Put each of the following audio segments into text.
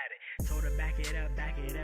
hide it. Told her back it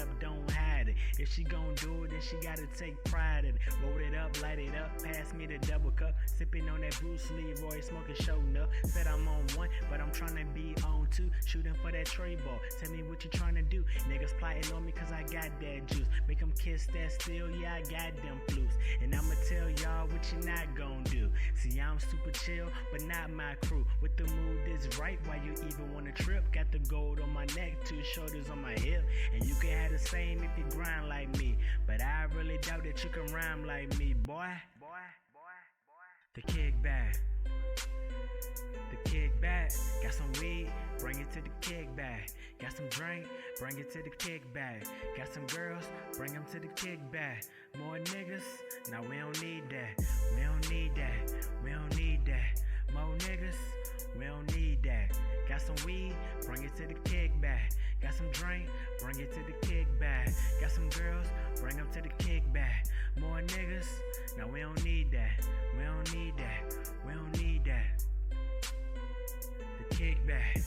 up, don't hide it. If she gon' do it, then she gotta take pride in it. Roll it up, light it up, pass me the double cup. Sipping on that Bruce Leroy, smoking show up. Said I'm on one, but I'm tryna be on two. Shooting for that tray ball, tell me what you tryna do. Niggas plotting on me cause I got that juice. Make them kiss that steel, yeah I got them flutes. And I'ma tell y'all what you not gon' do. See I'm super chill, but not my crew. With the mood that's right, why you even wanna trip? Got the gold on my neck, 2 shoulders on my hip. And you can have the same if you grind like me. But I really doubt that you can rhyme like me, boy. The kickback. The kickback. Got some weed, bring it to the kickback. Got some drink, bring it to the kickback. Got some girls, bring them to the kickback. More niggas, nah we don't need that. We don't need that, we don't need that. More niggas, we don't need that. Got some weed, bring it to the kickback. Got some drink, bring it to the kickback. Got some girls, bring them to the kickback. More niggas, nah we don't need that. We don't need that, we don't need that. The kickback.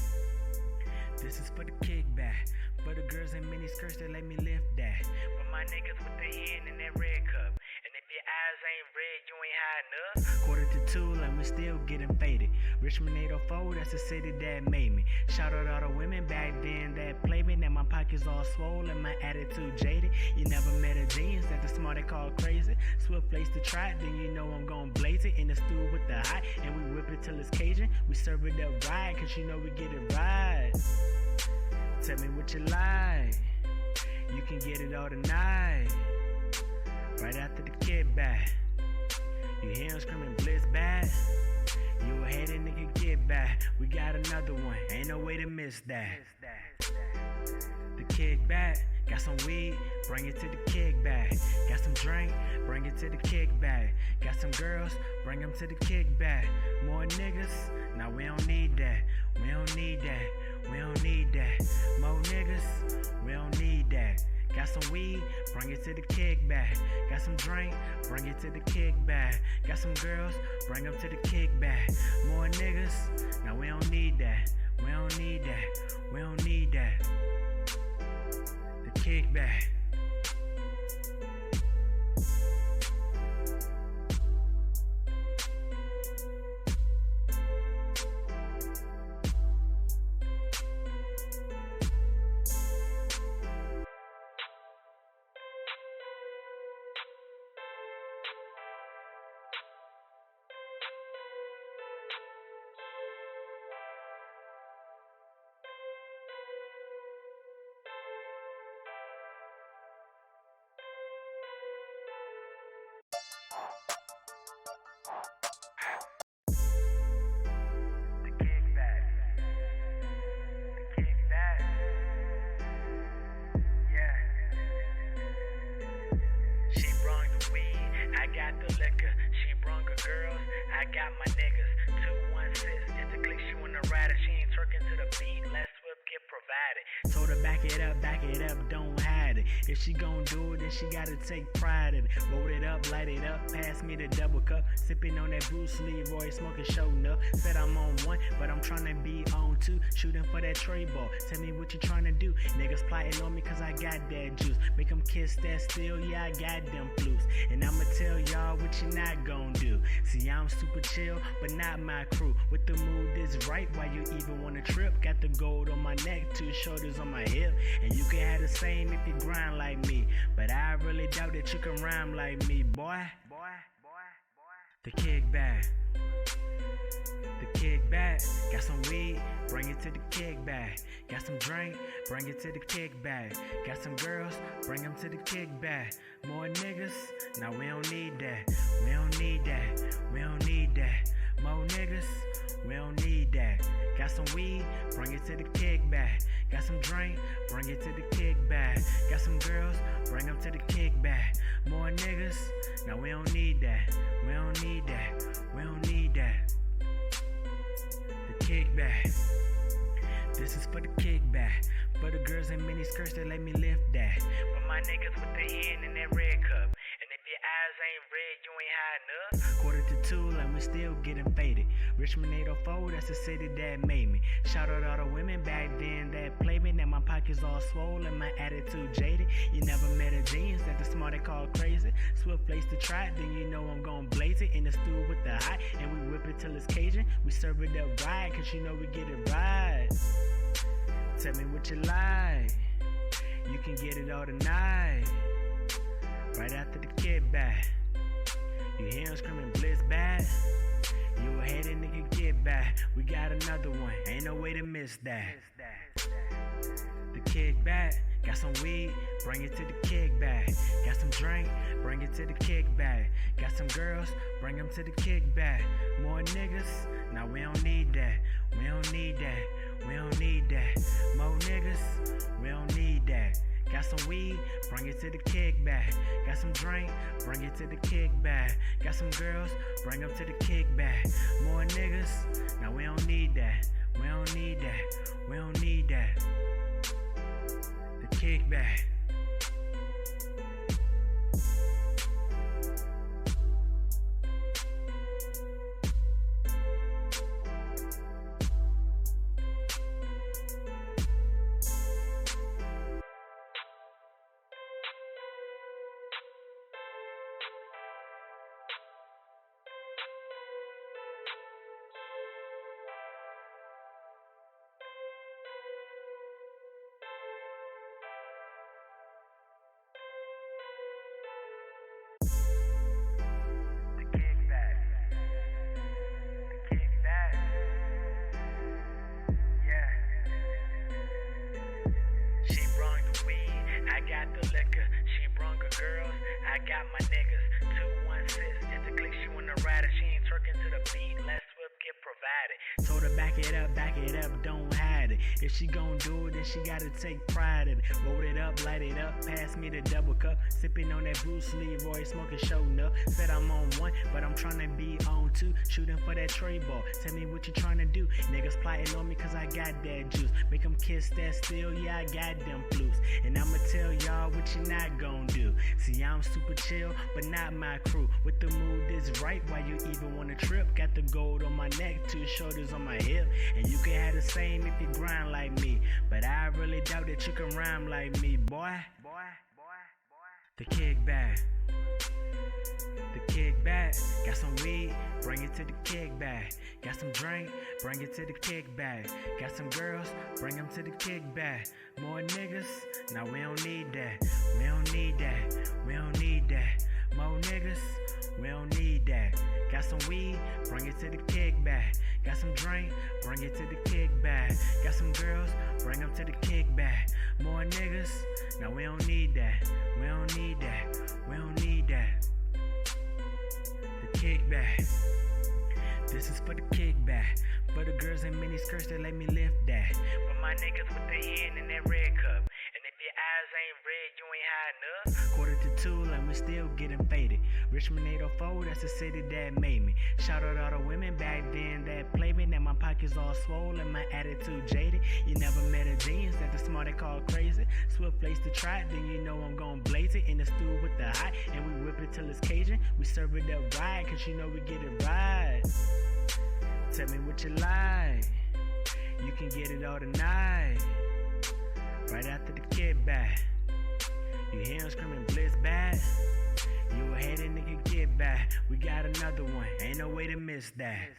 This is for the kickback. For the girls in mini skirts that let me lift that. For my niggas with the hen in that red cup. And if your eyes ain't red, you ain't high enough. 1:45 and we still getting faded. Richmond 804, that's the city that made me. Shout out all the women back then that played me. Now my pockets all swollen, my attitude jaded. You never met a genius that the smart they call crazy. Swift place to try it, then you know I'm gon' blaze it. In the stew with the hot, and we whip it till it's Cajun. We serve it up right, cause you know we get it right. Tell me what you like, you can get it all tonight. Right after the kickback, you hear him screaming blitz back. You ahead and nigga get back. We got another one, ain't no way to miss that. The kickback, got some weed, bring it to the kickback. Got some drink, bring it to the kickback. Got some girls, bring them to the kickback. More niggas, nah we don't need that. We don't need that, we don't need that. More niggas, we don't need that. Got some weed, bring it to the kickback. Got some drink, bring it to the kickback. Got some girls, bring them to the kickback. More niggas, now we don't need that. We don't need that, we don't need that. The kickback. I got my niggas, 216, just to click she wanna ride it. She ain't twerking to the beat, let's whip get provided. Told her back it up, don't hide it. If she gon' do it, then she gotta take pride in it. Roll it up, light it up, pass me the double cup. Sipping on that Bruce Leroy, smoking show up. Said I'm on one, but I'm tryna be on two. Shooting for that tray ball, tell me what you tryna do. Niggas plotting on me cause I got that juice. Make them kiss that steel, yeah I got them flutes. And I'ma tell y'all what you not gon' do. See I'm super chill, but not my crew. With the mood that's right, why you even wanna trip? Got the gold on my neck, 2 shoulders on my hip. And you can have the same if you grind like me. But I really doubt that you can rhyme like me, boy. The kickback. The kickback. Got some weed, bring it to the kickback. Got some drink, bring it to the kickback. Got some girls, bring them to the kickback. More niggas, nah we don't need that. We don't need that, we don't need that. More niggas, we don't need that. Got some weed, bring it to the kickback. Got some drink, bring it to the kickback. Got some girls, bring them to the kickback. More niggas, nah we don't need that. We don't need that, we don't need that. The kickback. This is for the kickback. For the girls in mini skirts that let me lift that. For my niggas with the hen in that red cup. And if your eyes ain't red, you ain't high enough. 1:45 and we still getting faded. Richmond 804, that's the city that made me. Shout out all the women back then that played me. Now my pockets pockets all swollen, my attitude jaded. You never met a genius that the smart they call crazy. Swift place to try it, then you know I'm gon' blaze it. In the stew with the hot, and we whip it till it's Cajun. We serve it up right, cause you know we get it right. Tell me what you like, you can get it all tonight. Right after the kickback, you hear him screaming blitz bad. You a hater, nigga, get back. We got another one, ain't no way to miss that. The kickback, got some weed, bring it to the kickback. Got some drink, bring it to the kickback. Got some girls, bring them to the kickback. More niggas, nah, we don't need that. We don't need that, we don't need that. More niggas, we don't need that. Got some weed, bring it to the kickback. Got some drink, bring it to the kickback. Got some girls, bring them to the kickback. More niggas, now we don't need that. We don't need that, we don't need that. The kickback. The liquor, she brung her girls, I got my niggas. 216, just to click you in the rider. She ain't twerking to the beat, let's whip get provided. Told her back it up, don't hide it. If she gon' do it, then she gotta take pride in it. Roll it up, light it up, pass me the double cup. Sipping on that Bruce Lee, Roy smoking showing up. Said I'm on one, but I'm tryna be on two. Shooting for that tray ball, tell me what you tryna do. Niggas plotting on me cause I got that juice. Make them kiss that steel, yeah I got them flutes. And I'ma tell y'all what you not gon' do. See I'm super chill, but not my crew. With the mood is right, why you even wanna trip? Got the gold on my neck, 2 shoulders on my hip. And you can have the same if you grind like me. But I really doubt that you can rhyme like me, boy. The kickback. The kickback. Got some weed, bring it to the kickback. Got some drink, bring it to the kickback. Got some girls, bring them to the kickback. More niggas, nah we don't need that. We don't need that, we don't need that. More niggas, we don't need that. Got some weed, bring it to the kickback. Got some drink, bring it to the kickback. Got some girls, bring them to the kickback. More niggas, now we don't need that. We don't need that, we don't need that. The kickback. This is for the kickback. For the girls in mini skirts that let me lift that. For my niggas with the hen in that red cup. And if your eyes ain't red, you ain't high enough. Quarter to 2 and we still getting faded. Richmond 804, that's the city that made me. Shout out all the women back then that played me. Now my pockets all swollen, my attitude jaded. You never met a genius that the smart they call crazy. Swift place to try it, then you know I'm gon' blaze it. In the stew with the hot, and we whip it till it's Cajun. We serve it up right, cause you know we get it right. Tell me what you like, you can get it all tonight. Right after the kickback, you hear him screaming blitz bad. You a hater, nigga, get back. We got another one, ain't no way to miss that.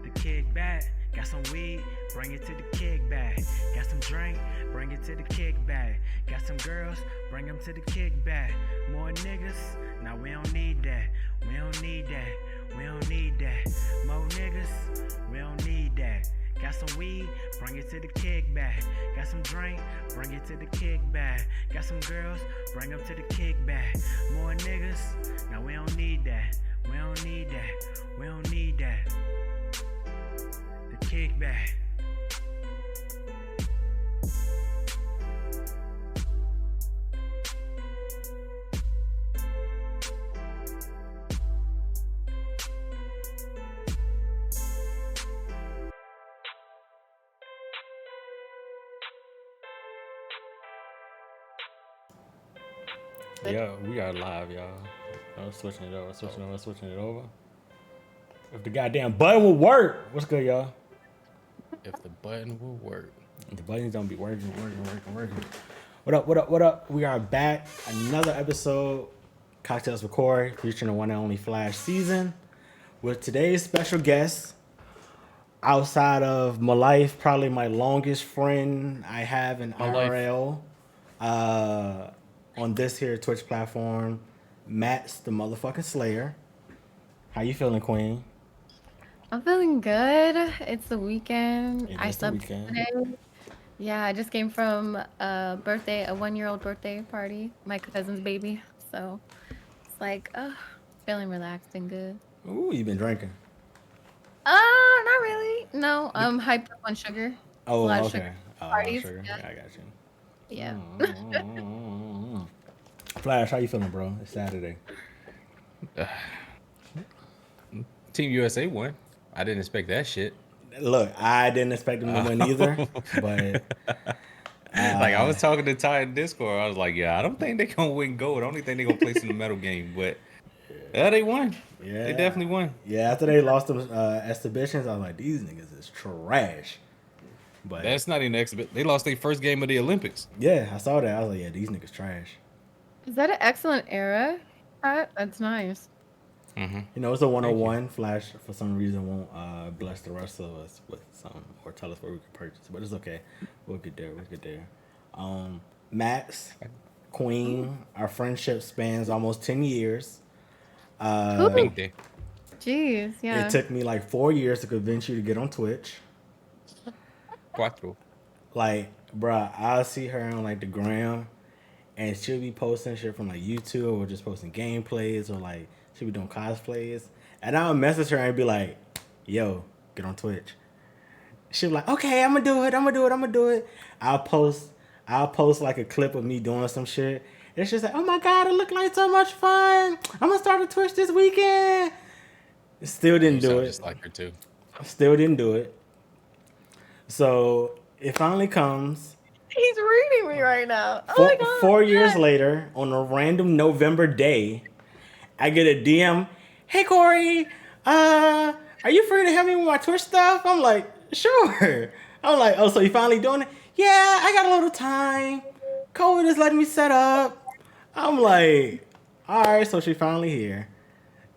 The kickback, got some weed, bring it to the kickback. Got some drink, bring it to the kickback. Got some girls, bring them to the kickback. More niggas, nah we don't need that. We don't need that, we don't need that. More niggas, we don't need that. Got some weed, bring it to the kickback. Got some drink, bring it to the kickback. Got some girls, bring them to the kickback. More niggas, now we don't need that. We don't need that, we don't need that. The kickback. Yeah, we are live, y'all. I'm switching it over, switching it over. If the goddamn button will work. What's good, y'all? If the button will work. The buttons don't be working. What up, what up, what up? We are back. Another episode, Cocktails with Corey, featuring the one and only FlashSzn. With today's special guest, outside of my life, probably my longest friend I have in My life. IRL, uh, on this here Twitch platform, Matt's the motherfucking Slayer. How you feeling, Queen? I'm feeling good. It's the weekend. It I is the slept weekend. today. Yeah, I just came from a 1-year-old birthday party, my cousin's baby. So it's like, feeling relaxed and good. Ooh, you been drinking? Not really. No, I'm hyped up on sugar. A Oh, lot of sugar okay. Oh, parties. sugar. Yeah, Yeah, I got you. yeah. Flash, how you feeling, bro? It's Saturday. Team USA won. I didn't expect that shit. Look, I didn't expect them to win either, but Like I was talking to Ty in Discord, I was like, yeah, I don't think they're gonna win gold. I don't think they're gonna place in the medal game, but yeah, they won. yeah, They definitely won. yeah. After they lost them exhibitions, I was like, these niggas is trash. But That's not even exhibit. They lost their first game of the Olympics. yeah, I saw that. I was like, yeah, these niggas trash. Is that an excellent era? That's nice. You know, it's a 101. Flash, for some reason, won't bless the rest of us with some or tell us where we can purchase, but it's okay. We'll get there. We'll get there. Max, Queen, our friendship spans almost 10 years. Whew. Big day. Jeez, yeah. It took me like 4 years to convince you to get on Twitch. Cuatro. Like, bruh, I'll see her on like the gram, and she'll be posting shit from like YouTube or just posting gameplays or like she'll be doing cosplays, and I'll message her and be like, "Yo, get on Twitch." She'll be like, "Okay, I'm gonna do it. I'm gonna do it. I'm gonna do it." I'll post like a clip of me doing some shit. And she's like, "Oh my god, it looked like so much fun. I'm gonna start a Twitch this weekend." Still didn't You do sound it. just like her too. Still didn't do it. So it finally comes. He's reading me right now. Oh Four, my god. 4 years later, on a random November day, I get a DM. Hey Corey, are you free to help me with my Twitch stuff? I'm like, sure. I'm like, oh, so you finally doing it? Yeah, I got a little time. COVID is letting me set up. I'm like, all right, so she finally here.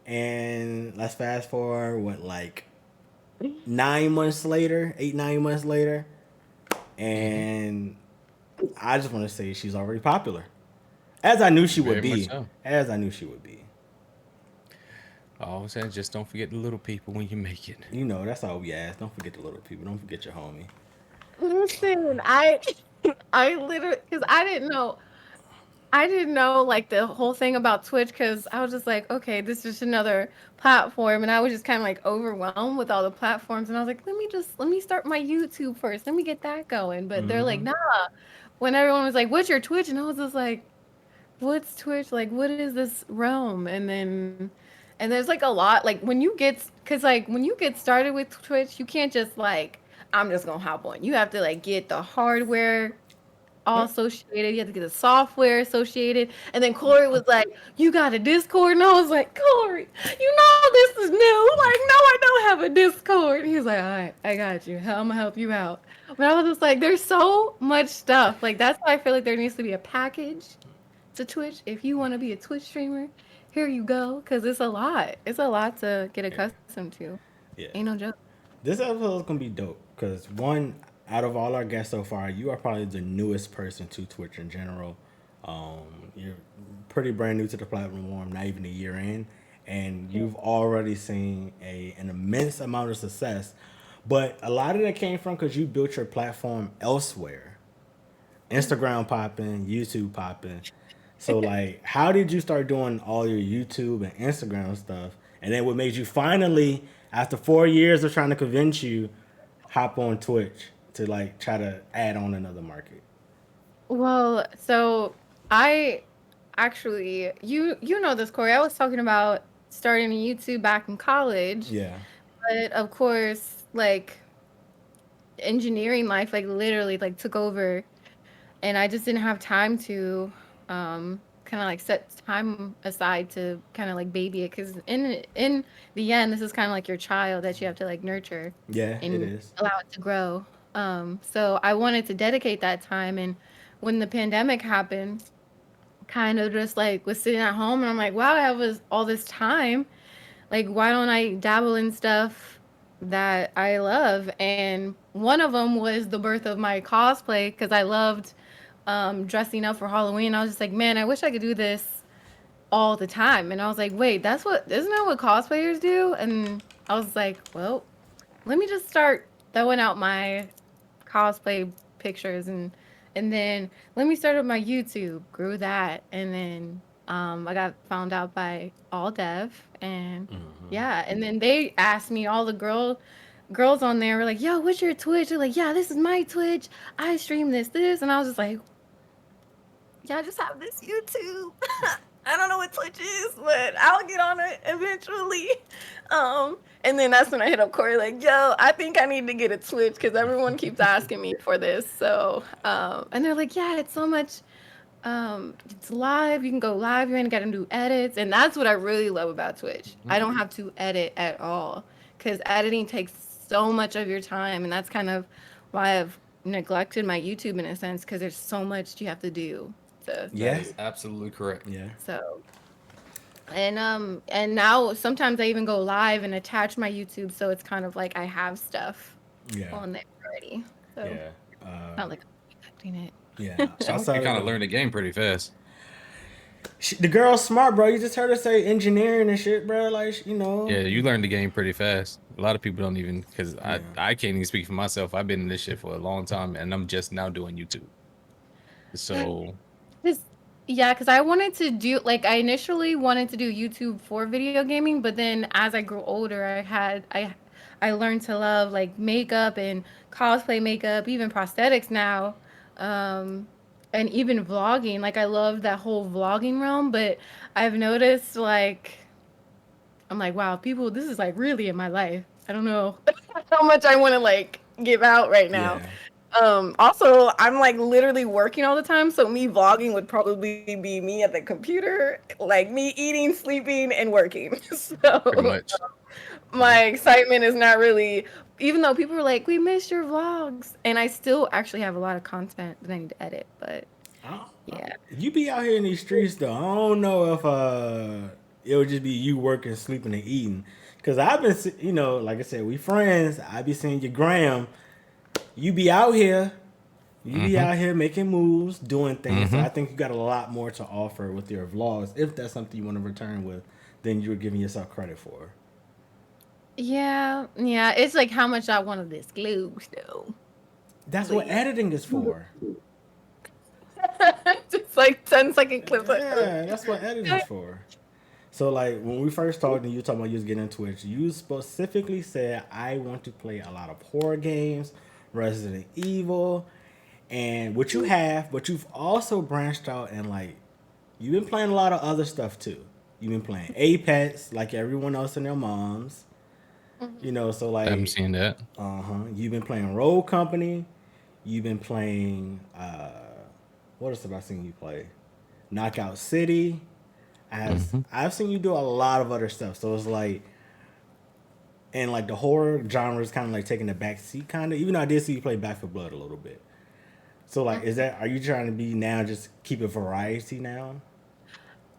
And let's fast forward, what, like 9 months later, 8, 9 months later. And I just want to say she's already popular. As I knew she would Very be. much so. As I knew she would be. All I'm saying, just don't forget the little people when you make it. You know, that's all we ask. Don't forget the little people. Don't forget your homie. Listen, I literally, because I didn't know like the whole thing about Twitch, because I was just like, okay, this is just another platform, and I was just kind of like overwhelmed with all the platforms, and I was like, let me start my YouTube first, let me get that going. But they're like, nah. When everyone was like, what's your Twitch? And I was just like, what's Twitch? Like, what is this realm? And there's like a lot, like when you get, because like when you get started with Twitch, you can't just like, I'm just gonna hop on. You have to like get the hardware all associated. You have to get the software associated. And then Corey was like, you got a Discord? And I was like, Corey, you know this is new. Like, no, I don't have a Discord. And he was like, all right, I got you. I'm gonna help you out. But I was just like, there's so much stuff. Like, that's why I feel like there needs to be a package to Twitch. If you want to be a Twitch streamer, here you go. Because it's a lot. It's a lot to get accustomed to. Yeah. Ain't no joke. This episode is going to be dope. Because one, out of all our guests so far, you are probably the newest person to Twitch in general. You're pretty brand new to the platform, not even a year in. And you've already seen an immense amount of success. But a lot of that came from because you built your platform elsewhere. Instagram popping, YouTube popping. So, like, how did you start doing all your YouTube and Instagram stuff? And then what made you finally, after 4 years of trying to convince you, hop on Twitch to, like, try to add on another market? Well, so I actually, you know this, Corey. I was talking about starting a YouTube back in college. Yeah. But of course, like engineering life, like literally, like took over, and I just didn't have time to kind of like set time aside to kind of like baby it, because in the end, this is kind of like your child that you have to like nurture Yeah, it and is. allow it to grow. So I wanted to dedicate that time. And when the pandemic happened, kind of just like was sitting at home and I'm like, wow, I have all this time. Like, why don't I dabble in stuff that I love? And one of them was the birth of my cosplay because I loved dressing up for Halloween. I was just like, man, I wish I could do this all the time. And I was like, wait, isn't that what cosplayers do? And I was like, well, let me just start throwing out my cosplay pictures and then let me start up my YouTube, grew that, and then I got found out by All Dev, and yeah, and then they asked me, all the girls on there were like, yo, what's your Twitch? They're like, yeah, this is my Twitch. I stream this, and I was just like, yeah, I just have this YouTube. I don't know what Twitch is, but I'll get on it eventually. And then that's when I hit up Corey, like, yo, I think I need to get a Twitch because everyone keeps asking me for this. So, and they're like, yeah, it's so much, it's live. You can go live. You ain't got to do edits. And that's what I really love about Twitch. I don't have to edit at all because editing takes so much of your time. And that's kind of why I've neglected my YouTube in a sense because there's so much you have to do. Yeah. That is absolutely correct. Yeah. So, and now sometimes I even go live and attach my YouTube, so it's kind of like I have stuff Yeah. on there already. So Yeah. not like I'm neglecting it. Yeah. So you kind of learned the game pretty fast. The girl's smart, bro. You just heard her say engineering and shit, bro. Like, you know. Yeah, you learned the game pretty fast. A lot of people don't even, because Yeah. I can't even speak for myself. I've been in this shit for a long time, and I'm just now doing YouTube. So Yeah, because I wanted to do like I initially wanted to do YouTube for video gaming, but then as I grew older, I learned to love like makeup and cosplay makeup, even prosthetics now, and even vlogging. Like I love that whole vlogging realm, but I've noticed like I'm like, wow, people, this is like really in my life. I don't know how much I want to like give out right now. Yeah. Also, I'm like literally working all the time, so me vlogging would probably be me at the computer, like me eating, sleeping, and working. So pretty much. my excitement is not really, even though people are like, we missed your vlogs, and I still actually have a lot of content that I need to edit, but yeah. You be out here in these streets though. I don't know if it would just be you working, sleeping, and eating. Cause I've been, you know, like I said, we friends. I be seeing your gram. You be out here. You be out here making moves, doing things. So I think you got a lot more to offer with your vlogs, if that's something you want to return with, than you're giving yourself credit for. Yeah, it's like how much I want to disclose though. That's what editing is for. Just like 10-second clips. Yeah, that's what editing is for. So, like, when we first talked and you were talking about you was getting into Twitch, you specifically said, I want to play a lot of horror games, Resident Evil, and what you have, but you've also branched out and, like, you've been playing a lot of other stuff, too. You've been playing Apex, like everyone else and their moms. You know, so, like... I'm seeing that. You've been playing Road Company. You've been playing... what else have I seen you play? Knockout City. I've seen you do a lot of other stuff. So it's like, and like the horror genre is kind of like taking the back seat, kind of. Even though I did see you play Back for Blood a little bit. So like, are you trying to be now just keep it variety now?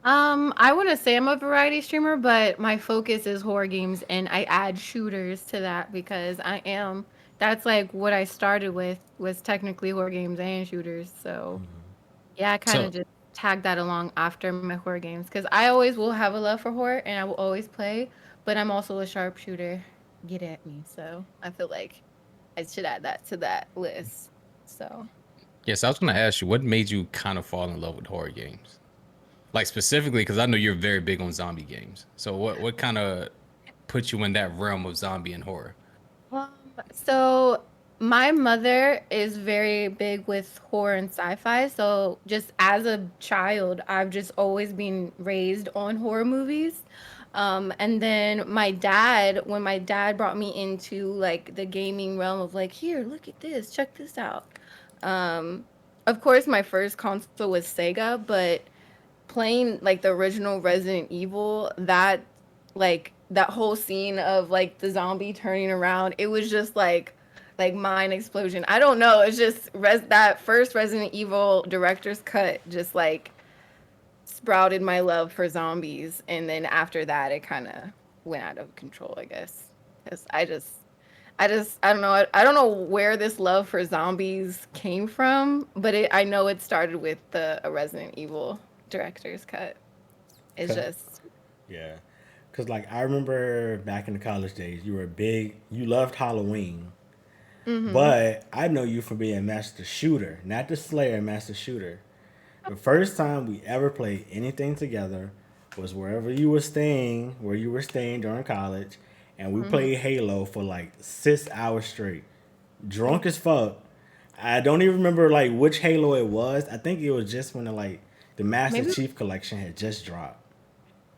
I wouldn't say I'm a variety streamer, but my focus is horror games, and I add shooters to that because that's like what I started with was technically horror games and shooters. So yeah, I kind of just tag that along after my horror games because I always will have a love for horror and I will always play, but I'm also a sharpshooter. Get at me. So I feel like I should add that to that list. So Yes, I was going to ask you, what made you kind of fall in love with horror games? Like specifically, because I know you're very big on zombie games. So what kind of put you in that realm of zombie and horror? So my mother is very big with horror and sci-fi. So just as a child, I've just always been raised on horror movies. And then when my dad brought me into like the gaming realm of like, here, look at this, check this out. Of course, my first console was Sega, but playing like the original Resident Evil, that whole scene of like the zombie turning around, it was just like like mind explosion. I don't know. It's just that first Resident Evil director's cut just like sprouted my love for zombies, and then after that it kind of went out of control, I guess. Because I don't know. I don't know where this love for zombies came from, but I know it started with the Resident Evil director's cut. It's just Yeah, because like I remember back in the college days, you loved Halloween, but I know you for being Master Shooter, not the Slayer, Master Shooter. The first time we ever played anything together was where you were staying during college, and we played Halo for like 6 hours straight, drunk as fuck. I don't even remember like which Halo it was. I think it was just when the Master Chief Collection had just dropped.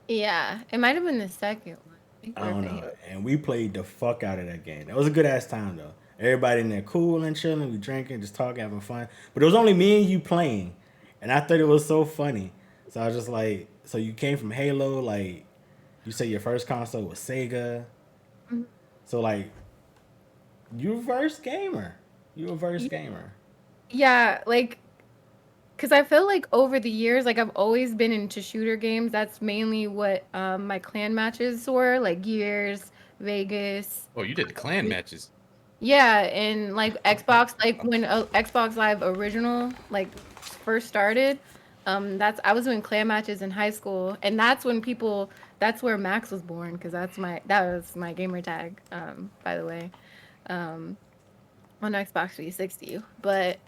yeah, it might have been the second one. I don't know. And we played the fuck out of that game. That was a good ass time though. Everybody in there cool and chilling, we drinking, just talking, having fun. But it was only me and you playing. And I thought it was so funny. So I was just like, so you came from Halo, like you say your first console was Sega. So like you a verse gamer. Yeah, like, because I feel like over the years, like I've always been into shooter games. That's mainly what my clan matches were, like Gears, Vegas. Oh, you did the clan matches. Yeah, and like Xbox, like when Xbox Live original like first started, I was doing clan matches in high school, and that's where Max was born, because that was my gamer tag, by the way, on Xbox 360. But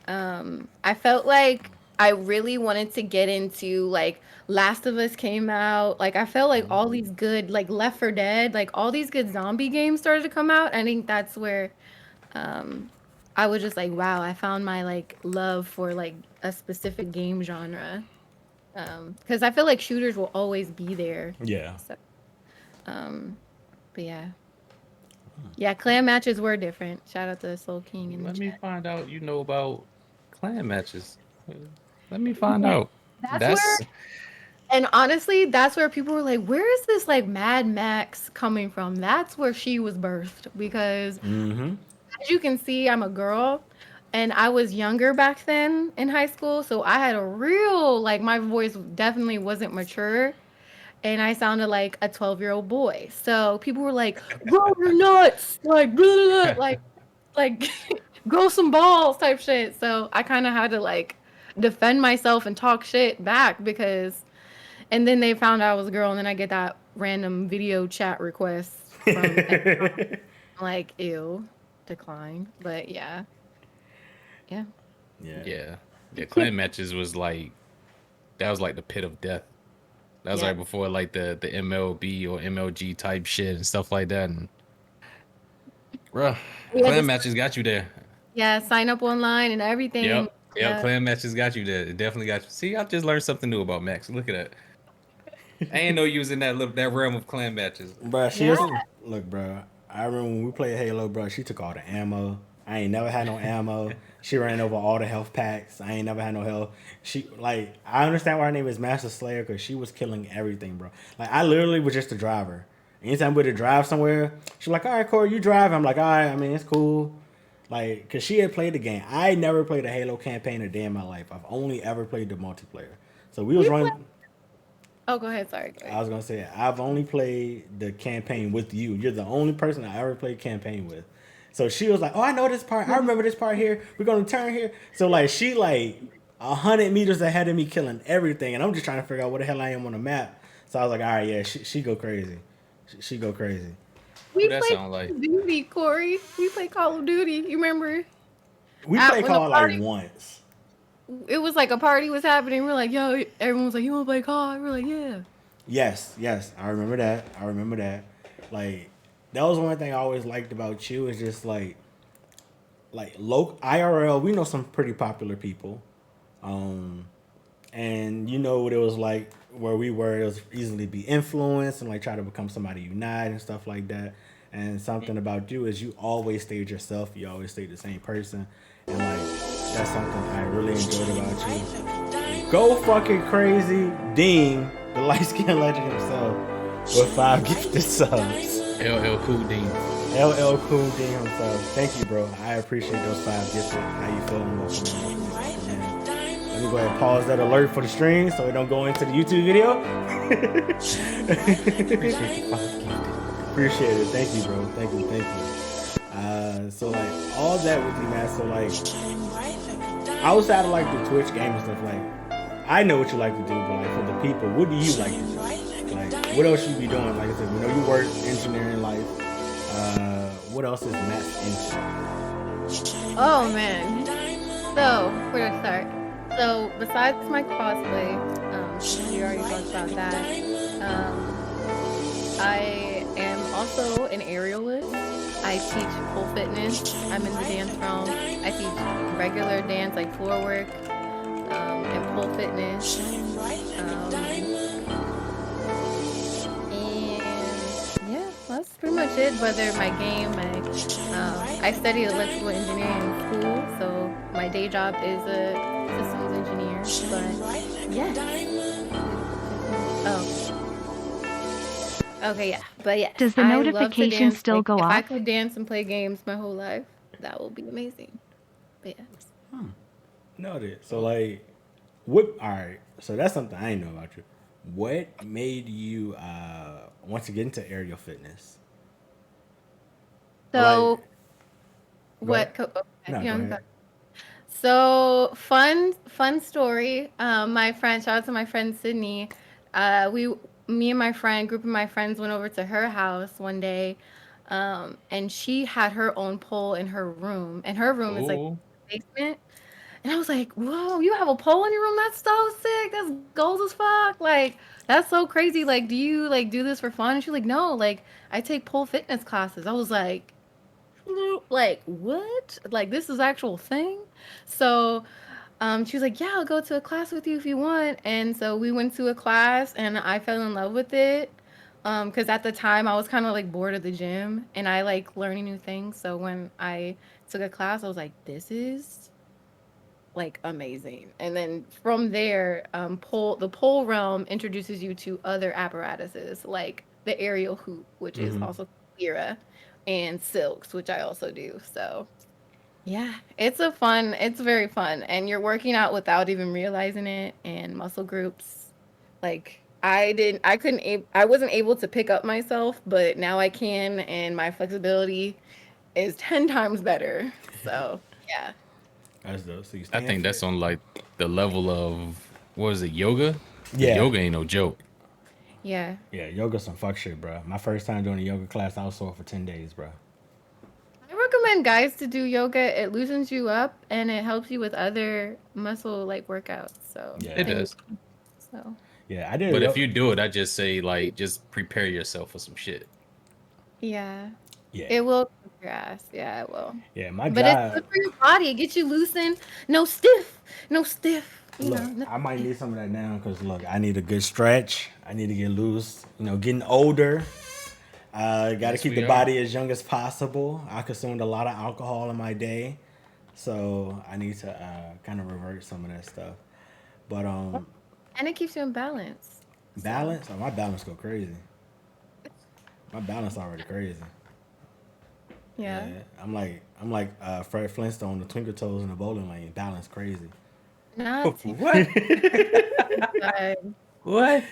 I felt like I really wanted to get into, like, Last of Us came out. Like, I felt like all these good, like, Left 4 Dead, like, all these good zombie games started to come out. I think that's where I was just like, wow, I found my, like, love for, like, a specific game genre. Because I feel like shooters will always be there. Yeah. So, but yeah. Yeah, clan matches were different. Shout out to Soul King. In Let the me chat. find out you know about clan matches. Let me find out. That's where, and honestly, that's where people were like, where is this like Mad Max coming from? That's where she was birthed, because as you can see, I'm a girl, and I was younger back then in high school, so I had a real, like, my voice definitely wasn't mature, and I sounded like a 12-year-old boy. So people were like, bro, you're nuts, like, blah, blah, blah, like grow some balls type shit. So I kind of had to like defend myself and talk shit back, and then they found out I was a girl, and then I get that random video chat request from like, ew, decline. But yeah. Clan matches was like, that was like the pit of death. That was like before like the MLB or MLG type shit and stuff like that. And bruh, clan matches got you there. Yeah, sign up online and everything. Yep, clan matches got you there. It definitely got you. See, I just learned something new about Max. Look at that. I ain't know you was in that realm of clan matches. Bro, look, bro. I remember when we played Halo, bro. She took all the ammo. I ain't never had no ammo. She ran over all the health packs. I ain't never had no health. I understand why her name is MaxxTheSlayer, because she was killing everything, bro. Like, I literally was just a driver. Anytime we would drive somewhere, she was like, all right, Corey, you drive. I'm like, all right, I mean, it's cool. Like, because she had played the game. I never played a Halo campaign a day in my life. I've only ever played the multiplayer. So we was running. Oh, go ahead. Sorry. I was going to say, I've only played the campaign with you. You're the only person I ever played campaign with. So she was like, oh, I know this part. I remember this part here. We're going to turn here. So, like, she, like, 100 meters ahead of me killing everything. And I'm just trying to figure out where the hell I am on the map. So I was like, all right, yeah, she go crazy. She go crazy. We played Call of Duty, Corey. We played Call of Duty. You remember? We played Call like once. It was like a party was happening. We're like, yo, everyone was like, you want to play Call? We're like, yeah. Yes. I remember that. Like, that was one thing I always liked about you, is just like local IRL. We know some pretty popular people, and you know what it was like where we were. It was easily be influenced and like try to become somebody united and stuff like that. And something about you is you always stayed yourself. You always stayed the same person, and like that's something I really enjoyed about you. Go fucking crazy, Dean, the light skinned legend himself, with 5 gifted subs. LL Cool Dean. LL Cool J himself. Thank you, bro. I appreciate those 5 gifted. How you feeling? Let me go ahead and pause that alert for the stream so it don't go into the YouTube video. Appreciate it. Thank you, bro. Thank you. So like all that with you, man. So like outside of like the Twitch game and stuff, like I know what you like to do, but like for the people, what do you like to do? Like what else you be doing? Like I said, we know you work engineering life. What else is Matt into? Oh man. So where to start? So besides my cosplay, we already talked about that. I am also an aerialist. I teach pole fitness. I'm in the dance realm. I teach regular dance like floor work and pole fitness. And yeah, that's pretty much it. Whether my game, I studied electrical engineering in school, so my day job is a systems engineer. But yeah. Oh. Okay, yeah, but yeah. Does the notification still go off? If I off? could dance and play games my whole life, that would be amazing. But yeah. Noted. So like, what? All right. So that's something I didn't know about you. What made you want to get into aerial fitness? So, Like, what? No, go ahead. So fun story. My friend, shout out to my friend Sydney. Me and my friend, group of my friends, went over to her house one day, and she had her own pole in her room, and her room is like basement. And I was like, "Whoa, you have a pole in your room? That's so sick. That's gold as fuck. Like, that's so crazy. Like, do you like do this for fun?" And she's like, "No, like I take pole fitness classes." I was like, what? Like, this is actual thing? So she was like, "Yeah, I'll go to a class with you if you want." And so we went to a class and I fell in love with it. Because at the time I was kind of like bored of the gym and I like learning new things. So when I took a class, I was like, this is like amazing. And then from there, the pole realm introduces you to other apparatuses like the aerial hoop, which is also Lira, and silks, which I also do. So yeah, it's very fun. And you're working out without even realizing it, and muscle groups. Like I wasn't able to pick up myself, but now I can, and my flexibility is 10 times better. So yeah. That's dope. So you I think that's on like the level of what is it, yoga? Yeah. Yoga ain't no joke. Yeah. Yeah, yoga some fuck shit, bro. My first time doing a yoga class, I was sore for 10 days, bro. I recommend guys to do yoga. It loosens you up and it helps you with other muscle like workouts. So Yeah. It does. So Yeah, I did. But if you do it, I just say like just prepare yourself for some shit. yeah. Yeah. It will kick your ass. Yeah, it will. Yeah, my But job. it's good for your body. It gets you loosened. No stiff. Look, I might need some of that now because look, I need a good stretch. I need to get loose. You know, getting older. Got to keep the body as young as possible. I consumed a lot of alcohol in my day, so I need to kind of revert some of that stuff. But and it keeps you in balance. balance. Oh, my balance go crazy. My balance already crazy. Yeah. I'm like Fred Flintstone, the Twinkle Toes in the bowling lane. Balance crazy. Not too What? bad. What?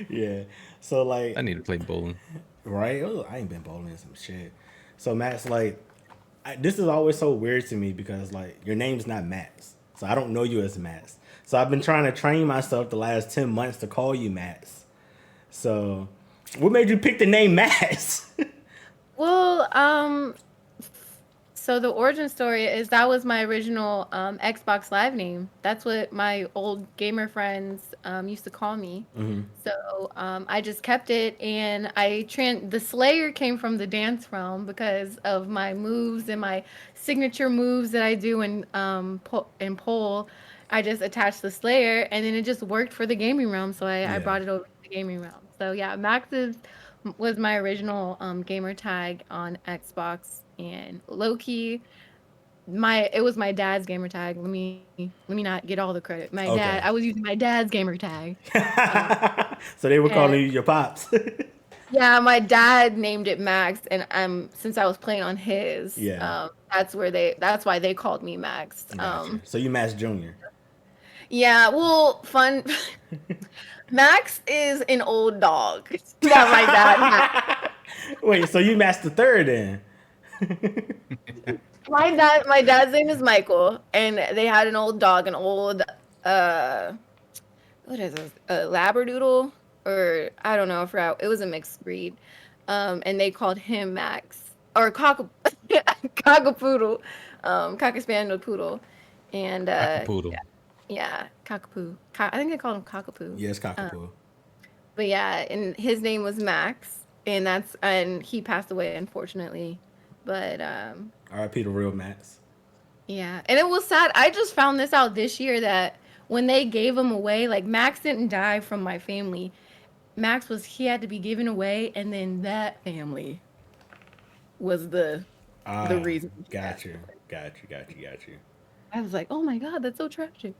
Yeah. So like, I need to play bowling. right? Oh, I ain't been bowling some shit. So Matt's like, this is always so weird to me because like your name's not Matt's, so I don't know you as Matt's. So I've been trying to train myself the last 10 months to call you Matt's. So, what made you pick the name Matt's? Well, so the origin story is that was my original Xbox Live name. That's what my old gamer friends used to call me. So I just kept it, and the Slayer came from the dance realm because of my moves and my signature moves that I do in pole. I just attached the Slayer, and then it just worked for the gaming realm. So I brought it over to the gaming realm. So yeah, was my original gamer tag on Xbox, and low key it was my dad's gamer tag. Let me not get all the credit. I was using my dad's gamer tag. So they were calling you your pops. Yeah, my dad named it Max, and since I was playing on his, that's why they called me Max. Gotcha. So you Max Junior. Yeah, well, fun. Max is an old dog that my dad had. Wait, so you Max the third then? My dad's name is Michael, and they had an old dog, an old uh, what is this? A Labradoodle, or I don't know, I forgot. It was a mixed breed, and they called him Max or Cockapoodle, Cocker Spaniel Poodle, and Cockapoodle. yeah, Cockapoo. I think they called him Cockapoo. Yes, Cockapoo. But yeah, and his name was Max, and he passed away unfortunately. But R.I.P. the real Max. yeah, and it was sad. I just found this out this year that when they gave him away, like Max didn't die from my family. He had to be given away, and then that family was the reason. Got you. I was like, oh my god, that's so tragic.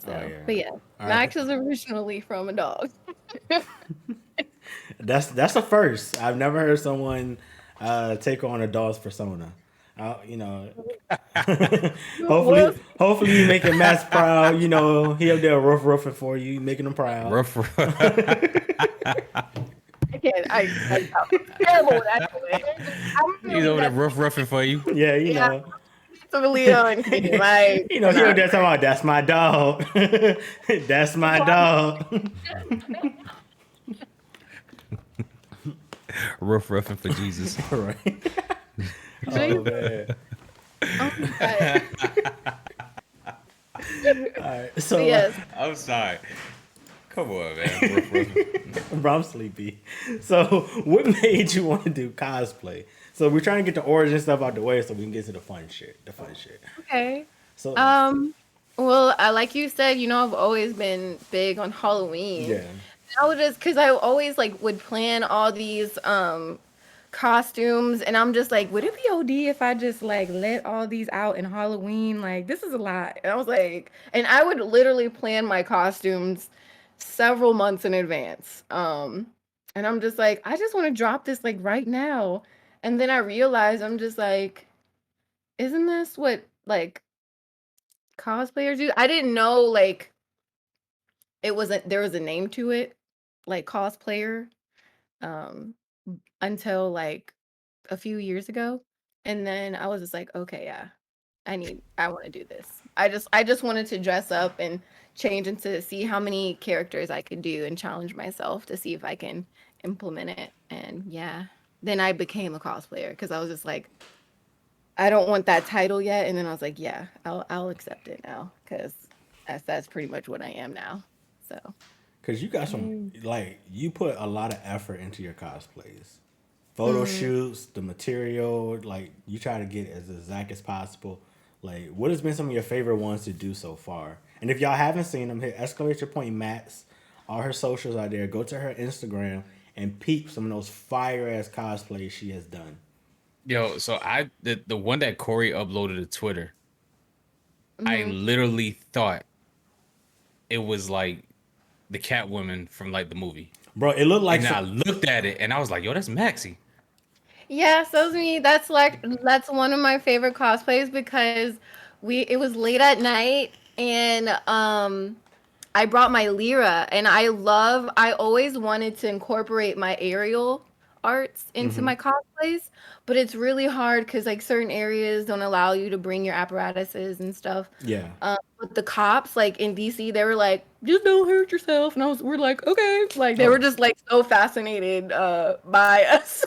So, yeah. But yeah, Max is originally from a dog. That's a first. I've never heard someone take on a dog's persona. You know, hopefully you making Max proud. You know, he up there rough for you, making him proud. Rough. I'm terrible with that. He's over there roughing for you. Yeah, you know. So Leo and like, you know, he up there talking about that's my dog. That's my dog. Roughing for Jesus. Right. Oh man. All right. So yes. I'm sorry. Come on, man. Bro, I'm sleepy. So, what made you want to do cosplay? So, we're trying to get the origin stuff out the way so we can get to the fun shit. Okay. So, well, like you said, you know, I've always been big on Halloween. Yeah. I would just, because I always like would plan all these costumes, and I'm just like, would it be OD if I just like let all these out in Halloween? Like, this is a lot. And I was like, and I would literally plan my costumes several months in advance. And I'm just like, I just want to drop this like right now. And then I realized I'm just like, isn't this what like cosplayers do? I didn't know like there was a name to it, like cosplayer, um, until like a few years ago. And then I was just like, okay, yeah, I want to do this. I just wanted to dress up and change into see how many characters I could do and challenge myself to see if I can implement it. And yeah, then I became a cosplayer because I was just like, I don't want that title yet. And then I was like, yeah, I'll accept it now because that's pretty much what I am now. So. Because you got some, like, you put a lot of effort into your cosplays. Photo shoots, the material, like, you try to get as exact as possible. Like, what has been some of your favorite ones to do so far? And if y'all haven't seen them, hit exclamation point Max. All her socials are there. Go to her Instagram and peep some of those fire-ass cosplays she has done. Yo, so the one that Corey uploaded to Twitter, I literally thought it was like the Catwoman from like the movie. Bro, it looked like... And I looked at it and I was like, yo, that's Maxie. Yeah, so me. That's one of my favorite cosplays because it was late at night and I brought my Lyra and I always wanted to incorporate my aerial arts into my cosplays, but it's really hard because like certain areas don't allow you to bring your apparatuses and stuff. Yeah. But the cops like in DC, they were like, just don't hurt yourself, and we're like, okay, like they were just like so fascinated by us.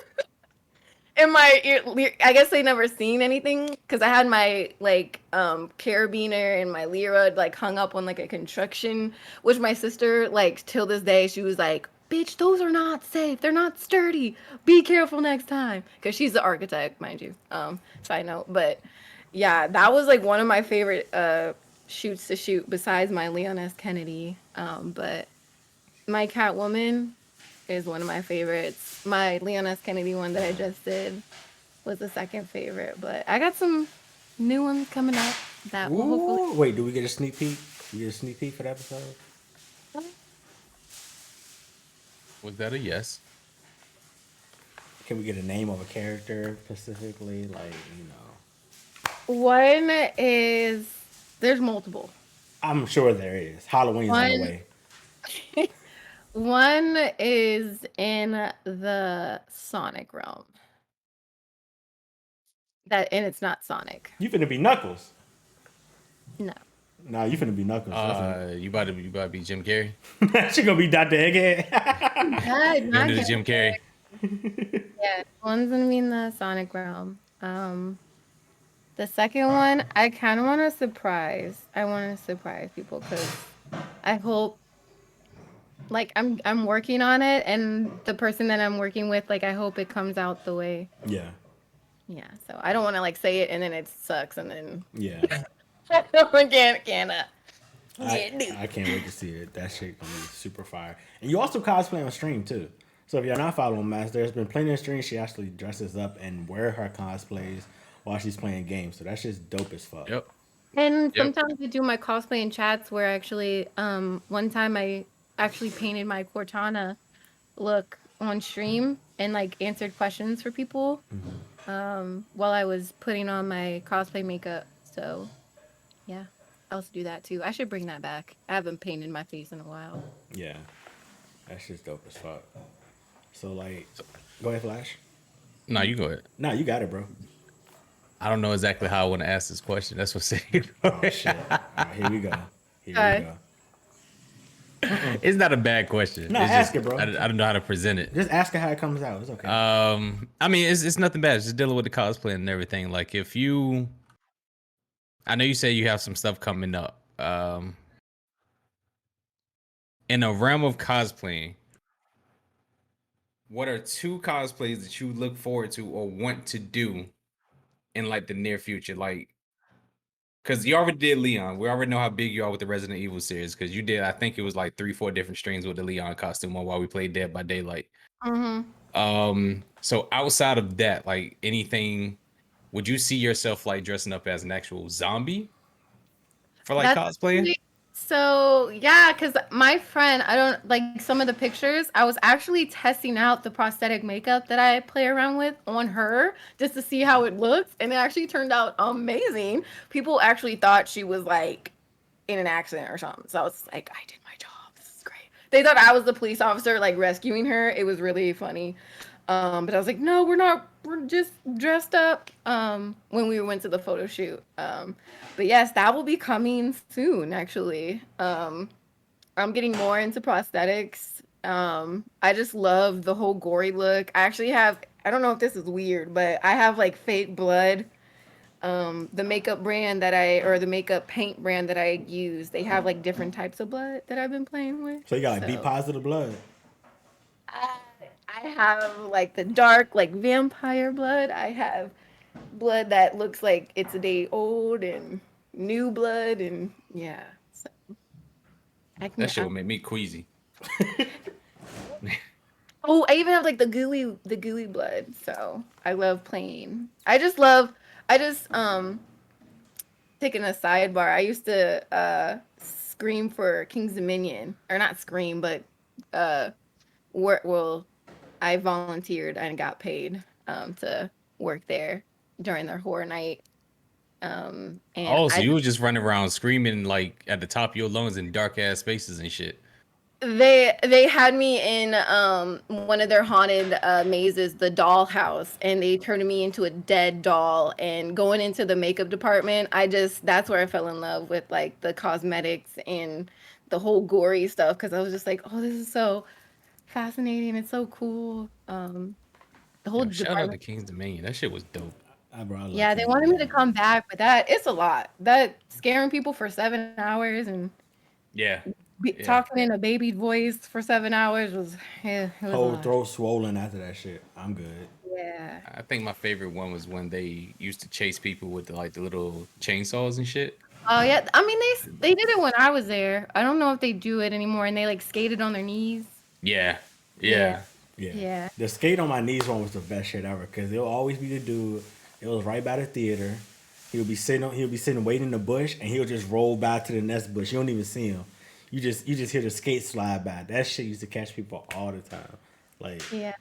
And I guess they never seen anything because I had my like carabiner and my Lyra like hung up on like a construction, which my sister like till this day she was like, bitch, those are not safe, they're not sturdy, be careful next time, because she's the architect, mind you, side note. But yeah, that was like one of my favorite shoots to shoot besides my Leon S. Kennedy. But my Catwoman is one of my favorites. My Leon S. Kennedy one that I just did was the second favorite, but I got some new ones coming up that will hopefully... Wait, do we get a sneak peek? We get a sneak peek for the episode? Was that a yes? Can we get a name of a character specifically? Like, you know. One is there's multiple. I'm sure there is. Halloween's on the way. One is in the Sonic realm. And it's not Sonic. You finna be Knuckles. No. Nah, you finna be Knuckles. You about to be Jim Carrey? She gonna be Dr. Egghead. You gonna do the Jim Carrey? Yeah, one's gonna be in the Sonic realm. The second one, I kind of want to surprise. I want to surprise people because I hope, like, I'm working on it, and the person that I'm working with, like, I hope it comes out the way. Yeah. Yeah. So I don't want to like say it and then it sucks and then. Yeah. I can't wait to see it. That shit gonna be super fire. And you also cosplay on stream too. So if you're not following Max, there's been plenty of streams she actually dresses up and wear her cosplays while she's playing games. So that's just dope as fuck. Yep. And sometimes I do my cosplay in chats where actually, one time I actually painted my Cortana look on stream and like answered questions for people, while I was putting on my cosplay makeup. So, yeah, I also do that too. I should bring that back. I haven't painted my face in a while. Yeah, that's just dope as fuck. So like, go ahead, Flash. No, you go ahead. No, you got it, bro. I don't know exactly how I want to ask this question. That's what's saying. Oh shit! All right, here we go. It's not a bad question. No, it's ask just, it, bro. I don't know how to present it. Just ask it how it comes out. It's okay. I mean, it's nothing bad. It's just dealing with the cosplay and everything. Like, if you, I know you say you have some stuff coming up. In a realm of cosplaying, what are 2 cosplays that you look forward to or want to do in like the near future? Like, because you already did Leon. We already know how big you are with the Resident Evil series. Because you did, I think it was like 3-4 different streams with the Leon costume while we played Dead by Daylight. So outside of that, like anything, would you see yourself like dressing up as an actual zombie for like cosplaying? So yeah, because my friend, I don't like some of the pictures. I was actually testing out the prosthetic makeup that I play around with on her just to see how it looks, and it actually turned out amazing. People actually thought she was like in an accident or something. So I was like, I did my job. This is great. They thought I was the police officer like rescuing her. It was really funny. But I was like, no, we're not. We're just dressed up when we went to the photo shoot. But yes, that will be coming soon, actually. I'm getting more into prosthetics. I just love the whole gory look. I actually have, I don't know if this is weird, but I have like fake blood. The makeup brand or the makeup paint brand that I use, they have like different types of blood that I've been playing with. So you got like B positive blood? I have like the dark, like vampire blood. I have blood that looks like it's a day old and new blood, and yeah. So that shit would make me queasy. Oh, I even have like the gooey blood. So I love playing. Taking a sidebar. I used to scream for King's Dominion, or not scream, but I volunteered and got paid to work there during their horror night. And so you were just running around screaming like at the top of your lungs in dark ass spaces and shit. They had me in one of their haunted mazes, the doll house, and they turned me into a dead doll. And going into the makeup department, that's where I fell in love with like the cosmetics and the whole gory stuff, because I was just like, oh, this is so fascinating. It's so cool. The whole shout out to King's Dominion. That shit was dope. Yeah, they wanted me to come back, but it's a lot. That scaring people for 7 hours and talking in a baby voice for 7 hours was whole throat swollen after that shit. I'm good. Yeah. I think my favorite one was when they used to chase people with the little chainsaws and shit. Oh yeah, I mean they did it when I was there. I don't know if they do it anymore, and they like skated on their knees. Yeah. The skate on my knees one was the best shit ever, because it'll always be the dude. It was right by the theater. He'll be sitting waiting in the bush, and he'll just roll by to the next bush. You don't even see him. You just hear the skate slide by. That shit used to catch people all the time. Like, yeah.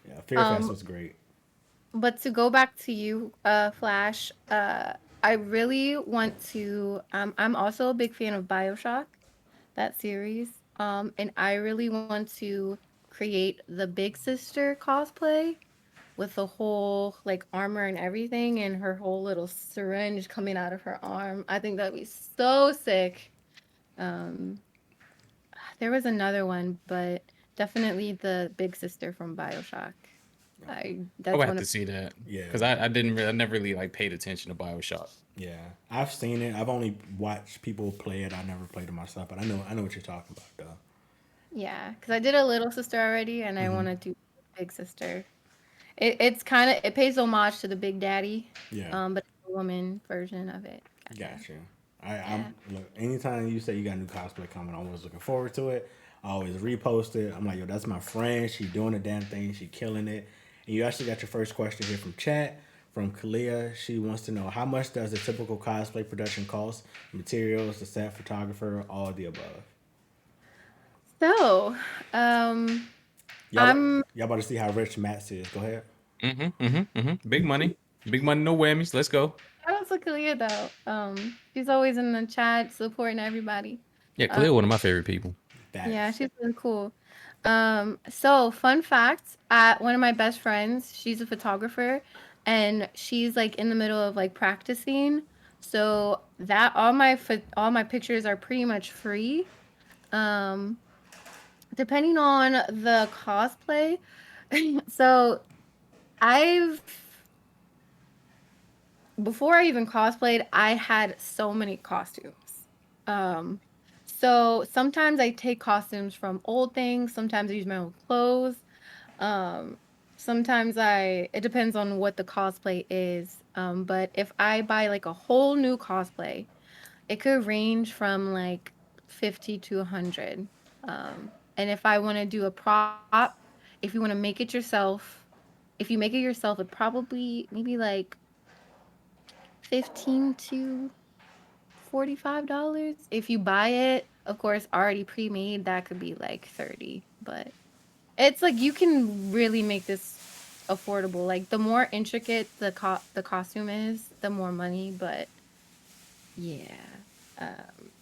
Yeah, Fear Fest Um, was great. but to go back to you, Flash, I really want to. I'm also a big fan of Bioshock, that series. And I really want to create the Big Sister cosplay with the whole like armor and everything, and her whole little syringe coming out of her arm. I think that'd be so sick. Um, there was another one, but definitely the Big Sister from Bioshock. I would That's have one to of see that Yeah, because I never really like paid attention to Bioshock. yeah. I've seen it. I've only watched people play it. I never played it myself, but I know what you're talking about, though. yeah, because I did a little sister already, and I Hmm. want to do Big Sister. It's kind of it pays homage to the Big Daddy, Yeah, but it's a woman version of it, kind of. gotcha. Yeah. I'm look. Anytime you say you got new cosplay coming, I'm always looking forward to it. I always repost it. I'm like, yo, that's my friend. She doing the damn thing. She killing it. And you actually got your first question here from chat from Kalia. She wants to know how much does a typical cosplay production cost? Materials, the set, photographer, all of the above. So, um, Y'all, I'm y'all about to see how rich Matt is. Go ahead. Big money, big money, no whammies. Let's go. I also Kalia though. She's always in the chat supporting everybody. Yeah, Um, Cleo, one of my favorite people. yeah, Facts. she's really cool. So fun fact, one of my best friends, she's a photographer, and she's like in the middle of like practicing. So that all my pictures are pretty much free. Um, depending on the cosplay. So I've before I even cosplayed, I had so many costumes. Um, so sometimes I take costumes from old things, sometimes I use my own clothes. Um, sometimes it depends on what the cosplay is. But if I buy like a whole new cosplay, it could range from like 50 to 100. And if I want to do a prop, if you want to make it yourself, if you make it yourself, it probably maybe like 15 to $45. If you buy it, of course, already pre-made, that could be like 30. But it's like you can really make this affordable. Like the more intricate the costume is, the more money, but yeah.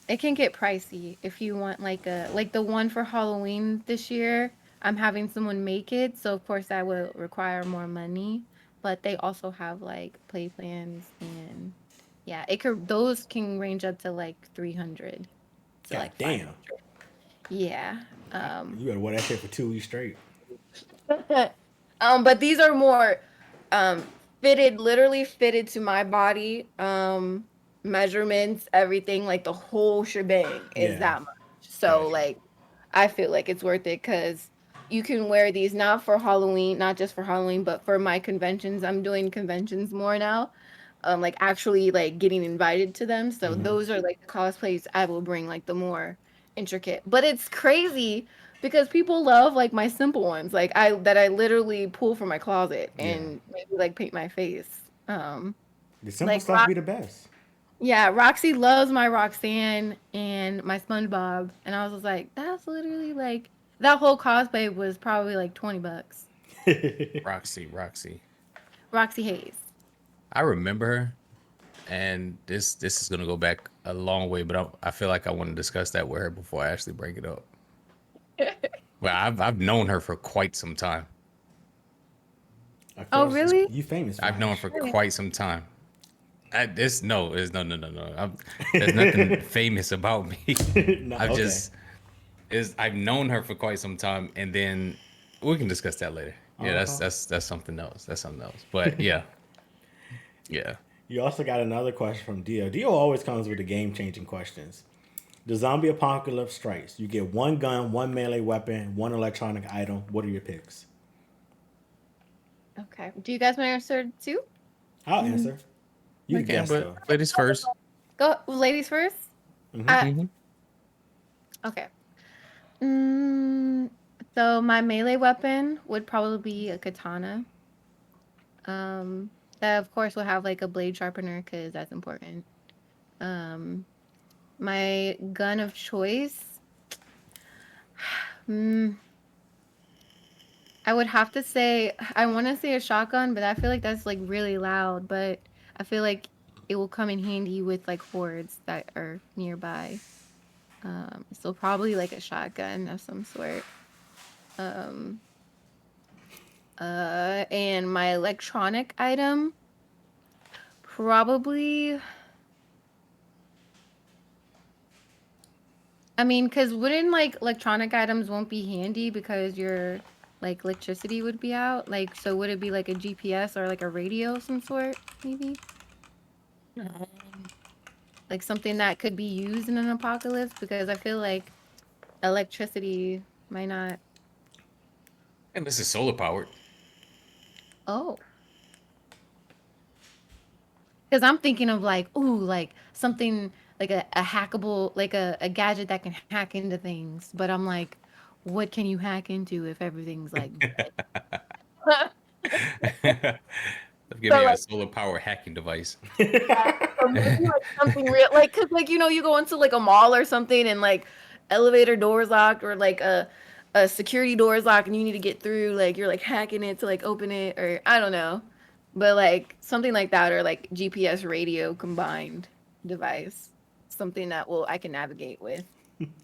It can get pricey if you want like the one for Halloween this year. I'm having someone make it, so of course that will require more money. But they also have like play plans and yeah, it could those can range up to like 300 to God like damn. 500. Yeah. You gotta wear that shit for 2 weeks straight. But these are more um fitted, literally fitted to my body. Measurements, everything, like the whole shebang is Yeah, that much. So gotcha. like I feel like it's worth it because you can wear these not for Halloween, not just for Halloween, but for my conventions. I'm doing conventions more now. Like actually like getting invited to them. So Hmm. those are like the cosplays I will bring, like the more intricate. But it's crazy because people love like my simple ones, like I literally pull from my closet Yeah, and maybe like paint my face. the simple Like stuff be the best. yeah, Roxy loves my Roxanne and my SpongeBob, and I was just like, that's literally like that whole cosplay was probably like $20. Roxy. Roxy Hayes. I remember her, and this is gonna go back a long way, but I feel like I want to discuss that with her before I actually bring it up. But I've known her for quite some time. Of Oh, course, really? you famous, I've known her Flash. for quite some time. This no is no. There's nothing famous about me. No, I've okay. just is I've known her for quite some time, and then we can discuss that later. Yeah, Uh huh. that's something else. That's something else. But yeah, yeah. You also got another question from Dio. Dio always comes with the game changing questions. The zombie apocalypse strikes. You get one gun, one melee weapon, one electronic item. What are your picks? Okay. Do you guys want to answer too? I'll answer. You I can can, guess but though. ladies first. Go, ladies first. Hmm. I Hmm. okay. Mm, so my melee weapon would probably be a katana. Um, that of course will have like a blade sharpener because that's important. Um, my gun of choice. Mm, I would have to say I want to say a shotgun, but I feel like that's like really loud. But I feel like it will come in handy with like hordes that are nearby. So probably like a shotgun of some sort. Um, and my electronic item probably. I mean, because wouldn't like electronic items won't be handy because your like electricity would be out? Like, so would it be like a GPS or like a radio of some sort, maybe? Like something that could be used in an apocalypse? Because I feel like electricity might not. And this is solar powered. Oh. Because I'm thinking of like, ooh, like something like a hackable, like a gadget that can hack into things. But I'm like, what can you hack into if everything's like dead? Give So me a like, solar power hacking device. yeah, so maybe like something real, like, cause like you go into like a mall or something and like elevator doors locked or like a security door is locked and you need to get through, like you're like hacking it to like open it or I don't know, but like something like that or like GPS radio combined device, something that will I can navigate with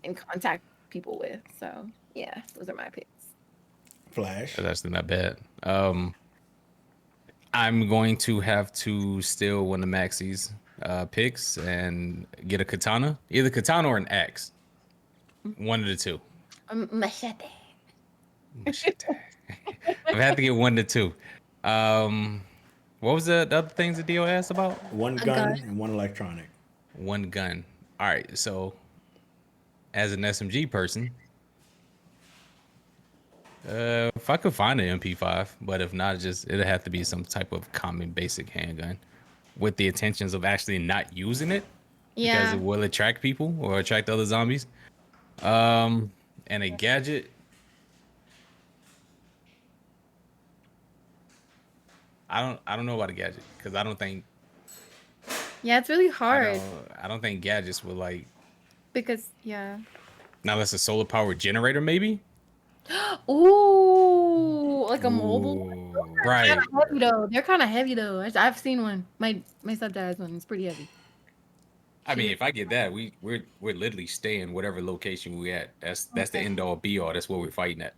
and contact people with. So yeah, those are my picks. Flash. That's actually not bad. I'm going to have to steal one of Maxie's picks and get a katana, either katana or an axe. One of the two. Machete. Machete. I've had to get one to two. What was the other things that Dio asked about? One A gun gun. and one electronic. One gun. All right. So, as an SMG person, if I could find an MP5, but if not, just it'd have to be some type of common basic handgun with the intentions of actually not using it because Yeah. it will attract people or attract other zombies. And a gadget. I don't know about a gadget because Yeah, it's really hard I don't think gadgets would like. because yeah. Now that's a solar powered generator, maybe. Ooh, like a mobile one? Ooh. Those are kind Right. of heavy though. They're kind of heavy though. I've seen one. My stepdad has one. It's pretty heavy. I mean, Shoot. if I get that, we're literally staying whatever location we at. That's the Okay. end all be all. That's what we're fighting at.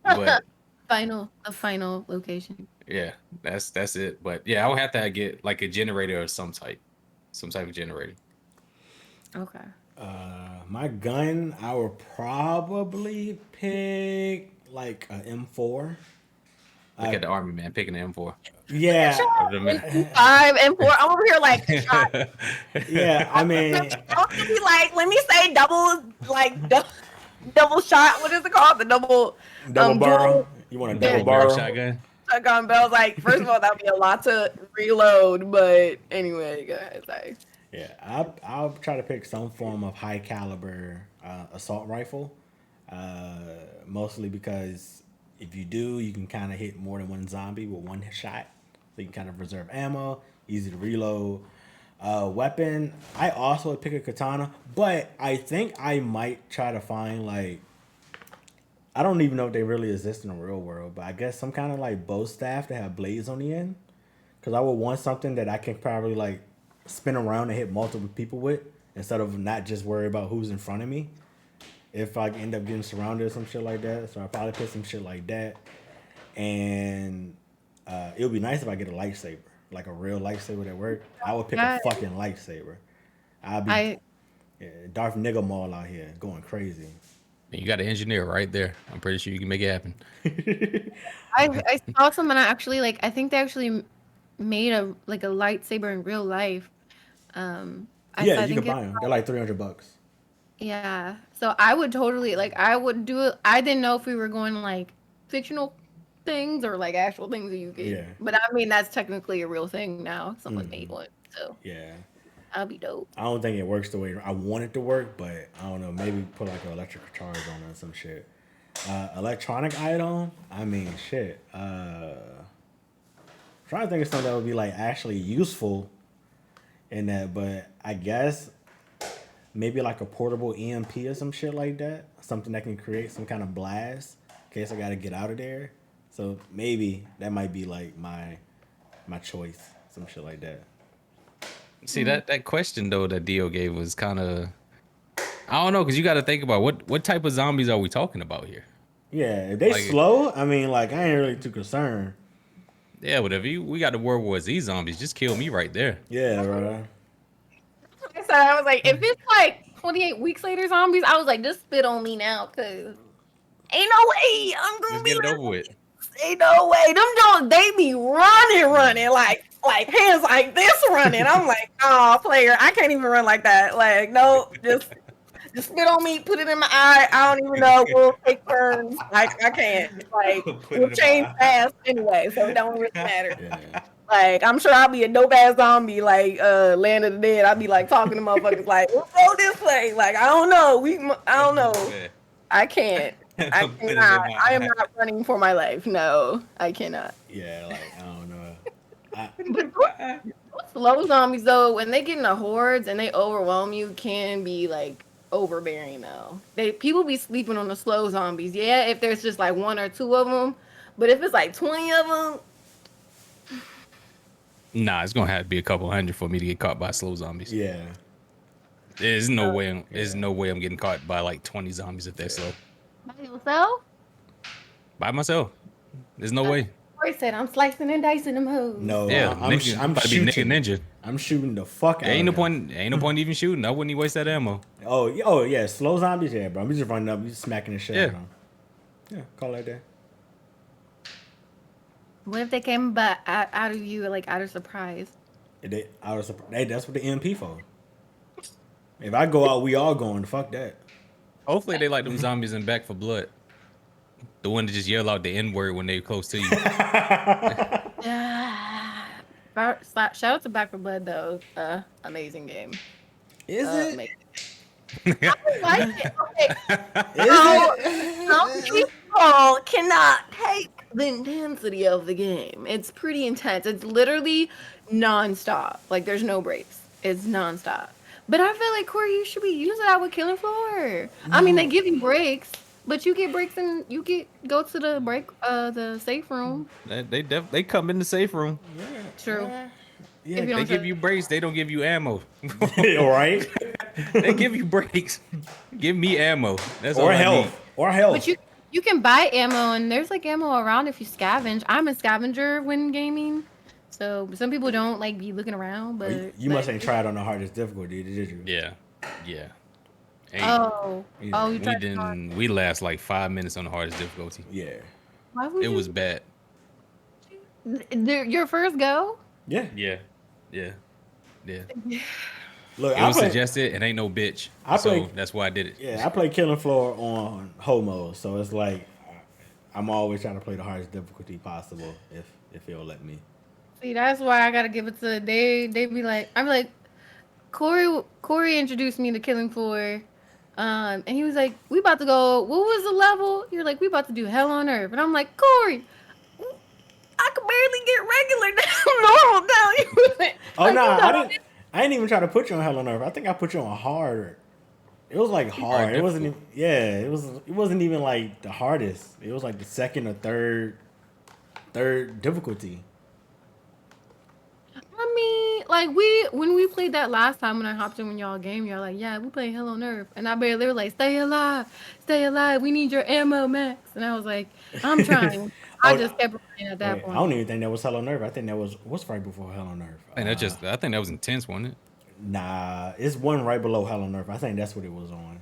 But The final location. yeah, that's it. But yeah, I would have to get like a generator of some type of generator. Okay. My gun, I would probably pick like a M4. Look at the army man picking the M4. Yeah, Five and four. I'm over here like shot. yeah. I mean, I'm gonna be like, let me say double shot. What is it called? The double double barrel. dual You want a Yeah. double barrel? shotgun. shotgun bells. Like, first of all, that would be a lot to reload. But anyway, go ahead. Sorry. Yeah, I'll try to pick some form of high caliber assault rifle. Mostly because if you do, you can kind of hit more than one zombie with one shot. So you can kind of reserve ammo, easy to reload. Weapon, I also would pick a katana, but I think I might try to find like, I don't even know if they really exist in the real world, but I guess some kind of like bow staff that have blades on the end. Because I would want something that I can probably like spin around and hit multiple people with instead of not just worry about who's in front of me. If I end up getting surrounded or some shit like that. So I'll probably pick some shit like that. And it would be nice if I get a lightsaber. Like a real lightsaber that work. I would pick a fucking lightsaber. I'd be Darth Nigga Maul out here going crazy. You got an engineer right there. I'm pretty sure you can make it happen. I saw someone actually like I think they actually made a lightsaber in real life. Yeah, you can buy them. They're like $300. Yeah. So I would totally like I would do it. I didn't know if we were going like fictional things or like actual things that you get. Yeah. But I mean that's technically a real thing now. Someone made one. So Yeah. that'll be dope. I don't think it works the way I want it to work, but I don't know. Maybe put like an electric charge on it or some shit. Electronic item? I mean, shit. Trying to think of something that would be like actually useful in that, but I guess maybe like a portable EMP or some shit like that. Something that can create some kind of blast in case I gotta get out of there. So maybe that might be like my choice, some shit like that. See that question though that Dio gave was kind of, I don't know, because you got to think about what type of zombies are we talking about here? Yeah, if they Like, slow, I mean, like I ain't really too concerned. yeah, whatever. We got the World War Z zombies. Just kill me right there. Yeah, bro. So I was like, if it's like 28 weeks later zombies, I was like, just spit on me now, cause ain't no way I'm gonna Let's be get it like, over with. ain't no way. Them Jones, they be running like hands like this running. I'm like, oh, player, I can't even run like that. Like, no, just spit on me, put it in my eye. I don't even know. We'll take turns. Like, I can't. Like, Put we'll it in my change eye. fast anyway, so it don't really matter. Yeah. Like, I'm sure I'll be a dope ass zombie, like Land of the Dead. I'll be like talking to motherfuckers like, we'll go this way. Like, I don't know. I don't know. I can't. I Put it in cannot. my I am eye. not running for my life. No, I cannot. Yeah, like I don't know. But those slow zombies though, when they get in the hordes and they overwhelm you, can be like overbearing though. People be sleeping on the slow zombies. Yeah, if there's just like one or two of them, but if it's like 20 of them, Nah, it's gonna have to be a couple hundred for me to get caught by slow zombies. Yeah. There's no way. There's no way I'm getting caught by like 20 zombies if they're slow. by yourself. By myself. There's no way. Corey said, "I'm slicing and dicing them hoes." No, Yeah, I'm about to be nigga shooting. ninja. I'm shooting the fuck out. Ain't no of them. point. Ain't no point even shooting. I wouldn't even waste that ammo. Oh yeah, slow zombies. Yeah, bro. I'm just running up, you just smacking the shit out of them. Yeah, call it that. What if they came back out of you like out of surprise? That's what the MP for. If I go out, we all going. Fuck that. Hopefully they like them zombies in Back for Blood. The one that just yell out the N word when they close to you. Shout out to Back for Blood though. Amazing game. Is it? Amazing. I like it. Okay. Some people cannot take the intensity of the game. It's pretty intense. It's literally nonstop. Like there's no breaks. It's nonstop. But I feel like Corey, you should be using that with Killing Floor. I mean, they give you breaks, but you get breaks and you go to the safe room. They come in the safe room. True. Yeah, They give you breaks. They don't give you ammo. all right. They give you breaks. Give me ammo. That's all Or I health. need. Or health. But you can buy ammo, and there's like ammo around if you scavenge. I'm a scavenger when gaming, so some people don't like be looking around. But you must ain't tried on the hardest difficulty, did you? Yeah. You tried We last like 5 minutes on the hardest difficulty. Yeah. Why would It you? was bad. Your first go? Yeah. Yeah. Look, It was suggested and ain't no bitch. So that's why I did it. Yeah, I play Killing Floor on homo, so it's like I'm always trying to play the hardest difficulty possible if it'll let me. See, that's why I gotta give it to they be like, I'm like, Corey introduced me to Killing Floor, and he was like, we about to go, what was the level? You're like, we about to do Hell on Earth, and I'm like, Corey, I could barely get regular down, normal down. Oh no, I didn't even try to put you on Hell on Earth. I think I put you on hard. It was like hard. It wasn't even, it wasn't even like the hardest. It was like the second or third difficulty. I mean, like when we played that last time when I hopped in when y'all game, y'all like, yeah, we playing Hell on Earth, and I barely were like, stay alive, we need your ammo, Max, and I was like, I'm trying. I just kept playing at that point. I don't even think that was Hell on Earth. I think that was what's right before Hell on Earth. I think that was intense, wasn't it? Nah, it's one right below Hell on Earth. I think that's what it was on.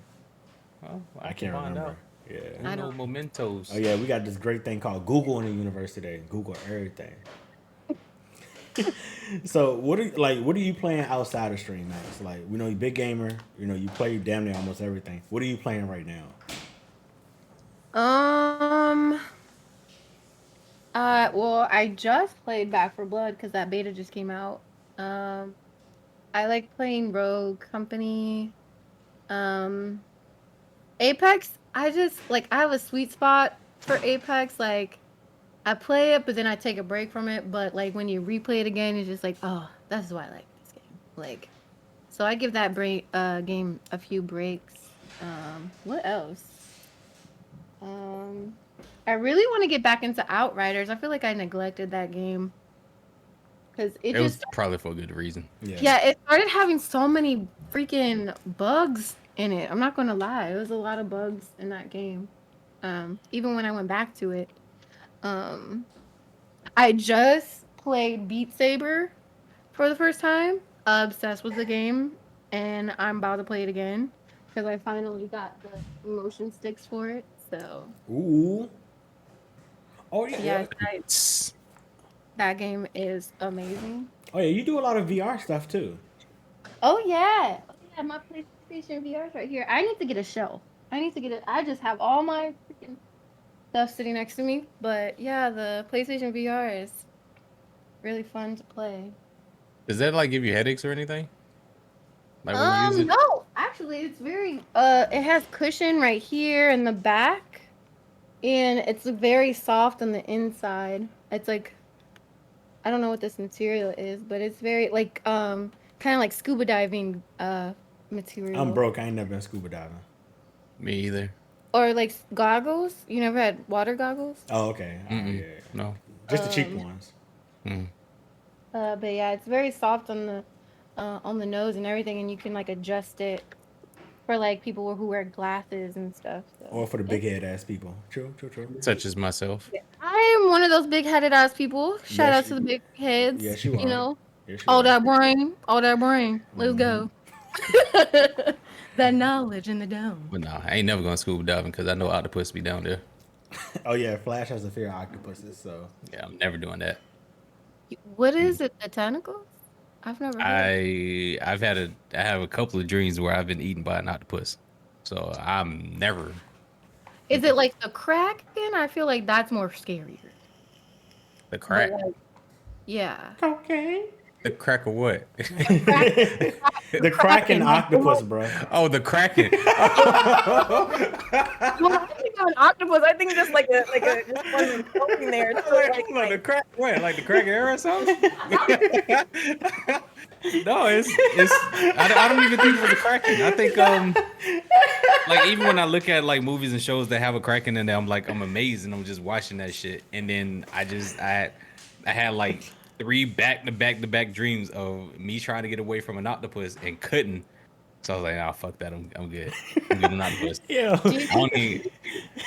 Well, I can't remember. Yeah. I know mementos. Oh yeah, we got this great thing called Google in the universe today. Google everything. So what are you playing outside of stream, Max? Like, we know you're a big gamer. You know you play damn near almost everything. What are you playing right now? Well, I just played Back for Blood because that beta just came out. I like playing Rogue Company. Apex, I have a sweet spot for Apex. Like, I play it, but then I take a break from it. But like when you replay it again, it's just like, oh, that's why I like this game. Like, so I give that game a few breaks. What else? I really want to get back into Outriders. I feel like I neglected that game because It was probably for a good reason. Yeah, it started having so many freaking bugs in it. I'm not gonna lie, it was a lot of bugs in that game. Even when I went back to it, I just played Beat Saber for the first time. Obsessed with the game, and I'm about to play it again because I finally got the motion sticks for it. So. Ooh. Oh yeah. That game is amazing. Oh yeah, you do a lot of VR stuff too. Oh yeah. My PlayStation VR is right here. I need to get a shelf. I just have all my freaking stuff sitting next to me. But yeah, the PlayStation VR is really fun to play. Does that like give you headaches or anything? Like when you use it? No, actually it's very it has cushion right here in the back. And it's very soft on the inside. It's like, I don't know what this material is, but it's very like kind of like scuba diving material. I'm broke. I ain't never been scuba diving. Me either. Or like goggles. You never had water goggles? Oh, okay. Yeah. No. Just the cheap ones. But yeah, it's very soft on the nose and everything, and you can like adjust it for like people who wear glasses and stuff. So. Or for the big head ass people. True. Such as myself. I am one of those big headed ass people. Shout out to the big heads. Yes, you are. You know, yes, all that brain. Let's go. That knowledge in the dome. But no, I ain't never going scuba diving because I know octopus be down there. Oh yeah, Flash has a fear of octopuses, so yeah, I'm never doing that. What is it? The tentacles? I've never. I have a couple of dreams where I've been eaten by an octopus, so I'm never. Is it like the Kraken? I feel like that's more scarier. The crack. Yeah. Okay. The crack of what? The Kraken octopus, bro. Oh, the Kraken. Well, I think of an octopus. I think just like a just one floating there. Like the crack. What? Like the crack era or something? No, it's. I don't even think it was a Kraken. I think like even when I look at like movies and shows that have a Kraken in there, I'm amazed and I'm just watching that shit. And then I had like 3 back-to-back dreams of me trying to get away from an octopus and couldn't. So I was like, fuck that. I'm good. I'm good on octopus. Yeah.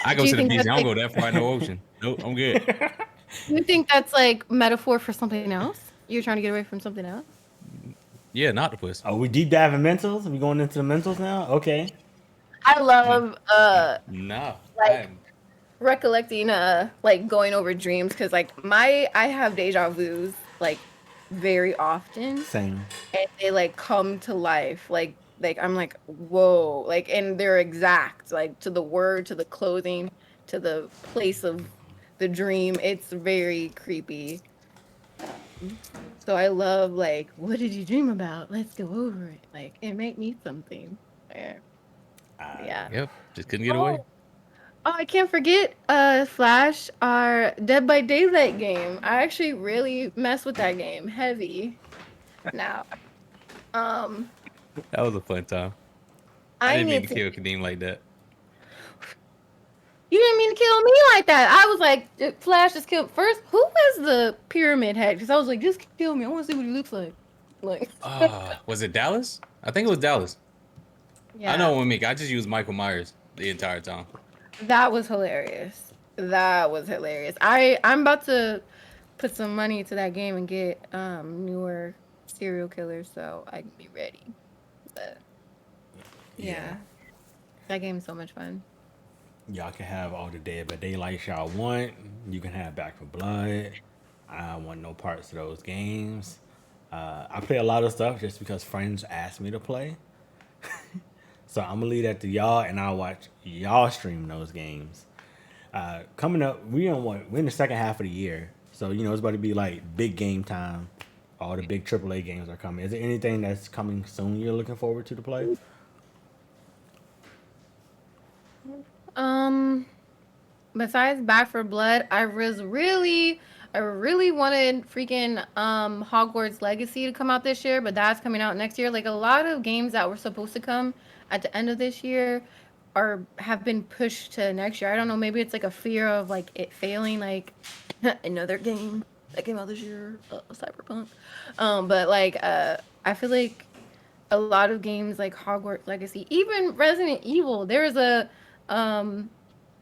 I go to the beach. I don't go that far in the ocean. Nope, I'm good. You think that's like metaphor for something else? You're trying to get away from something else? Yeah, an octopus. Oh, we deep diving mentals? Are we going into the mentals now? Okay. I love No. like recollecting like going over dreams because like I have deja vus like very often. Same. And they like come to life like I'm like whoa, like, and they're exact like to the word, to the clothing, to the place of the dream. It's very creepy. So I love like, what did you dream about? Let's go over it. Like it made me something. Yeah. Yep. Just couldn't get away. Oh, I can't forget Flash, our Dead by Daylight game. I actually really mess with that game heavy now. That was a fun time. I didn't mean to kill Kadeem like that. You didn't mean to kill me like that. I was like, Flash just killed first. Who was the pyramid head? Because I was like, just kill me. I want to see what he looks like. Like, was it Dallas? I think it was Dallas. Yeah. I know when I just used Michael Myers the entire time. That was hilarious. I'm about to put some money into that game and get newer serial killers so I can be ready. But yeah. That game is so much fun. Y'all can have all the Dead by Daylight y'all want. You can have Back for Blood. I don't want no parts of those games. I play a lot of stuff just because friends ask me to play. So I'm gonna leave that to y'all, and I'll watch y'all stream those games. Coming up, we're in the second half of the year, so it's about to be like big game time. All the big AAA games are coming. Is there anything that's coming soon you're looking forward to play? Besides Back for Blood, I really wanted freaking Hogwarts Legacy to come out this year, but that's coming out next year. Like a lot of games that were supposed to come at the end of this year have been pushed to next year. I don't know, maybe it's like a fear of like it failing, like another game that came out this year, Cyberpunk. But like I feel like a lot of games like Hogwarts Legacy, even Resident Evil, there was a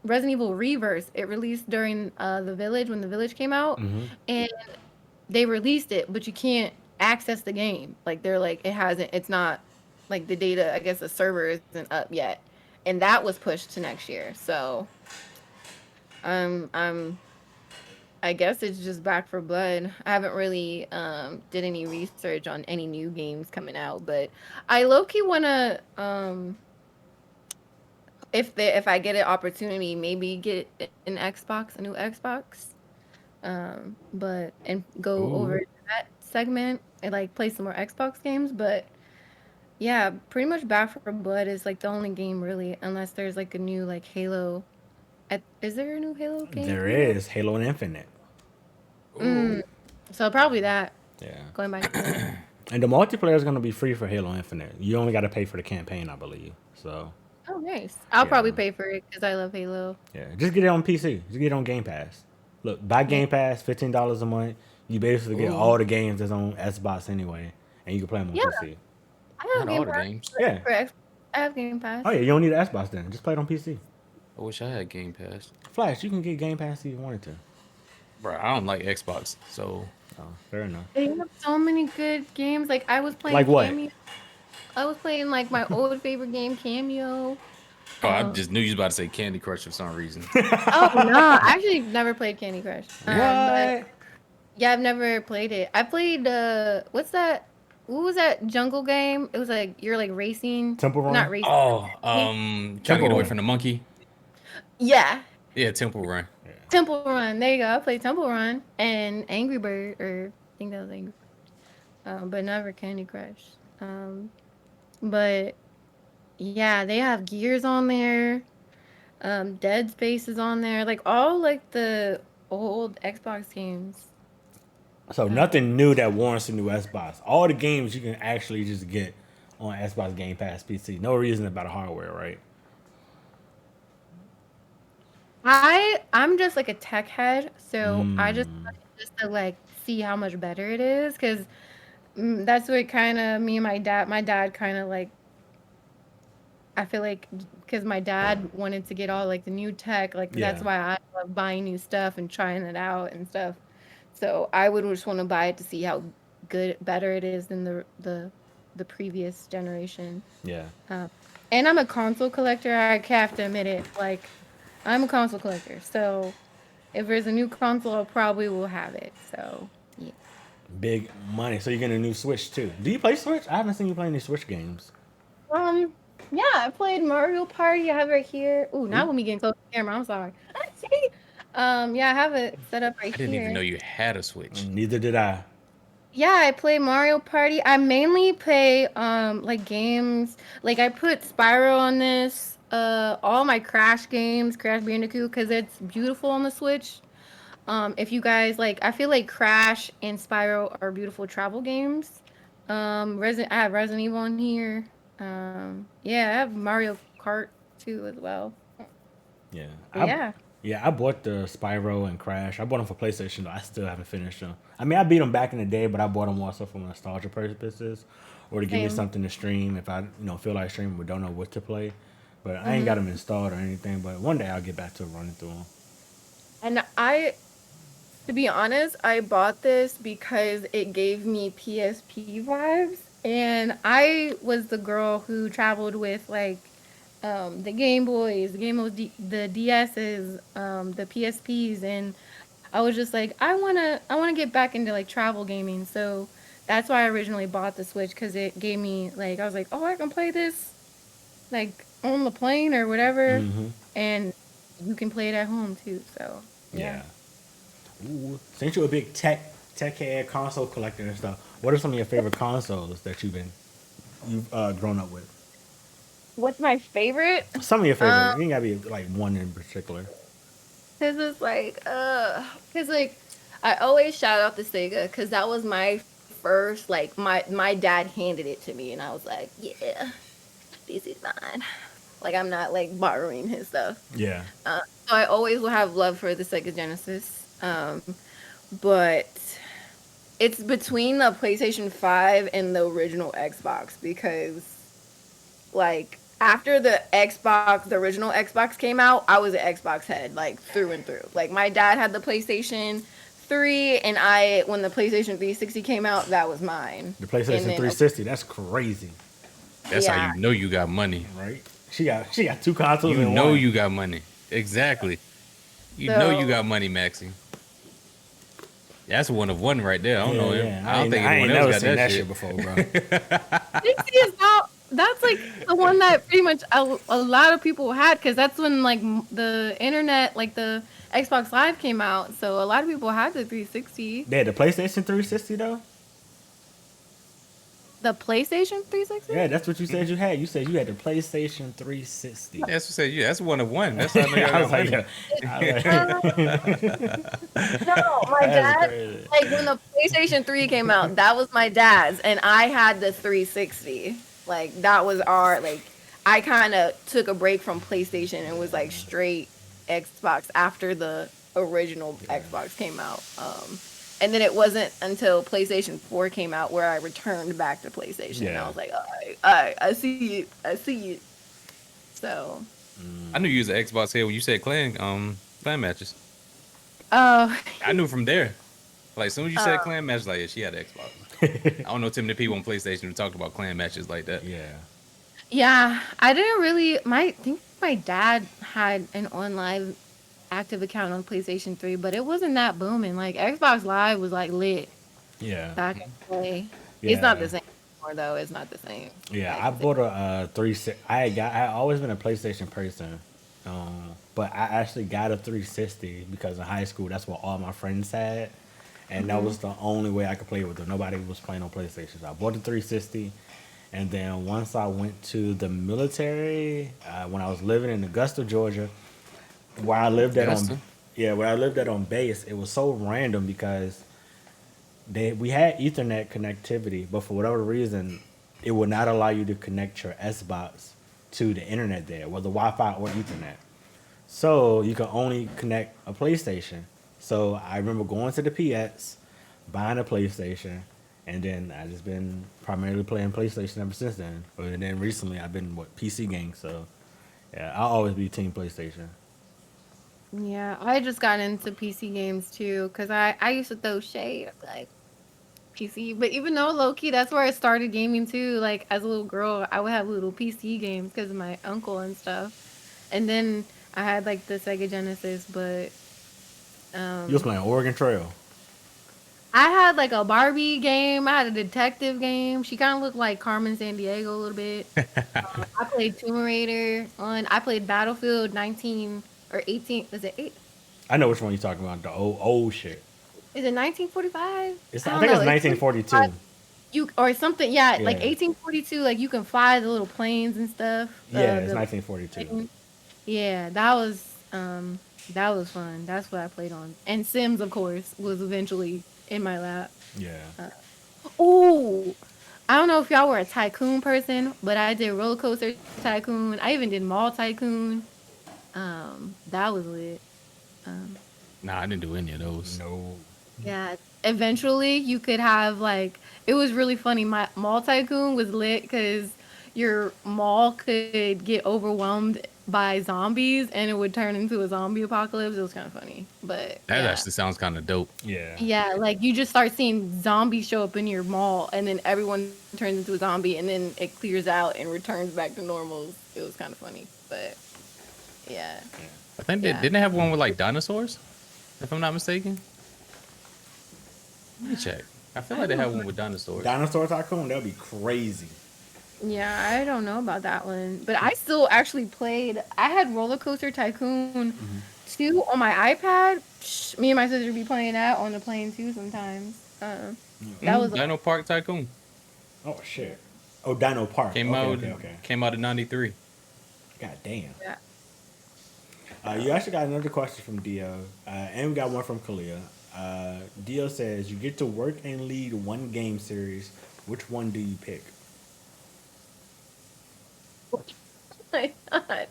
Resident Evil Reverse. It released during the Village, when the Village came out, and they released it, but you can't access the game. Like they're like it's not like the data. I guess the server isn't up yet, and that was pushed to next year. So, I'm I guess it's just Back for Blood. I haven't really did any research on any new games coming out, but I low key wanna if I get an opportunity, maybe get an Xbox, a new Xbox. But and go over to that segment and like play some more Xbox games. But yeah, pretty much Back for Blood is like the only game really, unless there's like a new like Halo. Is there a new Halo game? There is Halo Infinite. So probably that. Yeah. Going back to that. And the multiplayer is going to be free for Halo Infinite. You only got to pay for the campaign, I believe. So. Oh, nice. I'll Yeah. probably pay for it because I love Halo. Yeah, just get it on PC. Just get it on Game Pass. Look, buy Game Pass, $15 a month. You basically get all the games that's on Xbox anyway, and you can play them on PC. I have Not all Game the Pass. games. Yeah. I have Game Pass. Oh yeah, you don't need an Xbox then. Just play it on PC. I wish I had Game Pass. Flash, you can get Game Pass if you wanted to. Bro, I don't like Xbox, so Oh, fair enough. They have so many good games. Like I was playing Like what? Cameo. I was playing like my old favorite game, Cameo. I just knew you was about to say Candy Crush for some reason. Oh no, I actually never played Candy Crush. But What? yeah, I've never played it. I played what's that? What was that jungle game? It was like you're like racing. Temple Run? Not racing. Oh, trying to get away from the monkey. Yeah, Yeah, Temple Run. Temple Run. There you go. I played Temple Run and Angry Bird, or I think that was Angry Bird. But never Candy Crush. But yeah, they have Gears on there. Dead Space is on there. Like all like the old Xbox games. So nothing new that warrants a new Xbox. All the games you can actually just get on Xbox Game Pass PC. No reason about the hardware, right? I'm just like a tech head, so I just to like see how much better it is, because that's what kind of me and my dad kind of like. I feel like because my dad wanted to get all like the new tech, like that's why I love buying new stuff and trying it out and stuff. So I would just want to buy it to see how better it is than the previous generation. Yeah. And I'm a console collector. I have to admit it. Like, I'm a console collector. So if there's a new console, I probably will have it. So yeah. Big money. So you're getting a new Switch too. Do you play Switch? I haven't seen you play any Switch games. Yeah, I played Mario Party. I have it right here. Ooh, now when we getting close to the camera, I'm sorry. Yeah, I have it set up right I here. didn't even know you had a Switch. Neither did I. Yeah, I play Mario Party. I mainly play like games. Like I put Spyro on this. All my Crash games, Crash Bandicoot, because it's beautiful on the Switch. If you guys like, I feel like Crash and Spyro are beautiful travel games. I have Resident Evil on here. Yeah, I have Mario Kart too as well. Yeah. Yeah. Yeah, I bought the Spyro and Crash. I bought them for PlayStation, though. I still haven't finished them. I mean, I beat them back in the day, but I bought them also for nostalgia purposes, or to give me something to stream if I, feel like streaming but don't know what to play. But I ain't got them installed or anything. But one day I'll get back to running through them. And to be honest, I bought this because it gave me PSP vibes, and I was the girl who traveled with like the Game Boys, the the DSs, the PSPs, and I was just like, I wanna get back into like travel gaming. So that's why I originally bought the Switch, because it gave me like, I was like, oh, I can play this like on the plane or whatever, and you can play it at home too. So yeah. Ooh, since you're a big tech head, console collector and stuff, what are some of your favorite consoles that you've grown up with? What's my favorite? Some of your favorite. You ain't gotta be like one in particular. Cause it's like, I always shout out the Sega, because that was my first, like, my dad handed it to me, and I was like, yeah, this is mine. Like I'm not like borrowing his stuff. Yeah. So I always will have love for the Sega Genesis. But it's between the PlayStation 5 and the original Xbox because like after the original Xbox came out, I was an Xbox head like through and through. Like my dad had the PlayStation 3 and when the PlayStation 360 came out, that was mine. The PlayStation 360, that's crazy. That's how you know you got money. Right? She got two consoles You in know one. you got money. Exactly. You know you got money, Maxie. That's one of one right there. I don't know. Yeah. I don't think anyone else got that shit before, bro. 60 is not. That's like the one that pretty much a lot of people had because that's when like the internet, like the Xbox Live came out. So a lot of people had the 360. They had the PlayStation 360 though? The PlayStation 360? Yeah, that's what you said you had. You said you had the PlayStation 360. That's what said. Yeah, that's one of one. That's how I know y'all I was got like, money. No, my dad. Like when the PlayStation 3 came out, that was my dad's, and I had the 360. Like that was our like. I kind of took a break from PlayStation and was like straight Xbox after the original Xbox came out. And then it wasn't until PlayStation 4 came out where I returned back to PlayStation. Yeah. And I was like, all right, I see you. So. I knew you was an Xbox head when you said clan matches. Oh. I knew from there. Like, as soon as you said clan matches, like, yeah, she had an Xbox. I don't know too many people on PlayStation who talked about clan matches like that. Yeah. Yeah, I didn't really. I think my dad had an online active account on PlayStation 3, but it wasn't that booming. Like Xbox Live was like lit. Yeah. Back in the day. Yeah. It's not the same anymore though. It's not the same. Yeah, I bought a 360. I always been a PlayStation person. But I actually got a 360 because in high school that's what all my friends had. And that was the only way I could play with them. Nobody was playing on PlayStation. So I bought the 360. And then once I went to the military, when I was living in Augusta, Georgia, where I lived at on base, it was so random because we had Ethernet connectivity, but for whatever reason, it would not allow you to connect your Xbox to the internet there, whether Wi-Fi or Ethernet. So you could only connect a PlayStation. So I remember going to the PX, buying a PlayStation, and then I just been primarily playing PlayStation ever since then. And then recently I've been PC games. So yeah, I'll always be team PlayStation. Yeah, I just got into PC games too because I used to throw shade like PC, but even though low key that's where I started gaming too. Like as a little girl, I would have little PC games because of my uncle and stuff, and then I had like the Sega Genesis, but you was playing Oregon Trail. I had like a Barbie game. I had a detective game. She kind of looked like Carmen Sandiego a little bit. I played Tomb Raider I played Battlefield 19 or 18. Is it 8? I know which one you're talking about. The old shit. Is it 1945? I think it's 1942. Or something. Yeah, like 1842. Like you can fly the little planes and stuff. Yeah, it's 1942. Yeah, that was fun. That's what I played on. And Sims, of course, was eventually in my lap. Yeah. I don't know if y'all were a tycoon person, but I did Roller Coaster Tycoon. I even did Mall Tycoon. That was lit. Nah, I didn't do any of those. No. Yeah. Eventually, you could have like it was really funny. My Mall Tycoon was lit because your mall could get overwhelmed by zombies and it would turn into a zombie apocalypse. It was kind of funny, but that actually sounds kind of dope. Yeah, like you just start seeing zombies show up in your mall and then everyone turns into a zombie and then it clears out and returns back to normal. It was kind of funny, but yeah. I think didn't they have one with like dinosaurs, if I'm not mistaken? Let me check. I feel like they had one with dinosaurs. Dinosaur Tycoon, that'd be crazy. Yeah, I don't know about that one, but I still actually played. I had Roller Coaster Tycoon 2 on my iPad. Me and my sister would be playing that on the plane too sometimes. That was Dino Park Tycoon. Oh shit! Oh, Dino Park came out in '93. God damn. Yeah. You actually got another question from Dio, and we got one from Kalia. Dio says, "You get to work and lead one game series. Which one do you pick?" my god.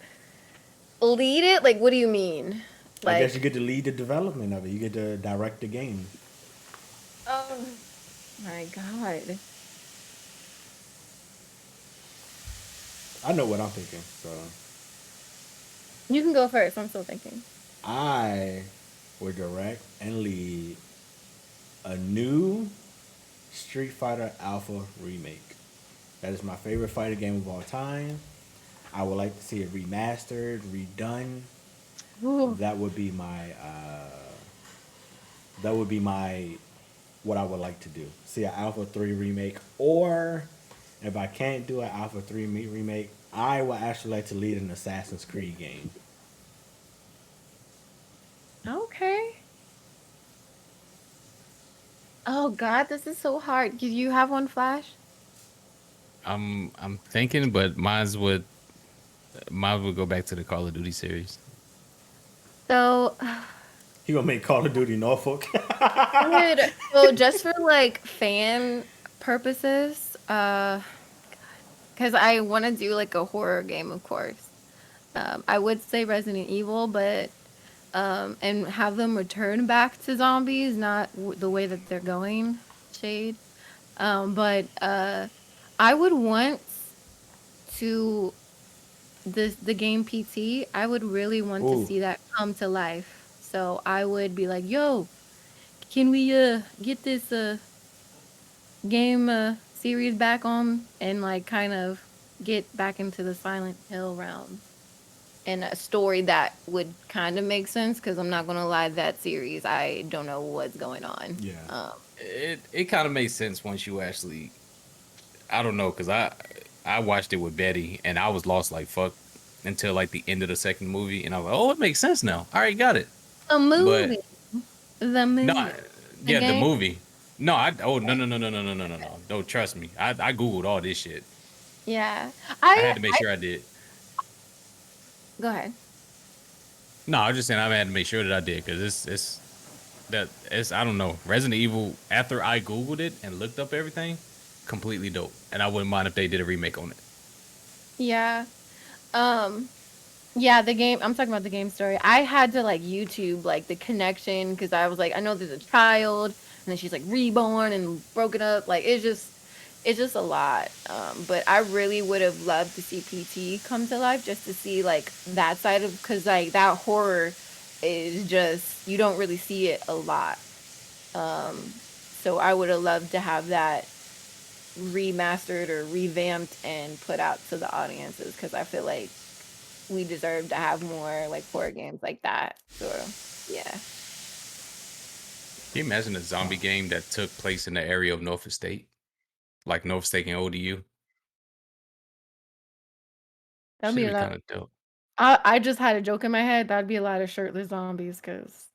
Lead it? Like, what do you mean? I guess you Like, get to lead the development of it. You get to direct the game. oh my god. I know what I'm thinking. So You can go first. I'm still thinking. I would direct and lead a new Street Fighter Alpha remake. That is my favorite fighter game of all time. I would like to see it remastered, redone. Ooh. That would be my. That would be my. What I would like to do. See an Alpha 3 remake, or if I can't do an Alpha 3 remake, I would actually like to lead an Assassin's Creed game. Okay. Oh god, this is so hard. Do you have one, Flash? I'm thinking, but mine would go back to the Call of Duty series. So You gonna make Call of Duty Norfolk? would so just for like fan purposes, because I want to do like a horror game, of course. I would say Resident Evil, but and have them return back to zombies, not the way that they're going. Shade. But I would want to the game PT. I would really want to Ooh, see that come to life. So I would be like, "Yo, can we get this game series back on and like kind of get back into the Silent Hill realm?" And a story that would kind of make sense because I'm not gonna lie, that series I don't know what's going on. yeah. It kind of makes sense once you actually. I don't know, because I watched it with Betty and I was lost like fuck until like the end of the second movie, and I was like, oh, it makes sense now. All right, got it. The But movie, the no, movie, the yeah, the game. movie. No, no. Trust me, I googled all this shit. Yeah, I had to make I sure I did. go ahead. No, I was just saying I had to make sure that I did, because it's I don't know, Resident Evil. After I googled it and looked up everything, completely dope, and I wouldn't mind if they did a remake on it. Yeah. Um, yeah, the game, I'm talking about the game story. I had to like YouTube like the connection because I was like, I know there's a child, and then she's like reborn and broken up. Like it's just a lot. But I really would have loved to see PT come to life just to see like that side of, because like that horror is just, you don't really see it a lot. So I would have loved to have that remastered or revamped and put out to the audiences because I feel like we deserve to have more like horror games like that. So yeah. Can you imagine a zombie game that took place in the area of Norfolk State, like Norfolk State and ODU? That'd Should be a be lot. kind of dope. I just had a joke in my head. That'd be a lot of shirtless zombies because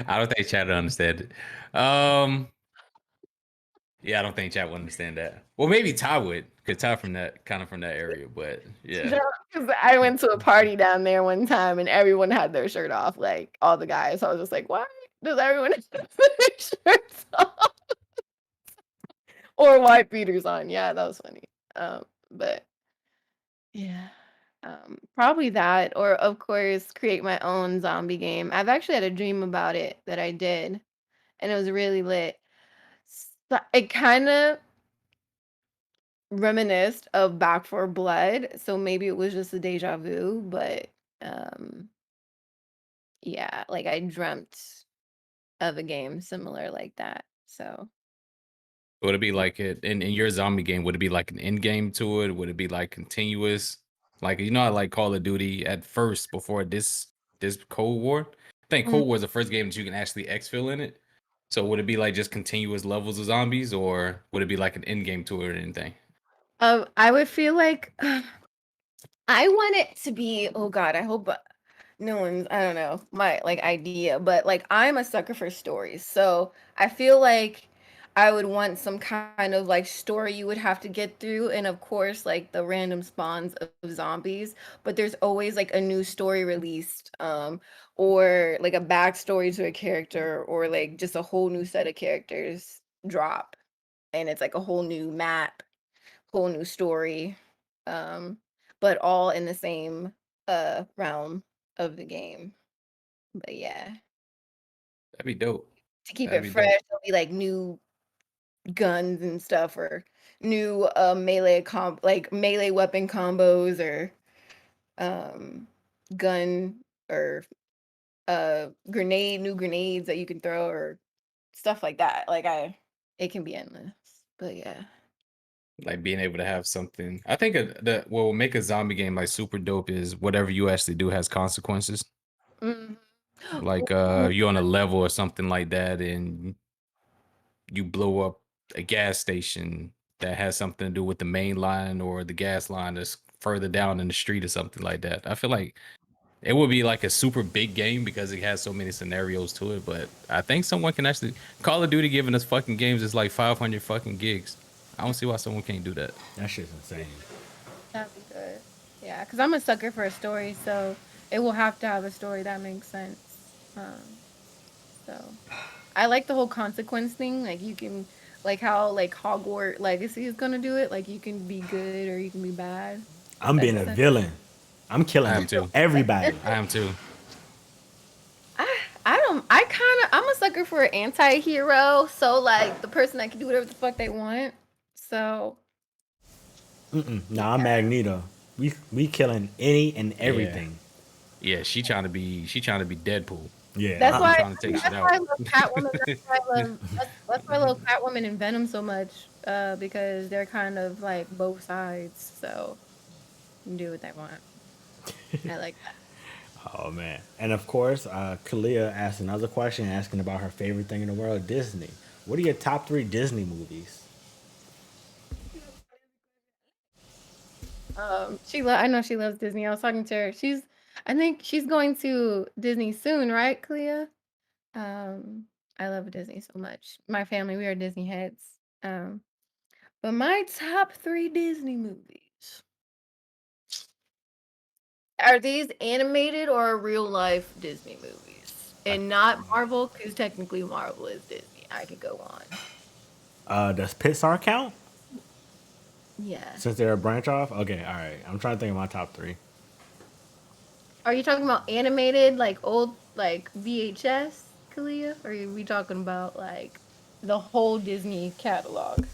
I don't think chat would understand it. Yeah, I don't think chat would understand that. Well, maybe Ty would, because Ty from that area. But yeah, I went to a party down there one time and everyone had their shirt off, like all the guys. So I was just like, why does everyone have their shirts off? Or white beaters on? Yeah, that was funny. But yeah. Probably that, or of course, create my own zombie game. I've actually had a dream about it that I did, and it was really lit. So it kind of reminisced of Back for Blood, so maybe it was just a deja vu, but um, yeah, like I dreamt of a game similar like that. So would it be like it in your zombie game? Would it be like an end game to it? Would it be like continuous? Like, I like Call of Duty at first before this Cold War. I think mm, Cold War is the first game that you can actually exfil in it. So would it be like just continuous levels of zombies, or would it be like an end game to it or anything? I would feel like I want it to be, oh God, I hope no one's, I don't know, my like idea, but like I'm a sucker for stories. So I feel like I would want some kind of like story you would have to get through. And of course, like the random spawns of zombies, but there's always like a new story released, or like a backstory to a character, or like just a whole new set of characters drop. And it's like a whole new map, whole new story, but all in the same realm of the game. But yeah, That'd be dope. to keep That'd it be fresh, dope. there'll be like new guns and stuff, or new melee weapon combos, or gun or new grenades that you can throw, or stuff like that. It can be endless. But yeah. Like being able to have something. I think that what will make a zombie game like super dope is whatever you actually do has consequences. Mhm. Like Ooh, you're on a level or something like that, and you blow up a gas station that has something to do with the main line or the gas line that's further down in the street or something like that. I feel like it would be like a super big game because it has so many scenarios to it. But I think someone can actually Call of Duty giving us fucking games is like 500 fucking gigs. I don't see why someone can't do that. That shit's insane. that'd be good. Yeah, because I'm a sucker for a story, so it will have to have a story that makes sense. So I like the whole consequence thing. Like you can, like how like Hogwarts Legacy is gonna do it. Like you can be good or you can be bad. I'm being a villain. I'm I killing am too. everybody. I am too. I'm a sucker for an anti-hero. So like the person that can do whatever the fuck they want. So Nah, I'm Magneto. We killing any and everything. Yeah, she trying to be Deadpool. Yeah. that's I'm why trying to take shit that's why I out. love Catwoman. That's why I love Catwoman and Venom so much. Because they're kind of like both sides. So you can do what they want. I like that. Oh man. And of course, Kalia asked another question asking about her favorite thing in the world, Disney. What are your top 3 Disney movies? I know she loves Disney. I was talking to her. I think she's going to Disney soon, right, Clea? I love Disney so much. My family, we are Disney heads. Um, but my top 3 Disney movies, are these animated or real life Disney movies? And not Marvel, because technically Marvel is Disney. I could go on. Does Pixar count? Yeah. Since they're a branch off? Okay, all right. I'm trying to think of my top 3. Are you talking about animated, like old, like VHS, Kalia? Or are we talking about like the whole Disney catalog?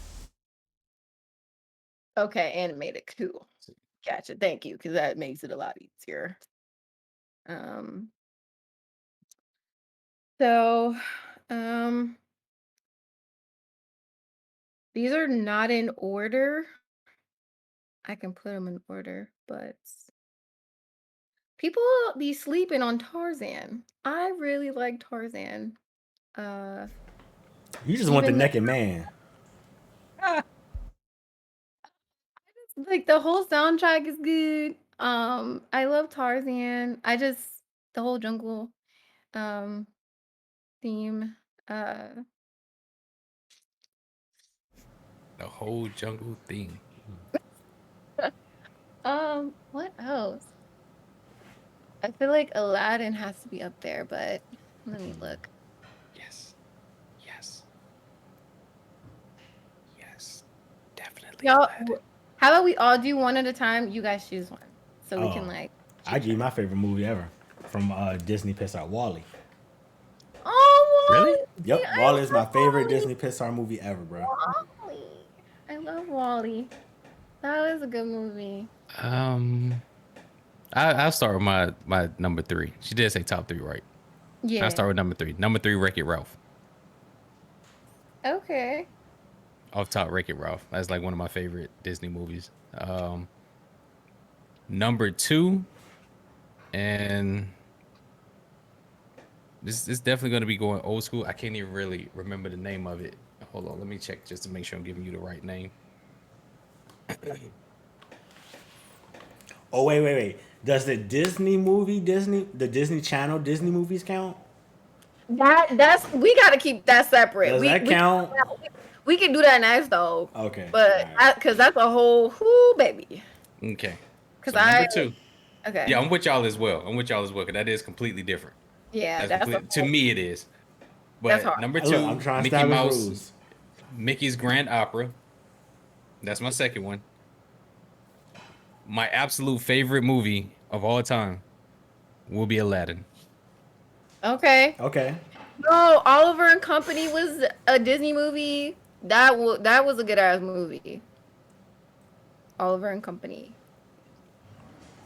Okay, animated, cool. Gotcha. Thank you, because that makes it a lot easier. Um, so, um, these are not in order. I can put them in order, but people be sleeping on Tarzan. I really like Tarzan. Uh, You just want the even naked man. like the whole soundtrack is good. I love Tarzan. The whole jungle um theme. Uh The whole jungle theme. what else? I feel like Aladdin has to be up there, but let me look. Yes. Yes. Yes. Definitely. Y'all, Aladdin. how about we all do one at a time? You guys choose one. So we can Oh, like I give you my favorite movie ever from Disney Pixar, Wally. Oh, Really? Yep, I Wally is my love favorite Wall-E. Disney Pixar movie ever, bro. Wall-E. I love Wally. That was a good movie. I'll start with my number 3. She did say top 3, right? I'll Yeah. start with number 3. Number 3, Wreck-It Ralph. Okay. Off top, Wreck-It Ralph. That's like one of my favorite Disney movies. Number 2, and this is definitely going to be going old school. I can't even really remember the name of it. Hold on, let me check just to make sure I'm giving you the right name. Oh wait. Does the Disney Channel Disney movies count? That's we got to keep that separate. Does that count? We can do that next though. Okay. But alright. because that's a whole whoo baby. Okay. Because So number 2. Okay. Yeah, I'm with y'all as well. Because that is completely different. Yeah, that's To me it is. That's But hard. number Look, 2, I'm trying to Mickey establish Mouse, rules. Mickey's Grand Opera. That's my second one. my absolute favorite movie of all time will be Aladdin. Okay. Okay. No, Oliver and Company was a Disney movie. That was a good ass movie. Oliver and Company.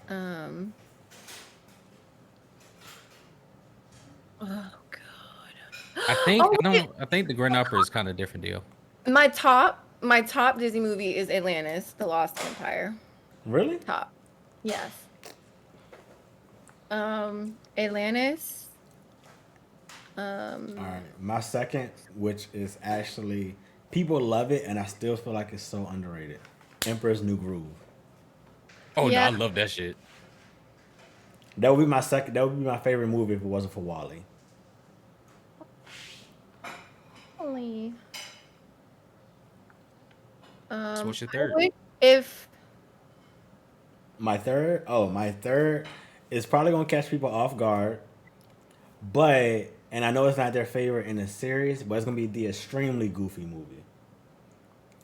Um. Oh God. I think Oh, no, I think the Grand Opera is kind of different deal. my top Disney movie is Atlantis: The Lost Empire. Really? Top. Yes. Atlantis. All right. My second, which is actually people love it, and I still feel like it's so underrated. Emperor's New Groove. Oh no, Yeah. I love that shit. That would be my second. That would be my favorite movie if it wasn't for Wally. Only. So what's your I third? would if My third is probably gonna catch people off guard, but and I know it's not their favorite in the series, but it's gonna be the extremely goofy movie.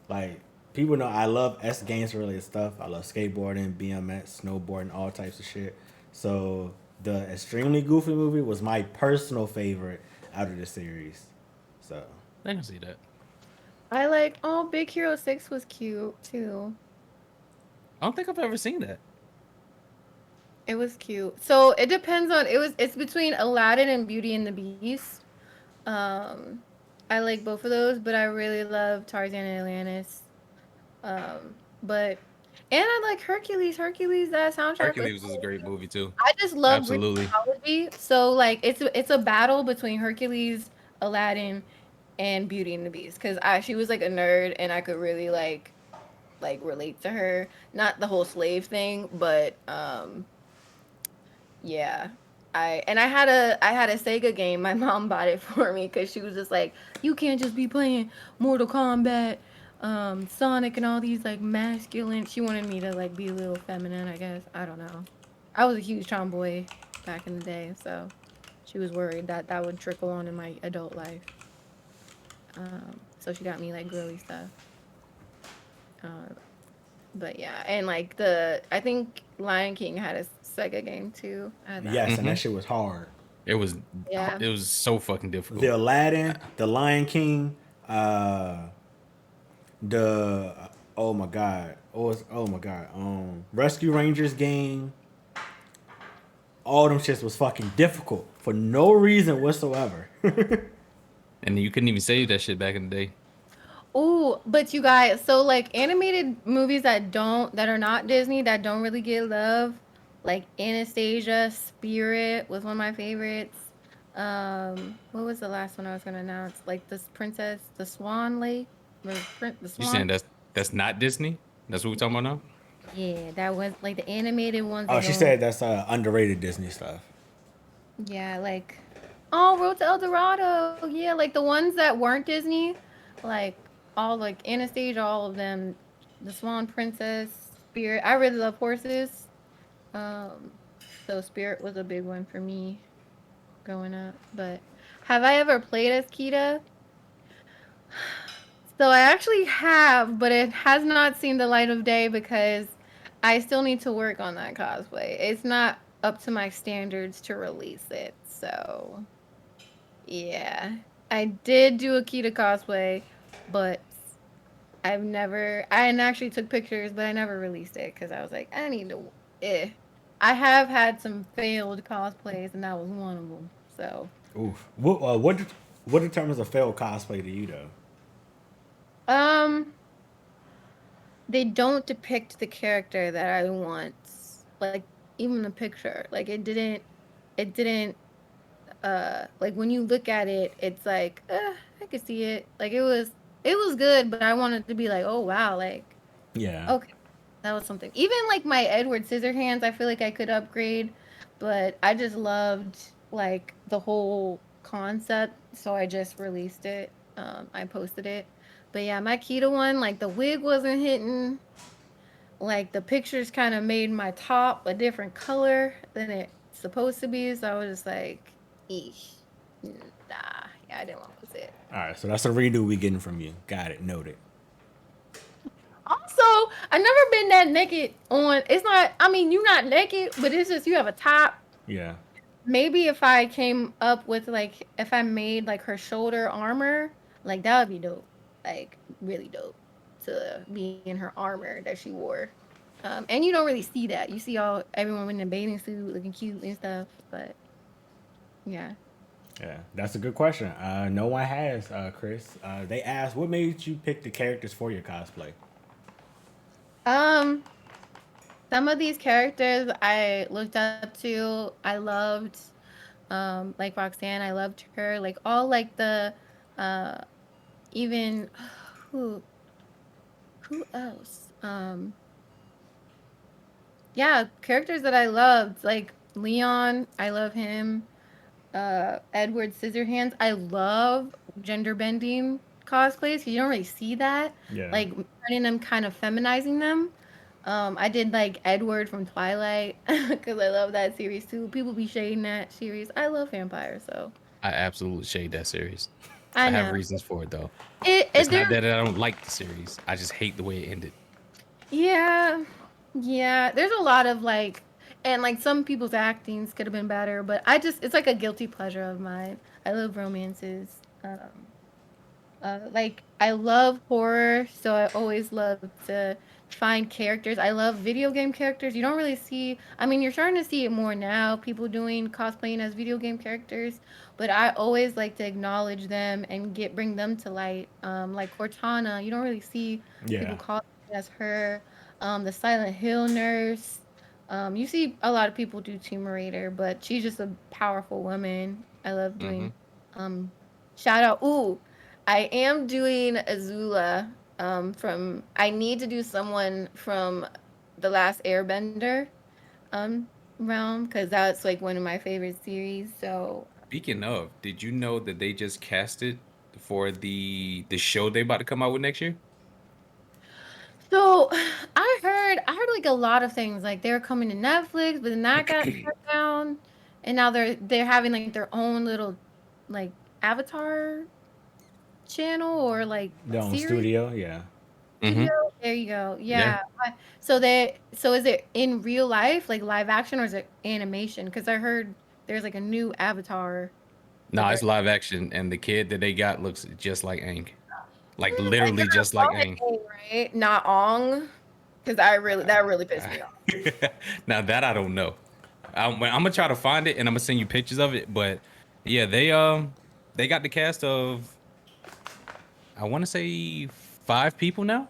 Like people know I love games related stuff. I love skateboarding, BMX, snowboarding, all types of shit. So the extremely goofy movie was my personal favorite out of the series. So I can see that. I like Big Hero 6 was cute too. I don't think I've ever seen that. It was cute. So it depends on it's between Aladdin and Beauty and the Beast. Um I like both of those, but I really love Tarzan and Atlantis. But and I like Hercules. Hercules, that soundtrack was Hercules was a great movie too. I just love Greek Absolutely. mythology. So like it's a battle between Hercules, Aladdin, and Beauty and the Beast. Cause she was like a nerd and I could really like relate to her. Not the whole slave thing, but yeah. I had a Sega game. My mom bought it for me because she was just like, you can't just be playing Mortal Kombat, Sonic, and all these like masculine. She wanted me to like be a little feminine, I guess. I don't know. I was a huge tomboy back in the day, so she was worried that that would trickle on in my adult life. So she got me like girly stuff. Uh, but yeah, and like I think Lion King had a Sega game too. I had that. yes, and that shit was hard. It was Yeah. it was so fucking The difficult. Aladdin, the Lion King, the oh my god, Rescue Rangers game. All them shits was fucking difficult for no reason whatsoever. And you couldn't even save that shit back in the day. Oh, but you guys, so like animated movies that are not Disney that don't really get love, like Anastasia, Spirit was one of my favorites. What was the last one I was gonna announce? Like this princess, the Swan Lake, the You Swan. saying that's not Disney? That's what we're talking about now? Yeah, that was like the animated ones. Oh, That she don't, said that's underrated Disney stuff. yeah, like Road to El Dorado. Yeah, like the ones that weren't Disney, like all like Anastasia, all of them, the Swan Princess, Spirit. I really love horses. Um, so Spirit was a big one for me growing up. But have I ever played as Kita? So I actually have, but it has not seen the light of day because I still need to work on that cosplay. It's not up to my standards to release it. So yeah, I did do a Kita cosplay, but I actually took pictures, but I never released it because I was like, I need to, I have had some failed cosplays, and that was one of them. So, Oof. What determines a failed cosplay to you though? um, they don't depict the character that I want. Like, even the picture, like it didn't, like when you look at it, it's like, I could see it. Like it was good, but I wanted to be like, oh wow, like, Yeah. okay, that was something. Even like my Edward Scissorhands, I feel like I could upgrade, but I just loved like the whole concept, so I just released it. I posted it. But yeah, my Kita one, like the wig wasn't hitting. Like the pictures kind of made my top a different color than it's supposed to be, so I was just like, eesh, nah, yeah, I didn't want to post it. All right, so that's a redo we getting from you. Got it. Noted. Also, I've never been that naked on. It's not. I mean, you're not naked, but it's just you have a top. Yeah. Maybe if I came up with like if I made like her shoulder armor, like that would be dope. Like really dope to be in her armor that she wore. And you don't really see that. You see all everyone in a bathing suit looking cute and stuff. But yeah. Yeah, that's a good question. No one has, Chris. They asked, what made you pick the characters for your cosplay? Um, some of these characters I looked up to. I loved, like Roxanne. I loved her. Like all like the, uh, even who who else? Yeah, characters that I loved like Leon. I love him. Edward Scissorhands. I love gender bending cosplays because you don't really see that. Yeah. Like turning them kind of feminizing them. I did like Edward from Twilight because I love that series too. People be shading that series. I love vampires, so I absolutely shade that series. I I have know. reasons for it though. It It's not there. that I don't like the series. I just hate the way it ended. Yeah, yeah. There's a lot of like, and like some people's actings could have been better, but I just it's like a guilty pleasure of mine. I love romances. Like I love horror, so I always love to find characters. I love video game characters. You don't really see, I mean, you're starting to see it more now, people doing cosplaying as video game characters, but I always like to acknowledge them and bring them to light. Like Cortana, you don't really see people Yeah. cosplay as her. The Silent Hill nurse. You see a lot of people do Tomb Raider, but she's just a powerful woman. I love Mm-hmm. doing um shout out. Ooh, I am doing Azula from I need to do someone from The Last Airbender um realm because that's like one of my favorite series. So Speaking of, did you know that they just casted for the show they about to come out with next year? so I heard like a lot of things like they're coming to Netflix, but then that got shut down, and now they're having like their own little like Avatar channel or like Their own series. studio. Yeah. Mm-hmm. Studio? There you go. Yeah. Yeah. So is it in real life, like live action, or is it animation? Because I heard there's like a new Avatar that No, they're it's live action, and the kid that they got looks just like Aang, like like literally they're gonna just like call it Aang. A, right? Not Ong. Because that really pissed me off. Now that I don't know. I'm gonna try to find it, and I'm gonna send you pictures of it. But yeah, they got the cast of, I want to say 5 people now.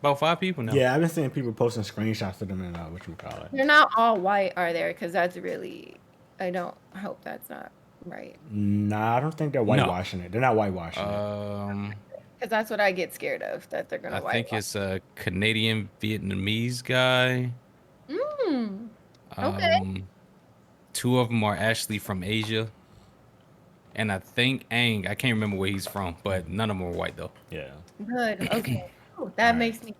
About 5 people now. Yeah, I've been seeing people posting screenshots of them in what you call it. They're not all white, are there? Because that's really I hope that's not right. Nah, I don't think they're No. whitewashing it. They're not whitewashing it. Because that's what I get scared of, that they're gonna I think whitewash. it's a Canadian Vietnamese guy. Mm, okay. 2 of them are actually from Asia, and I think Aang. I can't remember where he's from, but none of them are white though. Yeah. Good. Okay. Ooh, that All right. makes me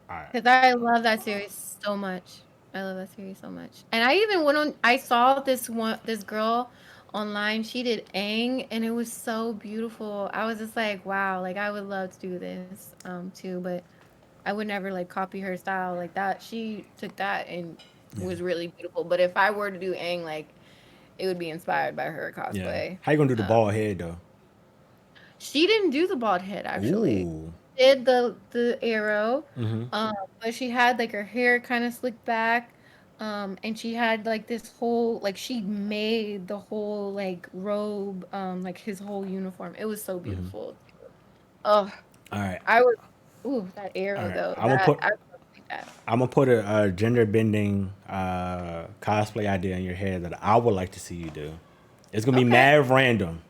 All right. because I love that series so much. I love that series so much. And I even went on. I saw this girl online. She did Aang, and it was so beautiful. I was just like, wow. Like I would love to do this too, but I would never like copy her style like that. She took that and was really beautiful. But if I were to do Aang, like it would be inspired by her Yeah. cosplay. How you gonna do the bald head though? She didn't do the bald head actually. Ooh. Did the arrow, Mm-hmm. but she had like her hair kind of slicked back, and she had like this whole like she made the whole like robe, like his whole uniform. It was so beautiful. Oh, All right. I was that All arrow right. though. I'm gonna put. I would like that. I'm gonna put a gender bending cosplay idea in your head that I would like to see you do. It's gonna be Okay. mad random.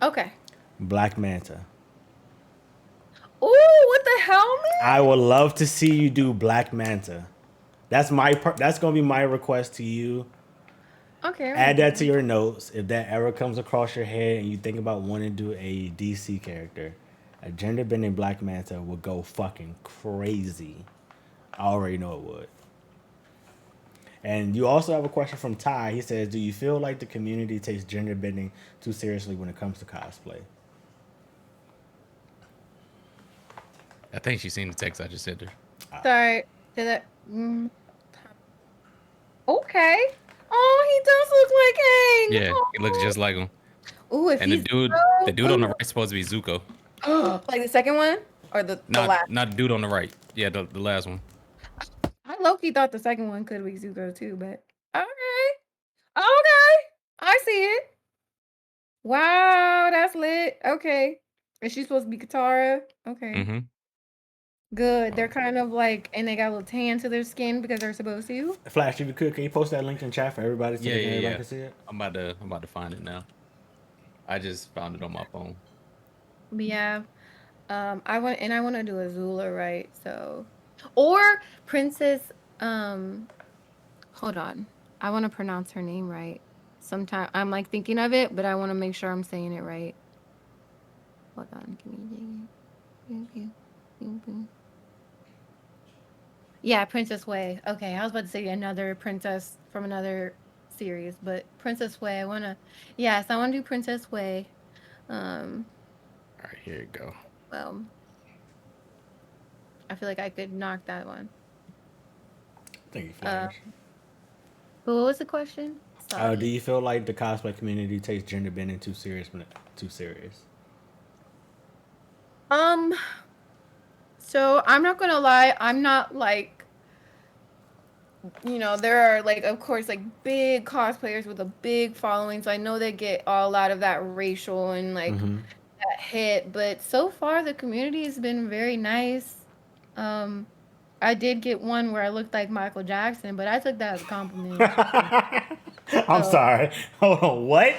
Okay. Black Manta. Ooh, what the hell, man? I would love to see you do Black Manta. That's that's gonna be my request to you. Okay. Add that to your notes. If that ever comes across your head and you think about wanting to do a DC character, a gender bending Black Manta would go fucking crazy. I already know it would. And you also have a question from Ty. He says, "Do you feel like the community takes gender bending too seriously when it comes to cosplay?" I think she's seen the text I just sent her. Sorry. Did that? Okay. Oh, he does look like Yeah, Aang. he looks just like him. Oh, if And the he's dude, the dude on the right is supposed to be Zuko. like the second one or the last. Not the dude on the right. Yeah, the last one. I low-key thought the second one could be Zuko too, but okay. Okay. I see it. Wow, that's lit. Okay. Is she supposed to be Katara? Okay. Mm-hmm. Good. They're kind of like, and they got a little tan to their skin because they're supposed to. Flash, if you could, can you post that link in chat for everybody so everybody Yeah. can see it? I'm about to find it now. I just found it on my phone. But yeah. I want to do Azula, right? So, or Princess. Hold on. I want to pronounce her name right. Sometime I'm like thinking of it, but I want to make sure I'm saying it right. Hold on. Yeah, Princess Way. Okay, I was about to say another princess from another series, but Princess Way. I wanna do Princess Way. All right, here you go. Well, I feel like I could knock that one. Thank you, Flash. But what was the question? Do you feel like the cosplay community takes gender bending too serious? Too serious? So I'm not gonna lie, I'm not like, there are like, of course, like big cosplayers with a big following, so I know they get a lot of that racial and like that hit, but so far the community has been very nice. I did get one where I looked like Michael Jackson, but I took that as a compliment. I'm sorry. Hold on. What?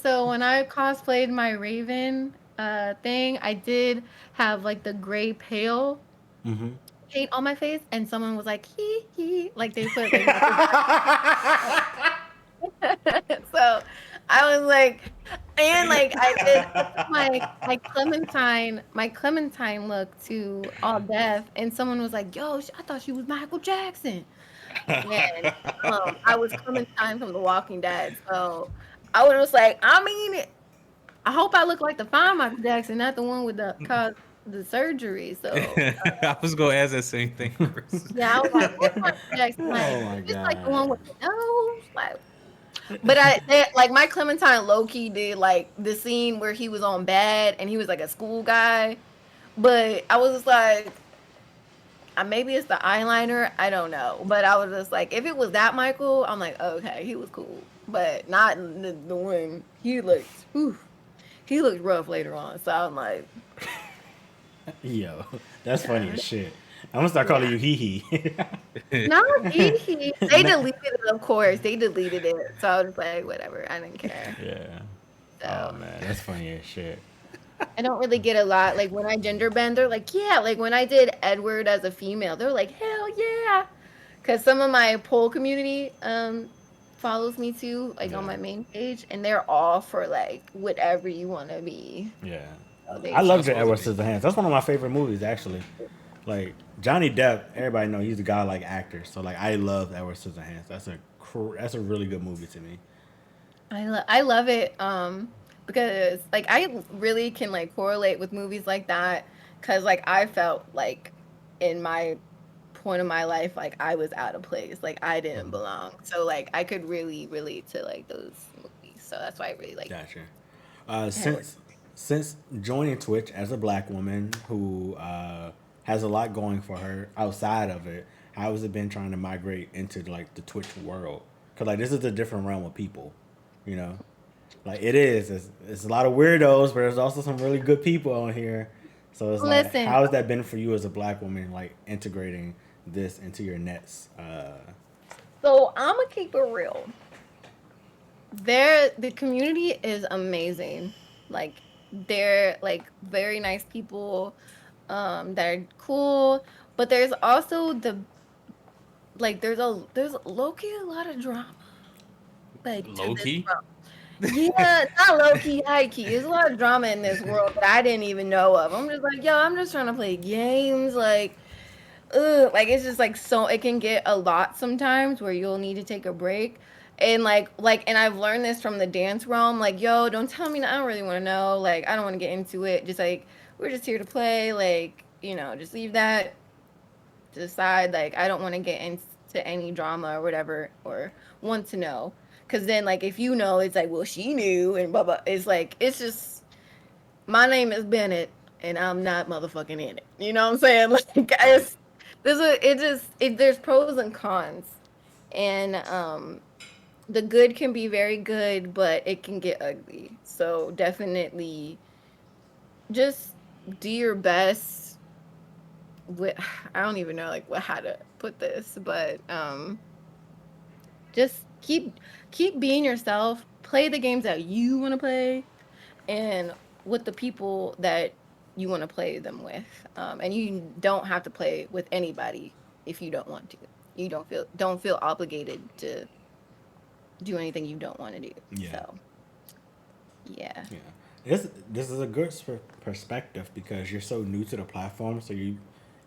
So when I cosplayed my Raven thing, I did have like the gray pale paint on my face, and someone was like, hee, like they put like so I was like, and like I did my Clementine look to All Death, and someone was like, yo, I thought she was Michael Jackson. And I was Clementine from The Walking Dead, so I was just like, I mean, I hope I look like the fine Michael Jackson, not the one with the surgery. So I was gonna ask that same thing, Chris. yeah, I was like, what's Michael Jackson like? Oh my Just like the God. one with the nose, like. But like my Clementine low-key did like the scene where he was on bad and he was like a school guy, but I was just like, maybe it's the eyeliner, I don't know, but I was just like, if it was that Michael, I'm like, okay, he was cool, but not the one he looked. He looked rough later on, so I'm like, Yo, that's funny as shit. I'm gonna start calling you Hee Hee. no, he. They deleted it, of course. They deleted it, so I was like, whatever. I didn't care. Yeah. So, Oh man, that's funny as shit. I don't really get a lot. Like when I gender bend, they're like, yeah. Like when I did Edward as a female, they're like, hell yeah. Because some of my pole community follows me too, like on my main page, and they're all for like whatever you want to be. Yeah. So I love the supposed Edward to be. Scissorhands. That's one of my favorite movies, actually. Like Johnny Depp, everybody know he's a godlike actor. So like, I love Edward Scissorhands. That's a really good movie to me. I love it because like I really can like correlate with movies like that because like I felt like in my point of my life like I was out of place, like I didn't belong, so like I could really relate to like those movies, so that's why I really like. Gotcha. Since joining Twitch as a black woman who has a lot going for her outside of it, how has it been trying to migrate into like the Twitch world? Because like this is a different realm of people, you know. Like it is. It's a lot of weirdos, but there's also some really good people on here. So it's like, how has that been for you as a black woman, like integrating this into your nets? So I'm gonna keep it real. The community is amazing. Like they're like very nice people that are cool, but there's also there's low-key a lot of drama. Like Low-key? Yeah, not low-key, high-key. There's a lot of drama in this world that I didn't even know of. I'm just like, yo, I'm just trying to play games. Like, it's just like so it can get a lot sometimes where you'll need to take a break. And and I've learned this from the dance realm. Like, yo, don't tell me. I don't really want to know. Like, I don't want to get into it. Just like we're just here to play. Like, just leave that to the side. Like, I don't want to get into any drama or whatever, or want to know. Because then, like, if you know, it's like, well, she knew, and blah, blah. It's like, it's just, my name is Bennett, and I'm not motherfucking in it. You know what I'm saying? Like, there's pros and cons. And, the good can be very good, but it can get ugly. So definitely just do your best with, I don't even know like how to put this, but just keep being yourself, play the games that you want to play, and with the people that you want to play them with. And you don't have to play with anybody if you don't want to. You don't feel obligated to do anything you don't want to do. Yeah. So yeah. This is a good perspective because you're so new to the platform. So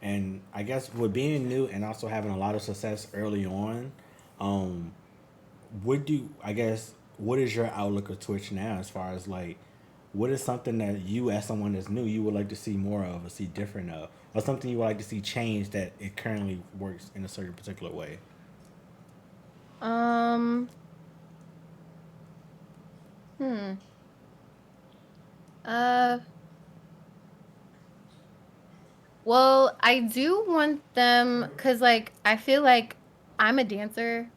and I guess with being new and also having a lot of success early on, what is your outlook of Twitch now as far as like, what is something that you as someone that's new you would like to see more of or see different of, or something you would like to see change that it currently works in a certain particular way? Hmm. Uh. Well, I do want them because, like, I feel like I'm a dancer,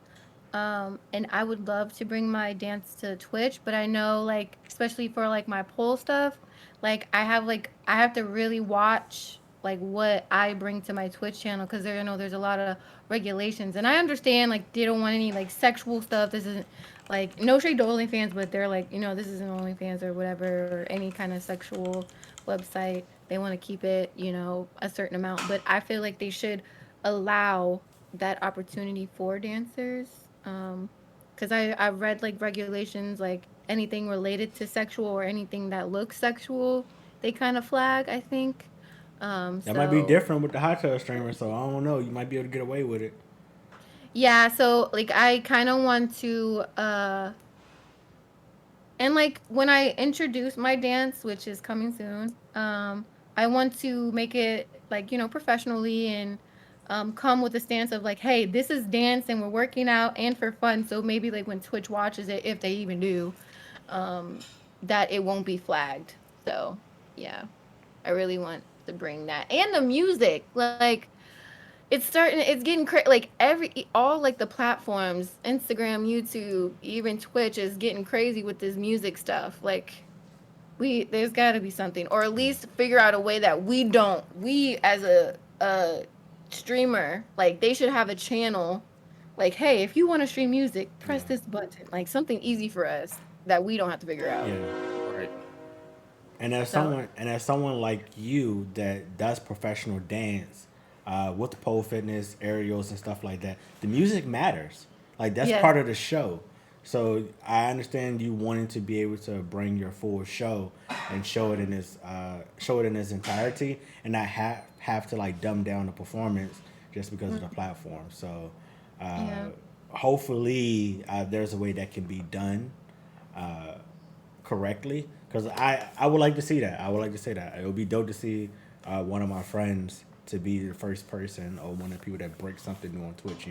and I would love to bring my dance to Twitch, but I know, like, especially for like my pole stuff, like, I have to really watch like what I bring to my Twitch channel because there, there's a lot of regulations, and I understand like they don't want any like sexual stuff. This isn't like no shade to OnlyFans, but they're like, this isn't OnlyFans or whatever or any kind of sexual website. They want to keep it, a certain amount. But I feel like they should allow that opportunity for dancers. Because I've read like regulations, like anything related to sexual or anything that looks sexual, they kind of flag, I think. That might be So different with the hot tub streamer, so I don't know. You might be able to get away with it. yeah, so like I kind of want to and like when I introduce my dance, which is coming soon, I want to make it like, professionally and come with a stance of like, hey, this is dance and we're working out and for fun. So maybe like when Twitch watches it, if they even do, that it won't be flagged. So yeah, I really want to bring that. And the music, like it's getting crazy. Like all like the platforms, Instagram, YouTube, even Twitch is getting crazy with this music stuff. Like there's got to be something, or at least figure out a way that we as a streamer, like they should have a channel. Like, hey, if you want to stream music, press this button. Like something easy for us that we don't have to figure out. Yeah. Right. And as someone like you that does professional dance, with the pole fitness, aerials, and stuff like that, the music matters. Like that's part of the show. So I understand you wanting to be able to bring your full show and show it in its entirety, and not have to like dumb down the performance just because of the platform. So hopefully there's a way that can be done correctly, because I would like to see that. I would like to say that it would be dope to see one of my friends to be the first person or one of the people that breaks something new on Twitch,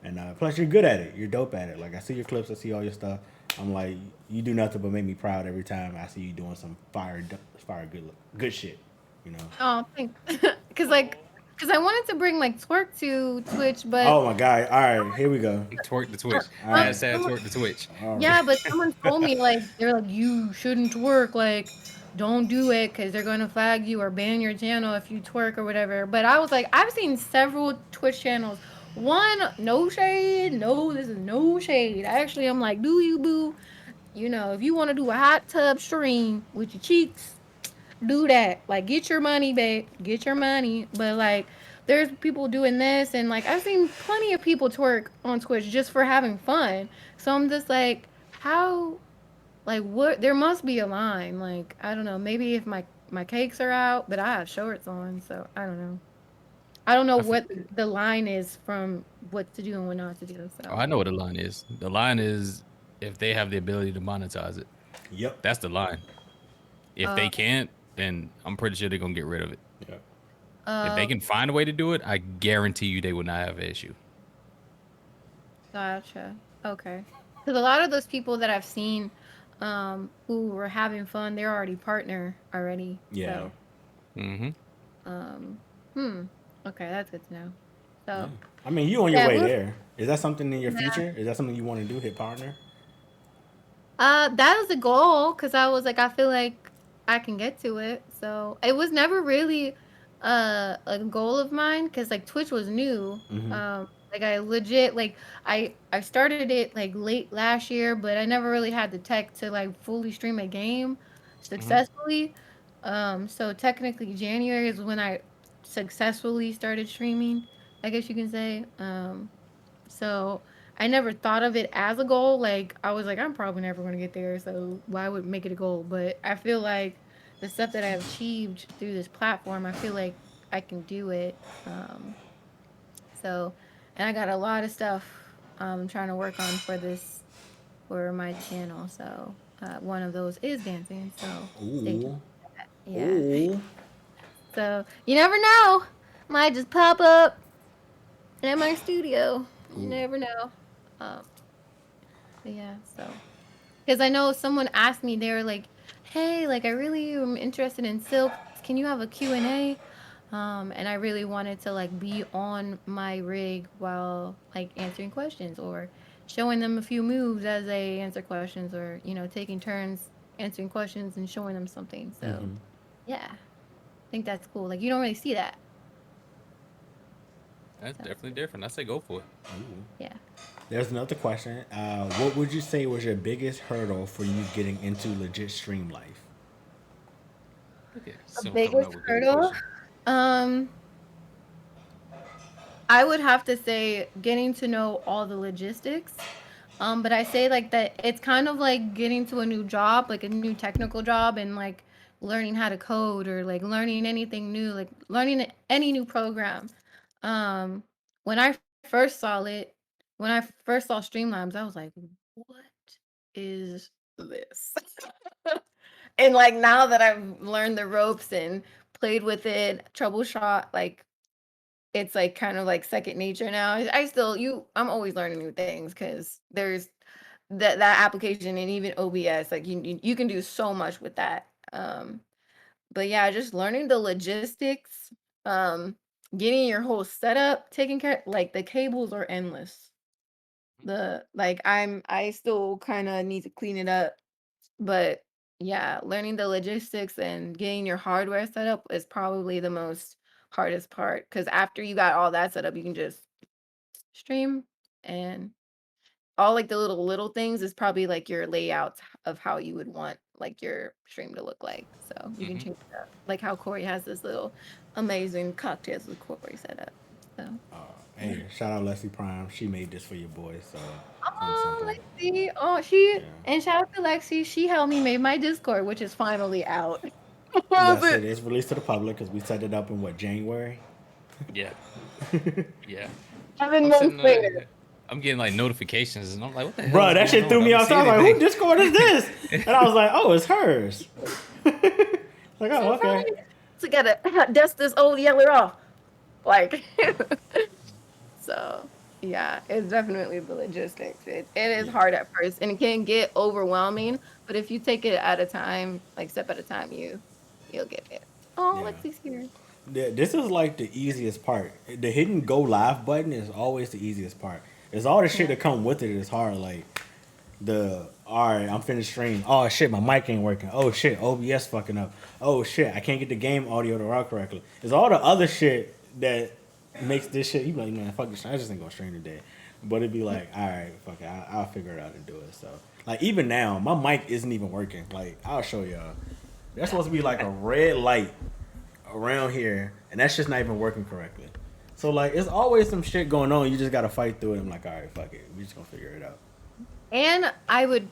and plus you're good at it, you're dope at it. Like I see your clips, I see all your stuff. I'm like, you do nothing but make me proud every time I see you doing some fire good shit, Oh, thanks. Because I wanted to bring like twerk to Twitch, but oh my god, all right, here we go. Twerk the Twitch. All right. Sad twerk the Twitch. yeah, but someone told me like they're like you shouldn't twerk, like don't do it because they're gonna flag you or ban your channel if you twerk or whatever. But I was like, I've seen several Twitch channels. One, no shade, no, this is no shade. Actually, I'm like, do you boo? If you want to do a hot tub stream with your cheeks, do that. Like, get your money, babe. Get your money. But like, there's people doing this, and like, I've seen plenty of people twerk on Twitch just for having fun. So I'm just like, how, like, what? There must be a line. Like, I don't know. Maybe if my cakes are out, but I have shorts on, so I don't know. I don't know what the line is from what to do and what not to do. So. Oh, I know what the line is. The line is if they have the ability to monetize it. Yep. That's the line. If they can't, then I'm pretty sure they're gonna get rid of it. Yep. If they can find a way to do it, I guarantee you they would not have an issue. Gotcha. Okay. Because a lot of those people that I've seen, who were having fun, they're already partner already. Yeah. So, Mm-hmm. um, hmm. Okay, that's good to know. Yeah. So, I mean, you on your yeah, way we'll, there. Is that something in your yeah. future? Is that something you want to do? Hit partner? That was the goal because I was like, I feel like I can get to it. So it was never really a goal of mine because like Twitch was new. Mm-hmm. Like I legit like I started it like late last year, but I never really had the tech to like fully stream a game Mm-hmm. successfully. So technically January is when I successfully started streaming, I guess you can say. So I never thought of it as a goal. Like I was like, I'm probably never going to get there, so why would make it a goal? But I feel like the stuff that I've achieved through this platform, I feel like I can do it. So, and I got a lot of stuff I'm trying to work on for my channel. So one of those is dancing. So stay tuned. Ooh. Yeah. Ooh. So you never know. Might just pop up in my studio. You Ooh. never know. Um, but yeah. So. Because I know someone asked me, they were like, "Hey, like I really am interested in silks. Can you have a Q&A?" And I really wanted to like be on my rig while like answering questions or showing them a few moves as they answer questions or taking turns answering questions and showing them something. So Mm-hmm. yeah, I think that's cool. Like you don't really see that. That's So definitely different. I say go for it. Ooh. yeah, There's another question. What would you say was your biggest hurdle for you getting into legit stream life? Okay, a so coming biggest up with good hurdle. question. Um, I would have to say getting to know all the logistics. But I say like that it's kind of like getting to a new job, like a new technical job and like learning how to code or like learning anything new, like learning any new program. Um, when I first saw it, when I first saw Streamlabs, I was like, what is this? And like now that I've learned the ropes and played with it, troubleshot, like it's like kind of like second nature now. I still I'm always learning new things because there's that application and even OBS like you can do so much with that. But yeah, just learning the logistics, um, getting your whole setup taken care. Like the cables are endless. The like I still kind of need to clean it up, but yeah, learning the logistics and getting your hardware set up is probably the most hardest part because after you got all that set up, you can just stream and all like the little things is probably like your layouts of how you would want like your stream to look like. So you can Mm-hmm. change it up. Like how Corey has this little amazing cocktails with Corey set up. So yeah. Hey, shout out Leslie Prime. She made this for your boy, so something Oh, simple. Lexi. Oh, she Yeah. and shout out to Lexi. She helped me make my Discord, which is finally out. Yes, But it is released to the public because we set it up in what, January? Yeah, yeah. 7 I'm months sitting later. there. I'm getting like notifications, and I'm like, "What the hell Bro, is that going shit on? threw I me don't off. So see I was like, who anything." Discord is this? And I was like, oh, it's hers. Like, oh, okay. Surprise. So gotta dust this old yeller off. Like so yeah, it's definitely the logistics. It is Yeah. hard at first and it can get overwhelming, but if you take it at a time, like step at a time, you'll get it. Oh, Yeah. Lexi's here. This is like the easiest part. The hidden go live button is always the easiest part. It's all the shit Yeah. that come with it is hard. Like all right, I'm finished streaming. Oh shit, my mic ain't working. Oh shit, OBS fucking up. Oh shit, I can't get the game audio to route correctly. It's all the other shit that makes this shit. You be like, man, fuck this shit. I just ain't gonna stream today. But it'd be like, all right, fuck it, I'll figure it out and do it. So like even now, my mic isn't even working. Like I'll show y'all. There's supposed to be like a red light around here, and that's just not even working correctly. So like, it's always some shit going on. You just gotta fight through it. I'm like, all right, fuck it. We just gonna figure it out. And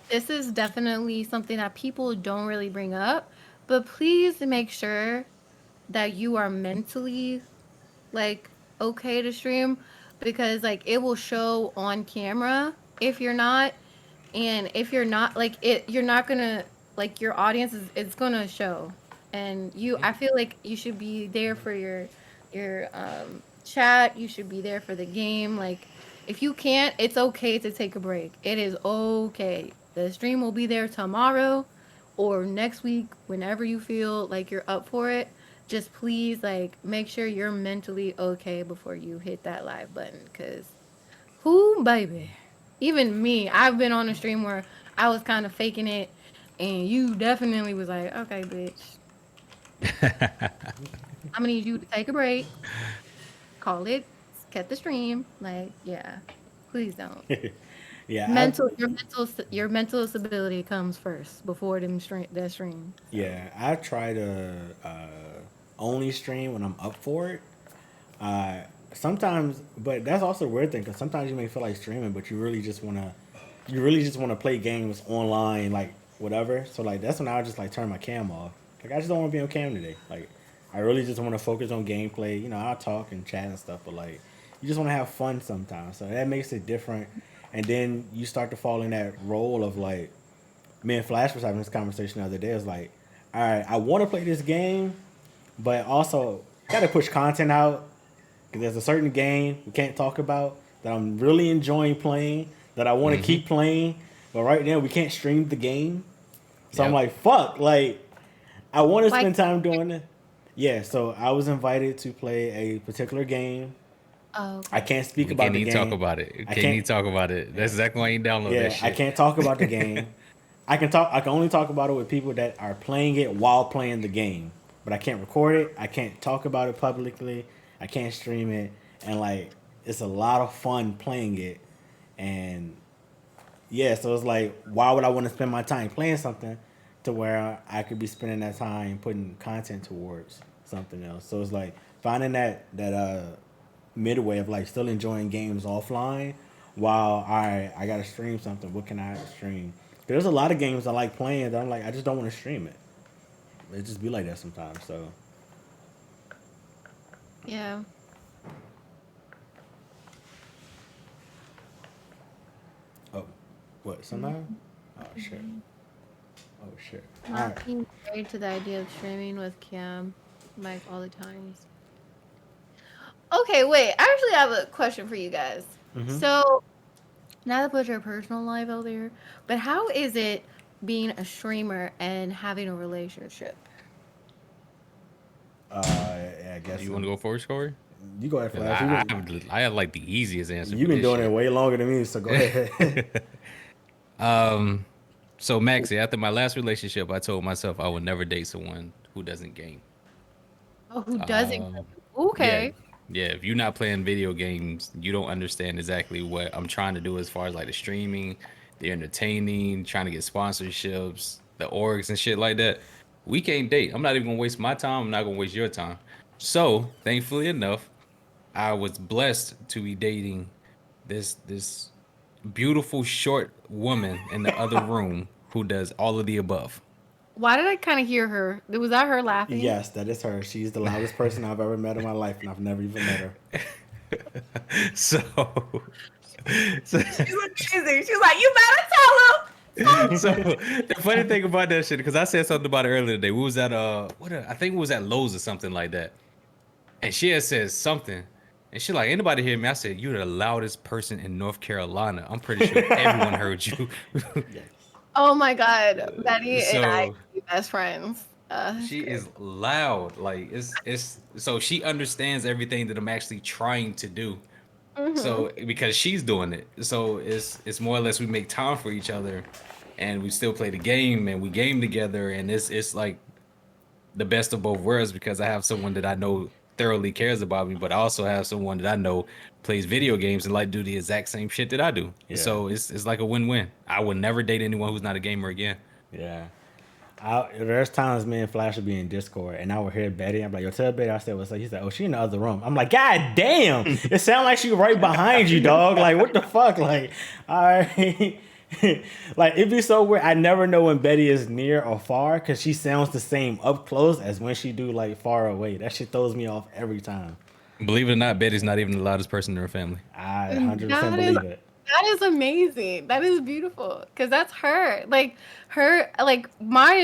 this is definitely something that people don't really bring up, but please make sure that you are mentally like okay to stream because like it will show on camera if you're not, and if you're not like you're not gonna like your audience is it's gonna show, and I feel like you should be there for your chat. You should be there for the game. Like, if you can't, it's okay to take a break. It is okay. The stream will be there tomorrow or next week, whenever you feel like you're up for it. Just please, like, make sure you're mentally okay before you hit that live button. Cause, who, baby? Even me, I've been on a stream where I was kind of faking it, and you definitely was like, okay, bitch, I'm gonna need you to take a break, call it, cut the stream. Like, yeah, please don't. Yeah, Your mental stability comes first before that stream. So. yeah. I try to only stream when I'm up for it. Uh, Sometimes, but that's also a weird thing because sometimes you may feel like streaming, but you really just wanna play games online, like whatever. So like that's when I just like turn my cam off. Like I just don't want to be on cam today. Like I really just want to focus on gameplay. You know, I'll talk and chat and stuff, but like you just want to have fun sometimes. So that makes it different. And then you start to fall in that role of like me and Flash was having this conversation the other day. It's like, all right, I want to play this game, but also got to push content out because there's a certain game we can't talk about that I'm really enjoying playing that I want to keep playing, but right now we can't stream the game. So I'm like, fuck, like I want to spend time doing it. Yeah, so I was invited to play a particular game. Oh, okay. I can't speak We about can't the even game. talk about it. I Can't even talk about it. That's exactly why you download that shit. I can't talk about the game. I can only talk about it with people that are playing it while playing the game. But I can't record it. I can't talk about it publicly. I can't stream it. And like it's a lot of fun playing it. And yeah, so it's like why would I want to spend my time playing something to where I could be spending that time putting content towards something else. So it's like finding that midway of like still enjoying games offline while I gotta stream something. What can I stream? There's a lot of games I like playing that I'm like I just don't want to stream it. It just be like that sometimes. So Yeah. oh, what somehow? Oh shit. Oh shit. All Not right. being married to the idea of streaming with Cam, like all the times. Okay, wait. I actually have a question for you guys. So, not to put your personal life out there, but how is it being a streamer and having a relationship? Yeah, I guess You want to go first, Corey? you go ahead, 'Cause Flash. I have like the easiest answer. You've for been this doing shit. it way longer than me, so go ahead. So Maxie, after my last relationship, I told myself I would never date someone who doesn't game. Oh, who doesn't? Yeah, Okay. yeah. If you're not playing video games, you don't understand exactly what I'm trying to do as far as like the streaming, the entertaining, trying to get sponsorships, the orgs and shit like that. We can't date. I'm not even gonna waste my time. I'm not gonna waste your time. So thankfully enough, I was blessed to be dating this beautiful short woman in the other room who does all of the above. Why did I kind of hear her? Was that her laughing? Yes, that is her. She's the loudest person I've ever met in my life, and I've never even met her. So, She's amazing. She's like, you better tell him. so the funny thing about that shit, because I said something about it earlier today. We was at I think we was at Lowe's or something like that, and she had said something, and she like, anybody hear me? I said, you're the loudest person in North Carolina. I'm pretty sure everyone heard you. Oh my God, Betty and I So- are best friends. She is loud. Like it's so she understands everything that I'm actually trying to do. So because she's doing it. So it's more or less we make time for each other and we still play the game and we game together and it's like the best of both worlds because I have someone that I know thoroughly cares about me, but I also have someone that I know plays video games and like do the exact same shit that I do. Yeah. So it's like a win-win. I would never date anyone who's not a gamer again. Yeah. There's times me and Flash would be in Discord and I would hear Betty. I'm like, yo, tell Betty. I said, what's up? He said, oh, she in the other room. I'm like, God damn. It sounds like she right behind you, dog. Like, what the fuck? Like, all right. Like, it'd be so weird. I never know when Betty is near or far because she sounds the same up close as when she do, like, far away. That shit throws me off every time. Believe it or not, Betty's not even the loudest person in her family. I 100% That believe it. That is amazing. That is beautiful because that's her. Like my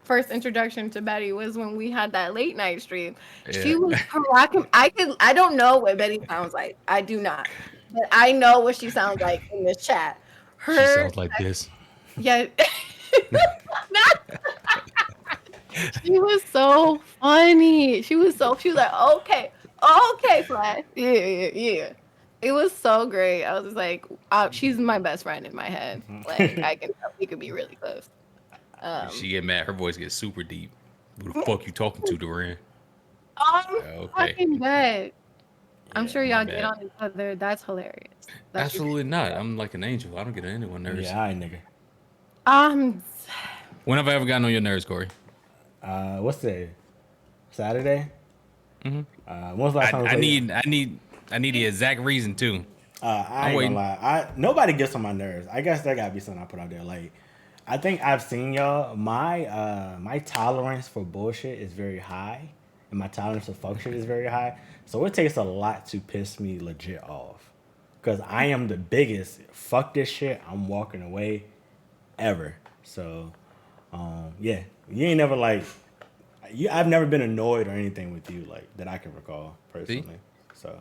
first introduction to Betty was when we had that late night stream. She Yeah. was rocking. I don't know what Betty sounds like. I do not. But I know what she sounds like in this chat. She Her, sounds like this. yeah. She was so funny. She was like, okay, Flash. Yeah. It was so great. I was just like, she's my best friend in my head. Like, I can tell we could be really close. If she get mad, her voice gets super deep. Who the fuck you talking to, Duran? Okay. Fucking dead. I'm Yeah, sure my y'all bad. get on each other. That's hilarious. That's Absolutely not. I'm like an angel. I don't get on anyone's nerves. Yeah, all right, nigga. um When have I ever gotten on your nerves, Corey? What's today? Saturday? Mm-hmm. When was the last time I need the exact reason too. I ain't gonna lie. Nobody gets on my nerves. I guess that gotta be something I put out there. Like, I think I've seen y'all. My tolerance for bullshit is very high, and my tolerance for fuck shit is very high. So it takes a lot to piss me legit off, because I am the biggest fuck this shit. I'm walking away, ever. So, yeah, you ain't never like. I've never been annoyed or anything with you like that I can recall personally. So.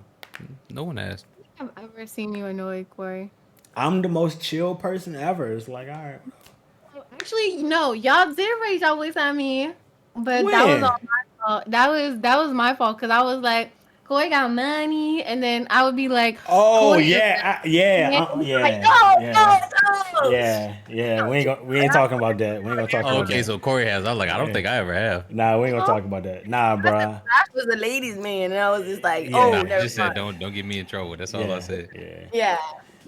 No one asked. I've ever seen you annoyed, Corey. I'm the most chill person ever. It's like, all right. Actually, no, y'all did raise y'all voice at me, but that was When? all my fault. That was my fault because I was like, Corey got money, and then I would be like, Oh Corey is yeah, and then yeah, he'd be like, yeah, no. yeah. We ain't talking about that. We ain't gonna talk Oh, about okay, that. so Corey has. I was like, I don't think I ever have. Nah, we ain't gonna talk about that. Nah, bruh. Flash was a ladies' man, and I was just like, Yeah. oh, Nah, I never just said mind. don't get me in trouble. That's all I said. Yeah,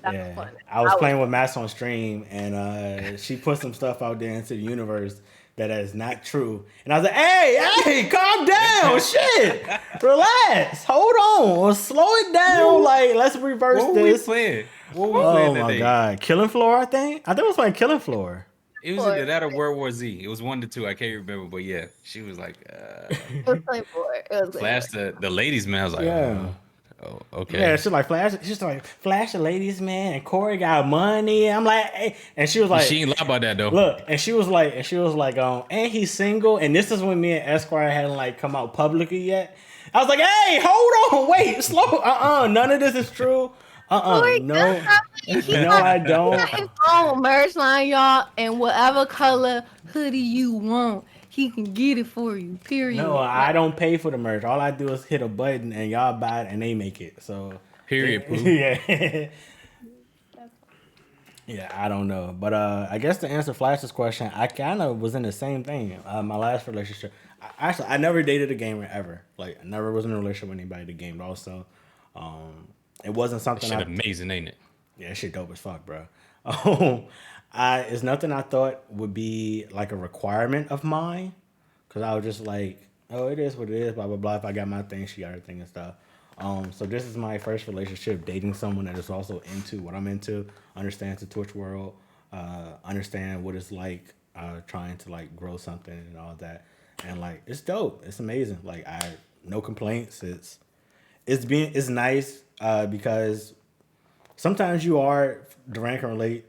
that was Yeah. fun. I was playing with Max on stream, and she put some stuff out there into the universe that is not true. And I was like, hey, calm down, shit, relax, hold on, slow it down. Like, let's reverse What were we this. playing? What were we Oh playing my today? god, Killing Floor. I think it was playing Killing Floor. It was either that or World War Z. It was 1 to 2. I can't remember, but yeah, she was like, It was Playboy. It was Flash the ladies man. I was like, Yeah. oh, okay. Yeah, she's like Flash. She's like Flash, the ladies man, and Corey got money. I'm like, hey. And she was like, She ain't lie about that though. look, and she was like, and he's single. And this is when me and Esquire hadn't like come out publicly yet. I was like, hey, hold on, wait, slow, none of this is true. Corey, No, he no, got- I he don't. got his own merch line, y'all, and whatever color hoodie you want, he can get it for you. Period. No, I don't pay for the merch. All I do is hit a button and y'all buy it and they make it. So Period. Pooh. yeah. Yeah, I don't know. But I guess to answer Flash's question, I kind of was in the same thing. My last relationship, I never dated a gamer ever. Like, I never was in a relationship with anybody that gamed also. It wasn't something Shit amazing, ain't it? Yeah, shit dope as fuck, bro. It's nothing I thought would be like a requirement of mine. Cause I was just like, oh, it is what it is, blah, blah, blah. If I got my thing, she got her thing and stuff. So this is my first relationship dating someone that is also into what I'm into, understands the Twitch world, understand what it's like trying to like grow something and all that. And like, it's dope. It's amazing. Like, no complaints. It's nice because sometimes Duran can relate.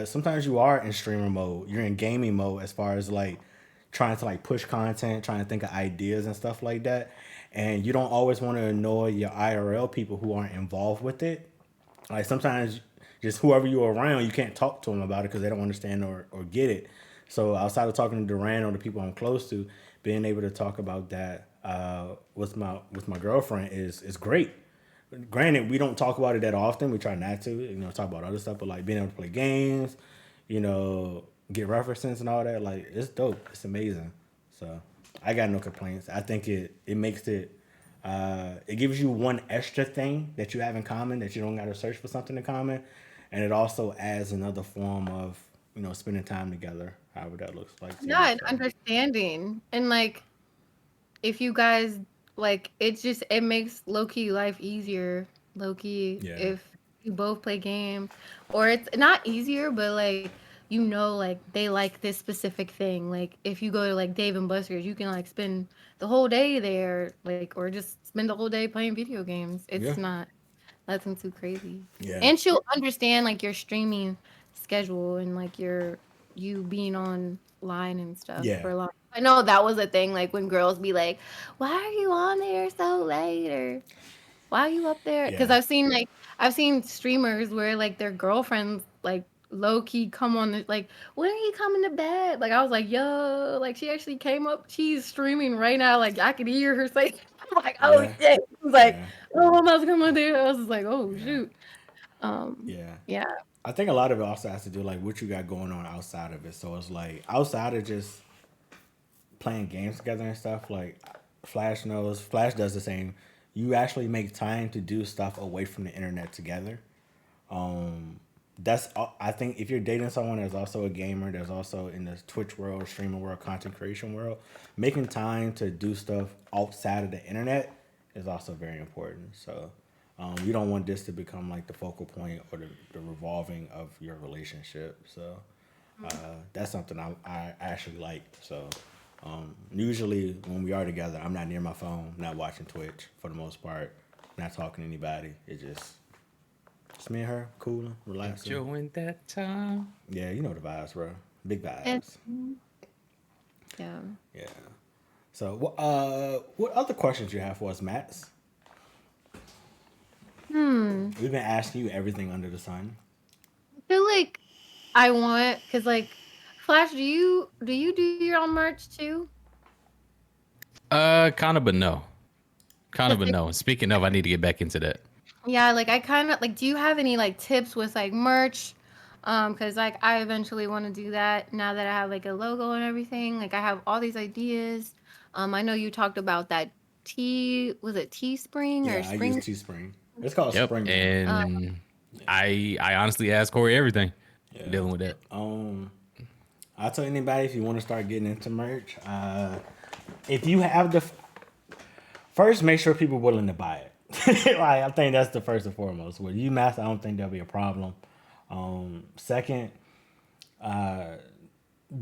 Sometimes you are in streamer mode. You're in gaming mode as far as like trying to like push content, trying to think of ideas and stuff like that. And you don't always want to annoy your IRL people who aren't involved with it. Like sometimes just whoever you're around, you can't talk to them about it because they don't understand or get it. So outside of talking to Duran or the people I'm close to, being able to talk about that with my girlfriend is great. Granted, we don't talk about it that often. We try not to, talk about other stuff, but like being able to play games, get references and all that, like it's dope. It's amazing. So I got no complaints. I think it makes it gives you one extra thing that you have in common that you don't got to search for something in common, and it also adds another form of spending time together, however that looks like. Yeah, and understanding, and like if you guys like, it makes low-key life easier. Low-key, Yeah. if you both play games, or it's not easier, but like like they like this specific thing. Like if you go to like Dave and Buster's, you can like spend the whole day there, like, or just spend the whole day playing video games. It's not nothing too crazy. Yeah. And she'll understand like your streaming schedule and like you being on line and stuff Yeah. for a long. I know that was a thing, like when girls be like, "Why are you on there so late?" or "Why are you up there?" Because Yeah. I've seen streamers where like their girlfriends like low key come on like, "When are you coming to bed?" Like I was like, "Yo!" Like she actually came up. She's streaming right now. Like I could hear her say, "I'm like, oh Yeah. shit!" I was like, Yeah. "Oh, I'm about to come on there." I was just like, "Oh Yeah. shoot." Yeah. Yeah. I think a lot of it also has to do like what you got going on outside of it. So it's like outside of just playing games together and stuff, like Flash knows, Flash does the same. You actually make time to do stuff away from the internet together. I think if you're dating someone that's also a gamer, that's also in the Twitch world, streaming world, content creation world, making time to do stuff outside of the internet is also very important. So you don't want this to become like the focal point or the revolving of your relationship. So that's something I actually like. So usually when we are together, I'm not near my phone, not watching Twitch for the most part, not talking to anybody. It's me and her, cooling, relaxing. Enjoying that time. Yeah, you know the vibes, bro. Big And vibes. yeah. Yeah. So, what other questions you have for us, Max? We've been asking you everything under the sun. I feel like I want because like Flash, do your own merch too? Kind of, but no. Kind of, 'Cause, but like, no. Speaking of, I need to get back into that. yeah, like I kind of like. Do you have any like tips with like merch? Because like I eventually want to do that now that I have like a logo and everything. Like I have all these ideas. I know you talked about that was it Teespring or Yeah, I use Spring? Teespring. It's called Yep. Spring now. And I honestly asked Corey everything Yeah. dealing with that. I'll tell anybody if you want to start getting into merch. If you have the first, make sure people are willing to buy it. Like, I think that's the first and foremost. With UMass, I don't think there'll be a problem. Second,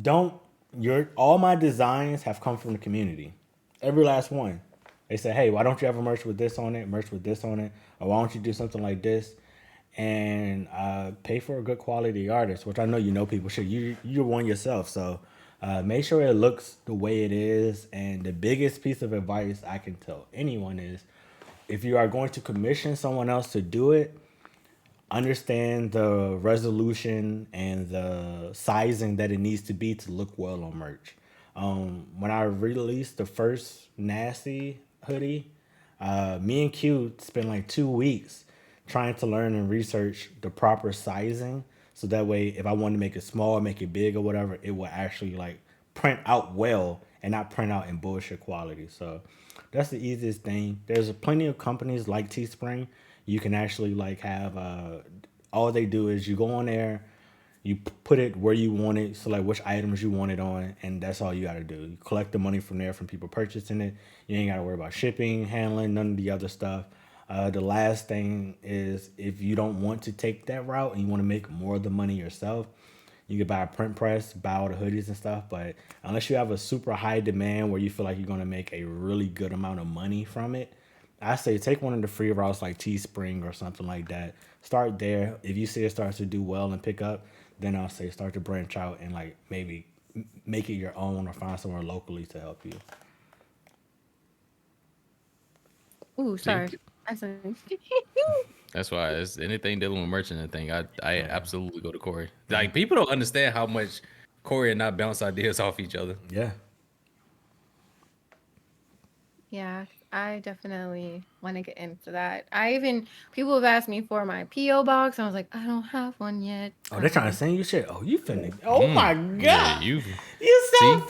don't your all my designs have come from the community. Every last one. They say, hey, why don't you have a merch with this on it, merch with this on it, or why don't you do something like this? And pay for a good quality artist, which I know you know people should. You're one yourself, so make sure it looks the way it is. And the biggest piece of advice I can tell anyone is, if you are going to commission someone else to do it, understand the resolution and the sizing that it needs to be to look well on merch. When I released the first Nasty hoodie, me and Q spent like 2 weeks trying to learn and research the proper sizing. So that way, if I wanted to make it small, make it big or whatever, it will actually like print out well and not print out in bullshit quality. So that's the easiest thing. There's plenty of companies like Teespring. You can actually like have all they do is you go on there, you put it where you want it, so like which items you want it on, and that's all you gotta do. You collect the money from there from people purchasing it. You ain't gotta worry about shipping, handling, none of the other stuff. The last thing is if you don't want to take that route and you want to make more of the money yourself, you could buy a print press, buy all the hoodies and stuff. But unless you have a super high demand where you feel like you're gonna make a really good amount of money from it, I say take one of the free routes like Teespring or something like that. Start there. If you see it starts to do well and pick up, then I'll say start to branch out and like maybe make it your own or find somewhere locally to help you. Ooh, sorry. Actually. That's why it's anything dealing with merchant and thing. I absolutely go to Corey. Like people don't understand how much Corey and I bounce ideas off each other. Yeah. Yeah, I definitely want to get into that. People have asked me for my PO box. I was like, I don't have one yet. Oh, they're trying to send you shit. Oh, you finna. Oh Mm. my god. Yeah, you so see?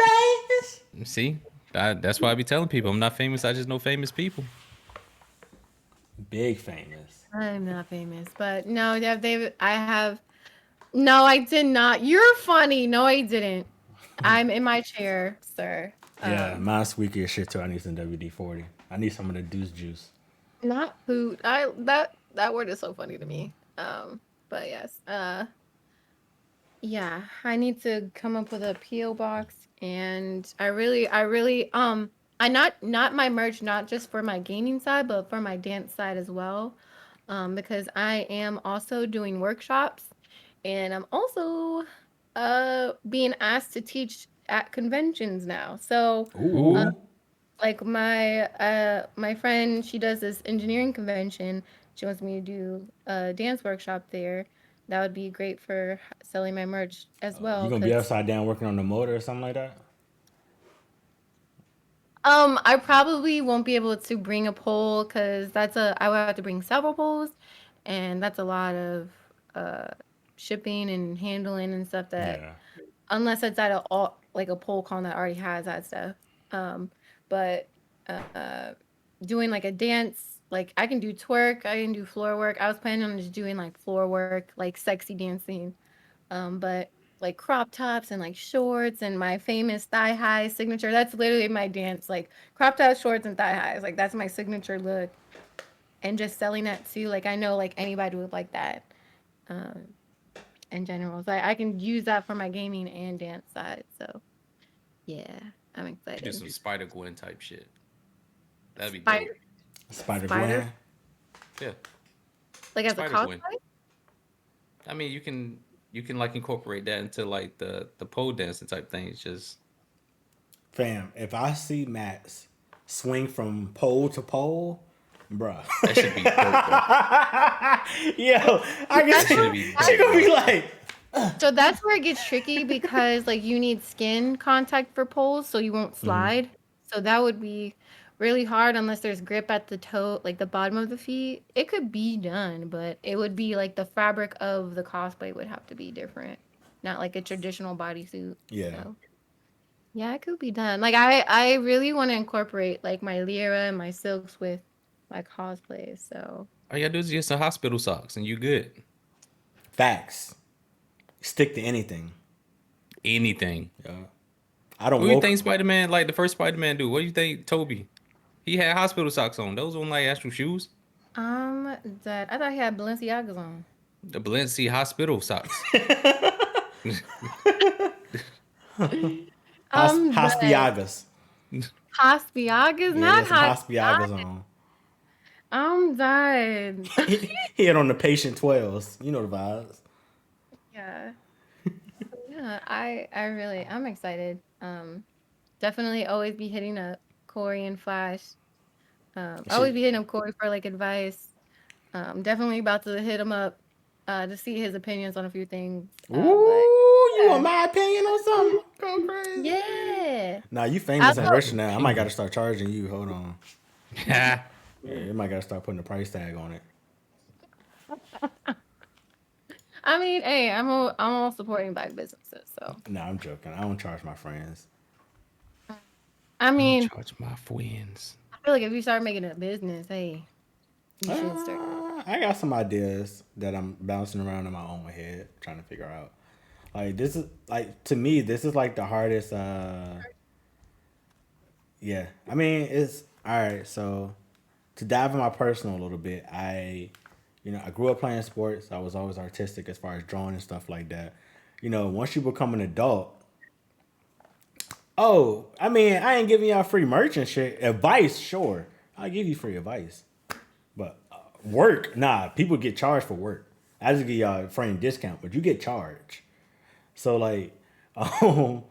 famous. see. That's why I be telling people I'm not famous. I just know famous people. Big famous. I'm not famous, but no, I have. No, I did not. You're funny. No, I didn't. I'm in my chair, sir. Yeah, mine's squeaky as shit too. I need some WD-40. I need some of the Deuce juice. Not food. That word is so funny to me. But yes. Yeah, I need to come up with a PO box, and I not my merch, not just for my gaming side, but for my dance side as well. Because I am also doing workshops, and I'm also being asked to teach at conventions now. So Ooh. like my friend, she does this engineering convention. She wants me to do a dance workshop there. That would be great for selling my merch as You well. gonna be Cause upside down working on the motor or something like that? I probably won't be able to bring a pole because I would have to bring several poles, and that's a lot of uh shipping and handling and stuff that Yeah. unless it's at a pole con that already has that stuff. Um, but uh, doing like a dance, like I can do twerk, I can do floor work. I was planning on just doing like floor work, like sexy dancing. But like crop tops and like shorts and my famous thigh high signature. That's literally my dance. Like crop top shorts and thigh highs. Like that's my signature look. And just selling that too. Like I know like anybody would like that. Um, in general. So I can use that for my gaming and dance side. So yeah, I'm You do excited. some Spider Gwen type shit. That'd be dope. Spider, Spider spider, Gwen. Yeah, like as a Spider Gwen. cosplay. I mean, you can like incorporate that into like the pole dancing type thing. It's just Fam, if I see Max swing from pole to pole, bruh. that should be dope, bro. Yo, I That guess should be she dope, gonna be bro. like, So that's where it gets tricky because like you need skin contact for poles so you won't slide. So that would be really hard unless there's grip at the toe, like the bottom of the feet. It could be done, but it would be like the fabric of the cosplay would have to be different, not like a traditional bodysuit. yeah. So yeah, it could be done. Like I really want to incorporate like my Lyra and my silks with my cosplays. So All you gotta do is get some hospital socks and you good. Facts. Stick to anything. Anything. Yeah. I don't What do you woke. think Spider Man, like the first Spider Man, do? What do you think Toby? He had hospital socks on. Those weren't like actual shoes. that I thought he had Balenciagas on. The Balenci hospital socks. That Hospiagas. Hospiagas, Yeah, he not had some Hospiagas. Hospiagas on. I'm done. He had on the patient 12s. You know the vibes. Yeah. Yeah, I'm excited. Definitely always be hitting up Corey and Flash. Always Shit. be hitting up Corey for like advice. Definitely about to hit him up to see his opinions on a few things. Ooh, But you want yeah. my opinion on something? Go crazy. Yeah. Nah, you I famous and thought rich now. I might gotta start charging you. Hold on. Yeah. Yeah, you might gotta start putting a price tag on it. I mean, hey, I'm all supporting black businesses, so Nah, I'm joking. I don't charge my friends. I I don't mean, charge my friends. I feel like if you start making it a business, hey, you should start. I got some ideas that I'm bouncing around in my own head, trying to figure out. Like this is like to me, this is like the hardest. Yeah, I mean it's all right. So to dive in my personal a little bit, I grew up playing sports. I was always artistic as far as drawing and stuff like that. Once you become an adult, oh, I mean, I ain't giving y'all free merch and shit. Advice, sure, I'll give you free advice, but work, nah. People get charged for work. I just give y'all a frame discount, but you get charged. So like, um,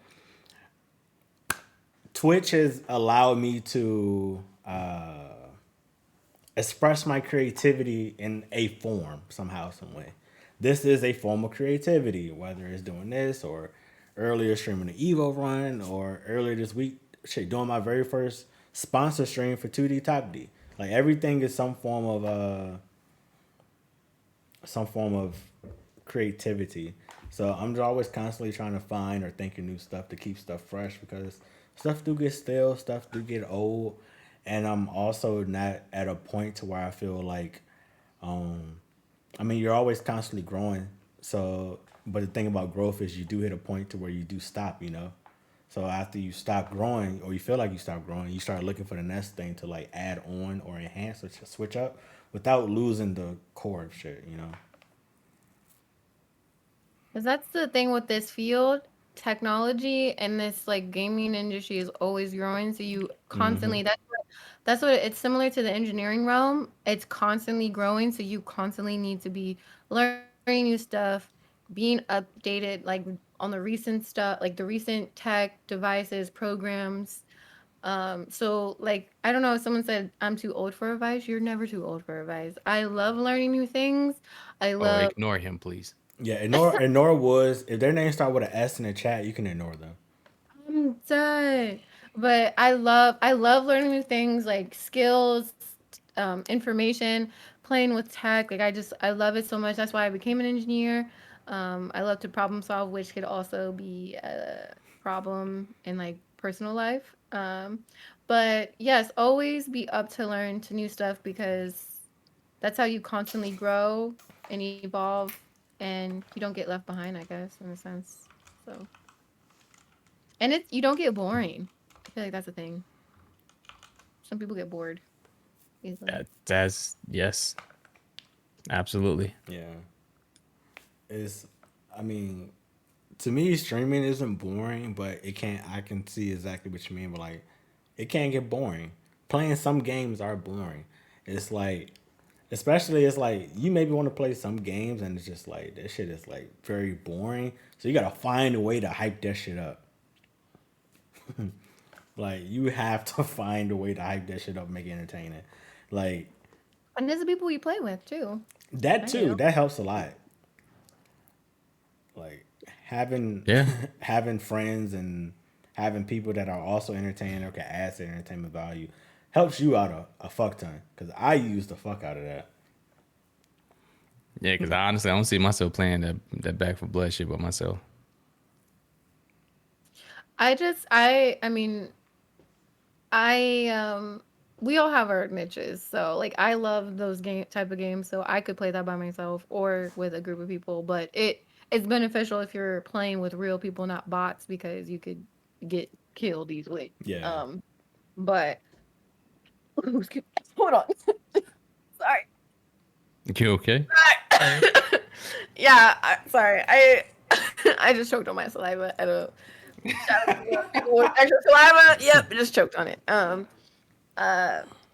Twitch has allowed me to express my creativity in a form somehow, some way. This is a form of creativity, whether it's doing this or earlier streaming the Evo run or earlier this week, shit, doing my very first sponsor stream for 2D Top D. Like everything is some form of creativity. So I'm just always constantly trying to find or think of new stuff to keep stuff fresh because stuff do get stale, stuff do get old, and I'm also not at a point to where I feel like, I mean, you're always constantly growing. So, but the thing about growth is you do hit a point to where you do stop. So after you stop growing or you feel like you stop growing, you start looking for the next thing to like add on or enhance or switch up without losing the core of shit. Because that's the thing with this field, technology and this like gaming industry is always growing. So you constantly that's what it's similar to the engineering realm. It's constantly growing, so you constantly need to be learning new stuff, being updated like on the recent stuff, like the recent tech devices, programs. So like I don't know if someone said I'm too old for advice. You're never too old for advice. I love learning new things. I Oh, love ignore him, please. Yeah, ignore Woods. If their names start with an S in the chat, you can ignore them. I'm done. But I love learning new things like skills, information, playing with tech. Like I love it so much. That's why I became an engineer. I love to problem solve, which could also be a problem in like personal life. But yes, always be up to learn to new stuff because that's how you constantly grow and evolve and you don't get left behind, I guess, in a sense. So and it's you don't get boring. I feel like that's a thing. Some people get bored easily. That's yes, absolutely. Yeah, it's. I mean, to me, streaming isn't boring, but it can't. I can see exactly what you mean, but like, it can get boring. Playing some games are boring. It's like, especially it's like you maybe want to play some games, and it's just like that shit is like very boring. So you gotta find a way to hype that shit up. Like you have to find a way to hype that shit up, and make it entertaining. Like And there's the people you play with too. that I too. do. That helps a lot. Like having Yeah. having friends and having people that are also entertaining or can add to entertainment value helps you out a fuck ton. Cause I use the fuck out of that. Yeah, because honestly, I don't see myself playing that Back for Blood shit by myself. I mean, we all have our niches. So like I love those game type of games, so I could play that by myself or with a group of people, but it's beneficial if you're playing with real people, not bots, because you could get killed easily. Yeah. But hold on. Sorry. You okay? Yeah, sorry. I I just choked on my saliva. I don't. Shout out to people with extra saliva. Yep, just choked on it.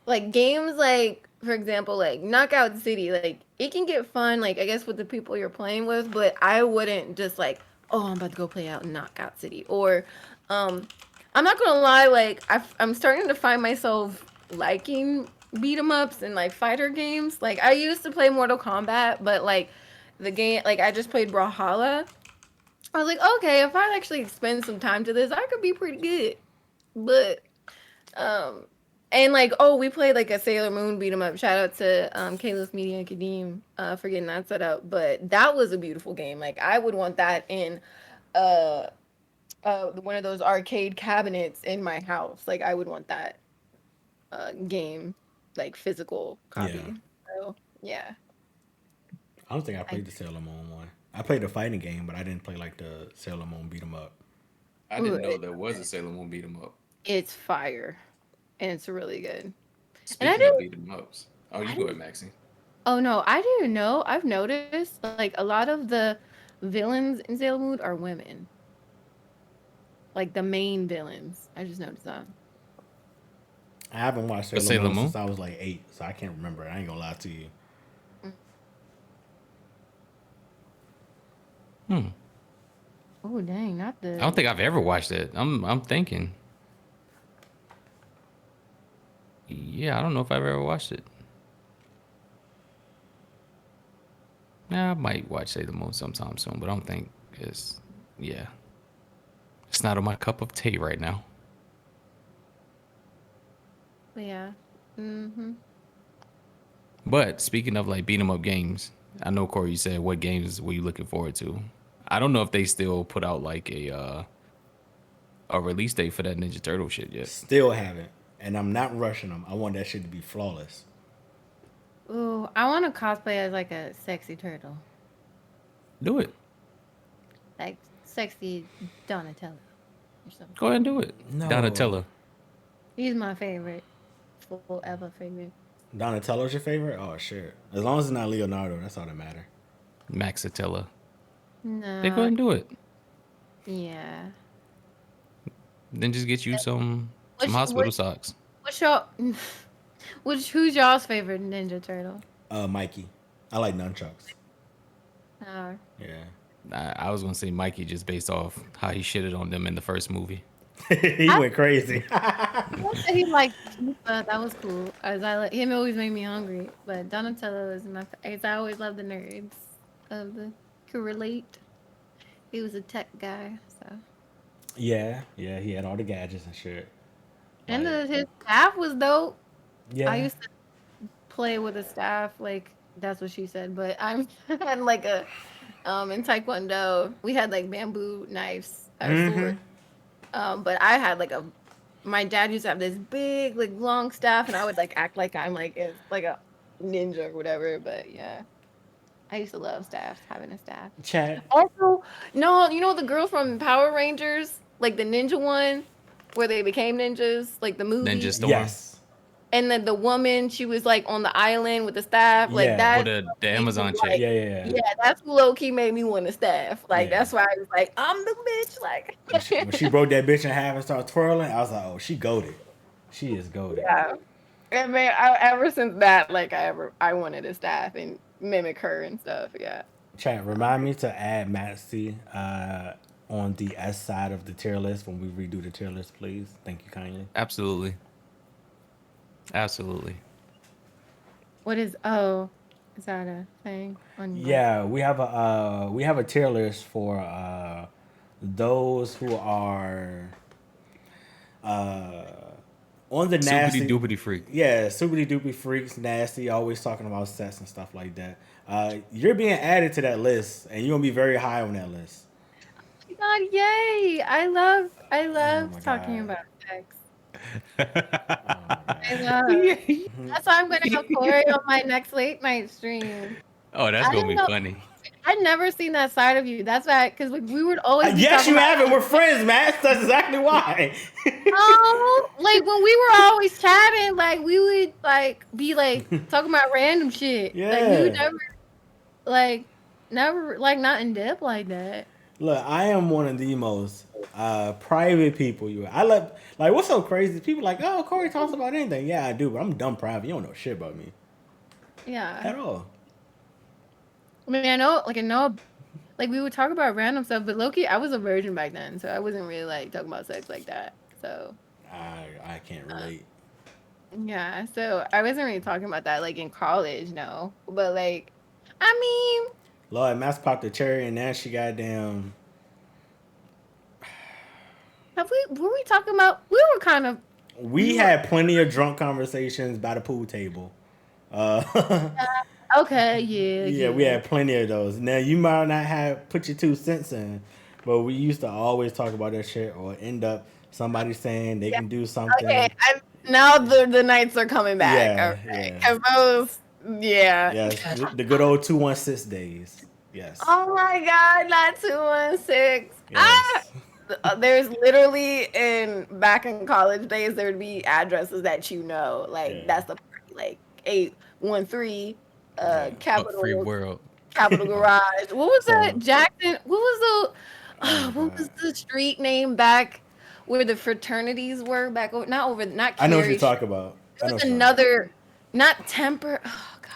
Like games like for example like Knockout City, like it can get fun like I guess with the people you're playing with, but I wouldn't just like, oh, I'm about to go play out in Knockout City. Or I'm not gonna lie, like I'm starting to find myself liking beat 'em ups and like fighter games. Like I used to play Mortal Kombat, but like the game, like I just played Brawlhalla. I was like, okay, if I actually spend some time to this, I could be pretty good. But um and like, oh, we played like a Sailor Moon beat 'em up. Shout out to Kalos Media and Kadeem for getting that set up. But that was a beautiful game. Like I would want that in uh one of those arcade cabinets in my house. Like I would want that game, like physical Yeah. copy. So yeah. I don't think I played the Sailor Moon one. I played the fighting game, but I didn't play like the Sailor Moon beat 'em up. I didn't know there was a Sailor Moon beat 'em up. It's fire. And it's really good. And I Speaking of didn't beat 'em ups, oh, you go ahead, Maxie. oh no, I didn't know. I've noticed like a lot of the villains in Sailor Moon are women. Like the main villains. I just noticed that. I haven't watched For Sailor, Sailor Moon Moon? since I was like 8, so I can't remember it. I ain't gonna lie to you. Oh dang, not the I don't think I've ever watched it. I'm thinking. Yeah, I don't know if I've ever watched it. Yeah, I might watch Sailor Moon sometime soon, but I don't think it's yeah. It's not on my cup of tea right now. yeah. Mm-hmm. But speaking of like beat 'em up games, I know Corey, you said what games were you looking forward to? I don't know if they still put out like a release date for that Ninja Turtle shit yet. Still haven't, and I'm not rushing them. I want that shit to be flawless. Ooh, I want to cosplay as like a sexy turtle. Do it. Like sexy Donatello or something. Go ahead and do it. No. Donatello. He's my favorite. Forever favorite. Donatello's your favorite? Oh shit! As long as it's not Leonardo, that's all that matter. MaxxTheSlayer. No. They go ahead and do it. Yeah. Then just get you some hospital socks. What's your who's y'all's favorite Ninja Turtle? Mikey. I like nunchucks. Uh, Yeah. I was gonna say Mikey just based off how he shitted on them in the first movie. He went crazy. He liked pizza. That was cool. As him always made me hungry. But Donatello is my. I always love the nerds of the could relate. He was a tech guy, so. Yeah, he had all the gadgets and shit. And his staff was dope. Yeah, I used to play with a staff, like that's what she said. But I'm had like a in Taekwondo, we had like bamboo knives or sword. But I had like my dad used to have this big, like long staff, and I would like act like I'm like a ninja or whatever. But yeah, I used to love staffs, having a staff. Chat. Also, no, you know the girl from Power Rangers, like the ninja one, where they became ninjas, like the movie. Ninja Storm. Yes. And then the woman, she was like on the island with the staff, like that. Or the Amazon chick. Like, Yeah. Yeah, that's who low key made me want to staff. Like that's why I was like, I'm the bitch. Like when she broke that bitch in half and started twirling, I was like, oh, she goated. She is goated. Yeah. And man, ever since that, like I wanted to staff and mimic her and stuff. Yeah. Chat, remind me to add Maxxy on the S side of the tier list when we redo the tier list, please. Thank you kindly. Absolutely. What is is that a thing on your Yeah, we have a tier list for those who are on the nasty Soupity doopity freak. Yeah, soupity doopy freaks, nasty, always talking about sex and stuff like that. You're being added to that list, and you're gonna be very high on that list. God, yay! I love talking about sex. I love. That's why I'm gonna have Corey on my next late night stream. Oh, that's gonna be funny. I'd never seen that side of you. That's why, because we would always. Yes, you haven't. We're friends, Max. That's exactly why. Oh, like when we were always chatting, like we would like be like talking about random shit. Yeah. Like we would never like not in depth like that. Look, I am one of the most private people. Like what's so crazy? People like, oh, Corey talks about anything. Yeah, I do, but I'm dumb private. You don't know shit about me. Yeah. At all. I mean, I know, like we would talk about random stuff, but low-key, I was a virgin back then, so I wasn't really like talking about sex like that. So I can't relate. Yeah, so I wasn't really talking about that like in college, no. But like, I mean, Lord, Max popped the cherry, and now she goddamn. were we talking about? We were kind of. We had plenty of drunk conversations by the pool table. Okay, yeah. We had plenty of those. Now you might not have put your 2 cents in, but we used to always talk about that shit, or end up somebody saying they can do something. Okay, now the nights are coming back. Yeah. Cause those, Yes, the good old 216 days. Yes. Oh my God, not 216. Yes. There's literally back in college days, there would be addresses that that's the like 813 Capital Free World. Capital Garage. What was that? Jackson. What was the street name back where the fraternities were back over? Not Cary. I know what you're talking about. It was another, not Temper. Oh God.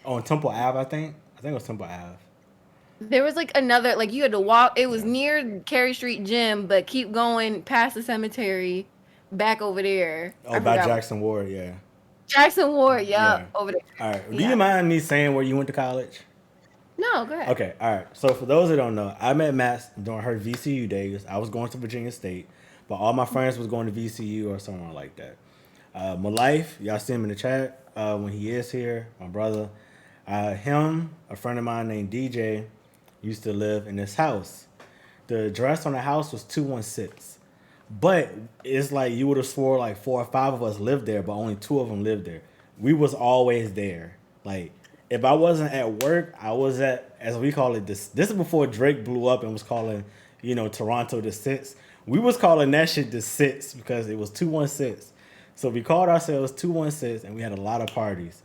On Temple Ave, I think it was Temple Ave. There was like another, like you had to walk. It was near Cary Street Gym, but keep going past the cemetery, back over there. Oh, by Jackson Ward, yeah. Jackson Ward, yeah, over there. All right. Do you mind me saying where you went to college? No, go ahead. Okay, all right. So for those that don't know, I met Max during her VCU days. I was going to Virginia State, but all my friends was going to VCU or somewhere like that. My life, y'all see him in the chat when he is here, my brother. Him, a friend of mine named DJ, used to live in this house. The address on the house was 216. But it's like you would have swore like 4 or 5 of us lived there, but only 2 of them lived there. We was always there. Like, if I wasn't at work, I was at, as we call it, this is before Drake blew up and was calling, Toronto the 6. We was calling that shit the 6 because it was 216. So we called ourselves 216, and we had a lot of parties.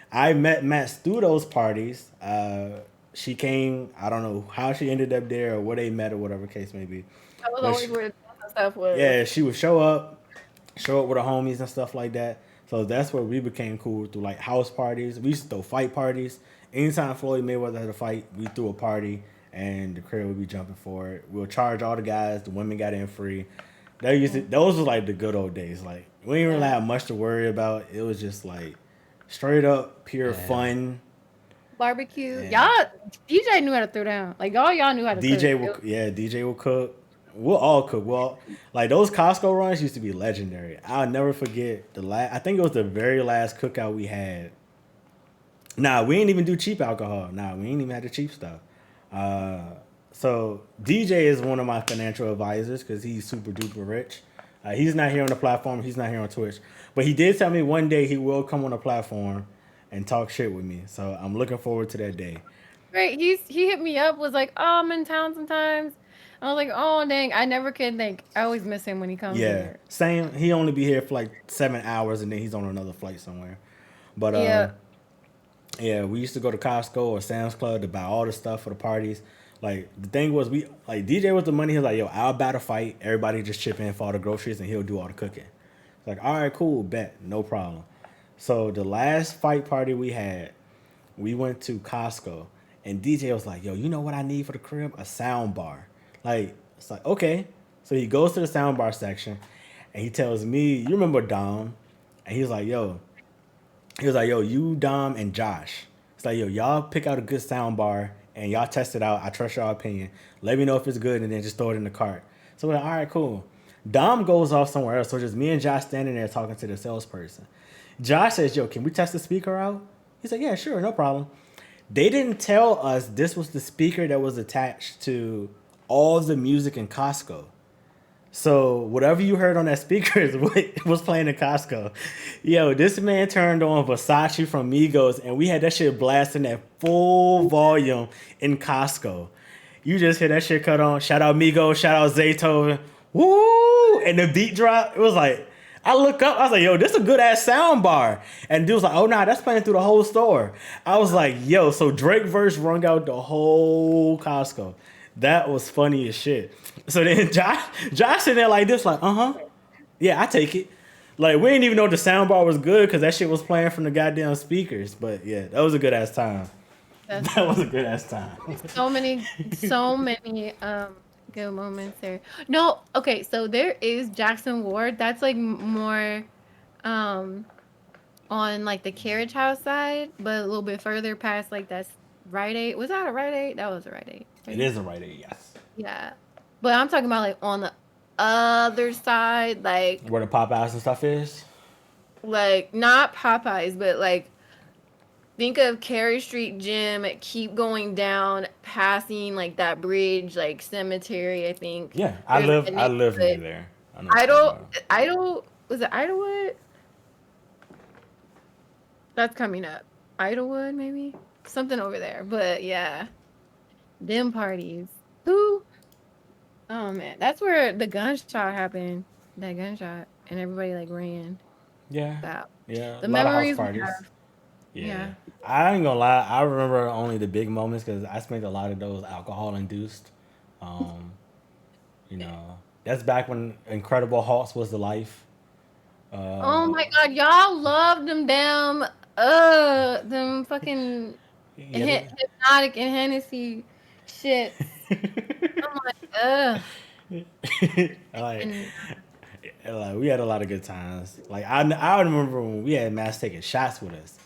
I met Max through those parties. She came, I don't know how she ended up there or where they met or whatever case may be. I was always where stuff was. Yeah, she would show up with her homies and stuff like that. So that's where we became cool, through like house parties. We used to throw fight parties. Anytime Floyd Mayweather had a fight, we threw a party. and the crib would be jumping for it. We'll charge all the guys. The women got in free. Those were like the good old days. Like we didn't really have much to worry about. It was just like straight up pure fun. Barbecue. Y'all, DJ knew how to throw down. Like y'all knew how to cook. DJ will cook. We'll all cook. Well, like those Costco runs used to be legendary. I'll never forget I think it was the very last cookout we had. Nah, we ain't even do cheap alcohol. Nah, we ain't even had the cheap stuff. So DJ is one of my financial advisors because he's super duper rich. He's not here on the platform. He's not here on Twitch. But he did tell me one day he will come on the platform and talk shit with me. So I'm looking forward to that day. Right. He hit me up, was like, oh, I'm in town sometimes. I was like, oh, dang. I never can think. I always miss him when he comes here. Same. He only be here for like 7 hours and then he's on another flight somewhere. But yeah, we used to go to Costco or Sam's Club to buy all the stuff for the parties. Like the thing was, DJ was the money. He was like, yo, I'll buy the fight. Everybody just chip in for all the groceries and he'll do all the cooking. Like, all right, cool, bet, no problem. So the last fight party we had, we went to Costco and DJ was like, yo, you know what I need for the crib? A sound bar. Like, it's like, okay. So he goes to the sound bar section and he tells me, you remember Dom? And he was like, yo, you, Dom, and Josh. It's like, yo, y'all pick out a good sound bar and y'all test it out. I trust y'all opinion. Let me know if it's good and then just throw it in the cart. So we're like, all right, cool. Dom goes off somewhere else. So just me and Josh standing there talking to the salesperson. Josh says, yo, can we test the speaker out? He's like, yeah, sure, no problem. They didn't tell us this was the speaker that was attached to all the music in Costco. So whatever you heard on that speaker is what was playing in Costco. Yo, this man turned on Versace from Migos and we had that shit blasting at full volume in Costco. You just hear that shit cut on. Shout out Migos, shout out Zaytoven. Woo! And the beat drop, it was like, I look up, I was like, yo, this is a good ass sound bar. And dude was like, oh nah, that's playing through the whole store. I was like, yo, so Drake verse rung out the whole Costco. That was funny as shit. So then Josh sitting there like this, like, yeah, I take it. Like, we didn't even know the sound bar was good because that shit was playing from the goddamn speakers. But yeah, that was a good ass time. That was a good ass time. So many good moments there. No, okay, so there is Jackson Ward. That's like more on like the Carriage House side, but a little bit further past like that's Rite Aid. Was that a Rite Aid? That was a Rite Aid. Right? It is a Rite Aid, yes. Yeah. But I'm talking about like on the other side, like where the Popeyes and stuff is? Like not Popeyes, but like think of Carey Street Gym, keep going down, passing like that bridge, like cemetery, I think. Yeah, I live near there. Idle was it Idlewood? That's coming up. Idlewood, maybe? Something over there. But yeah. Them parties. Who? Oh man. That's where the gunshot happened. That gunshot. And everybody like ran. Yeah. Wow. Yeah. The memories we have. Yeah. I ain't gonna lie. I remember only the big moments because I spent a lot of those alcohol induced. You know, that's back when Incredible Hulks was the life. Oh my God, y'all love them damn them fucking hypnotic and Hennessy shit. I'm like, we had a lot of good times. Like I remember when we had Max taking shots with us.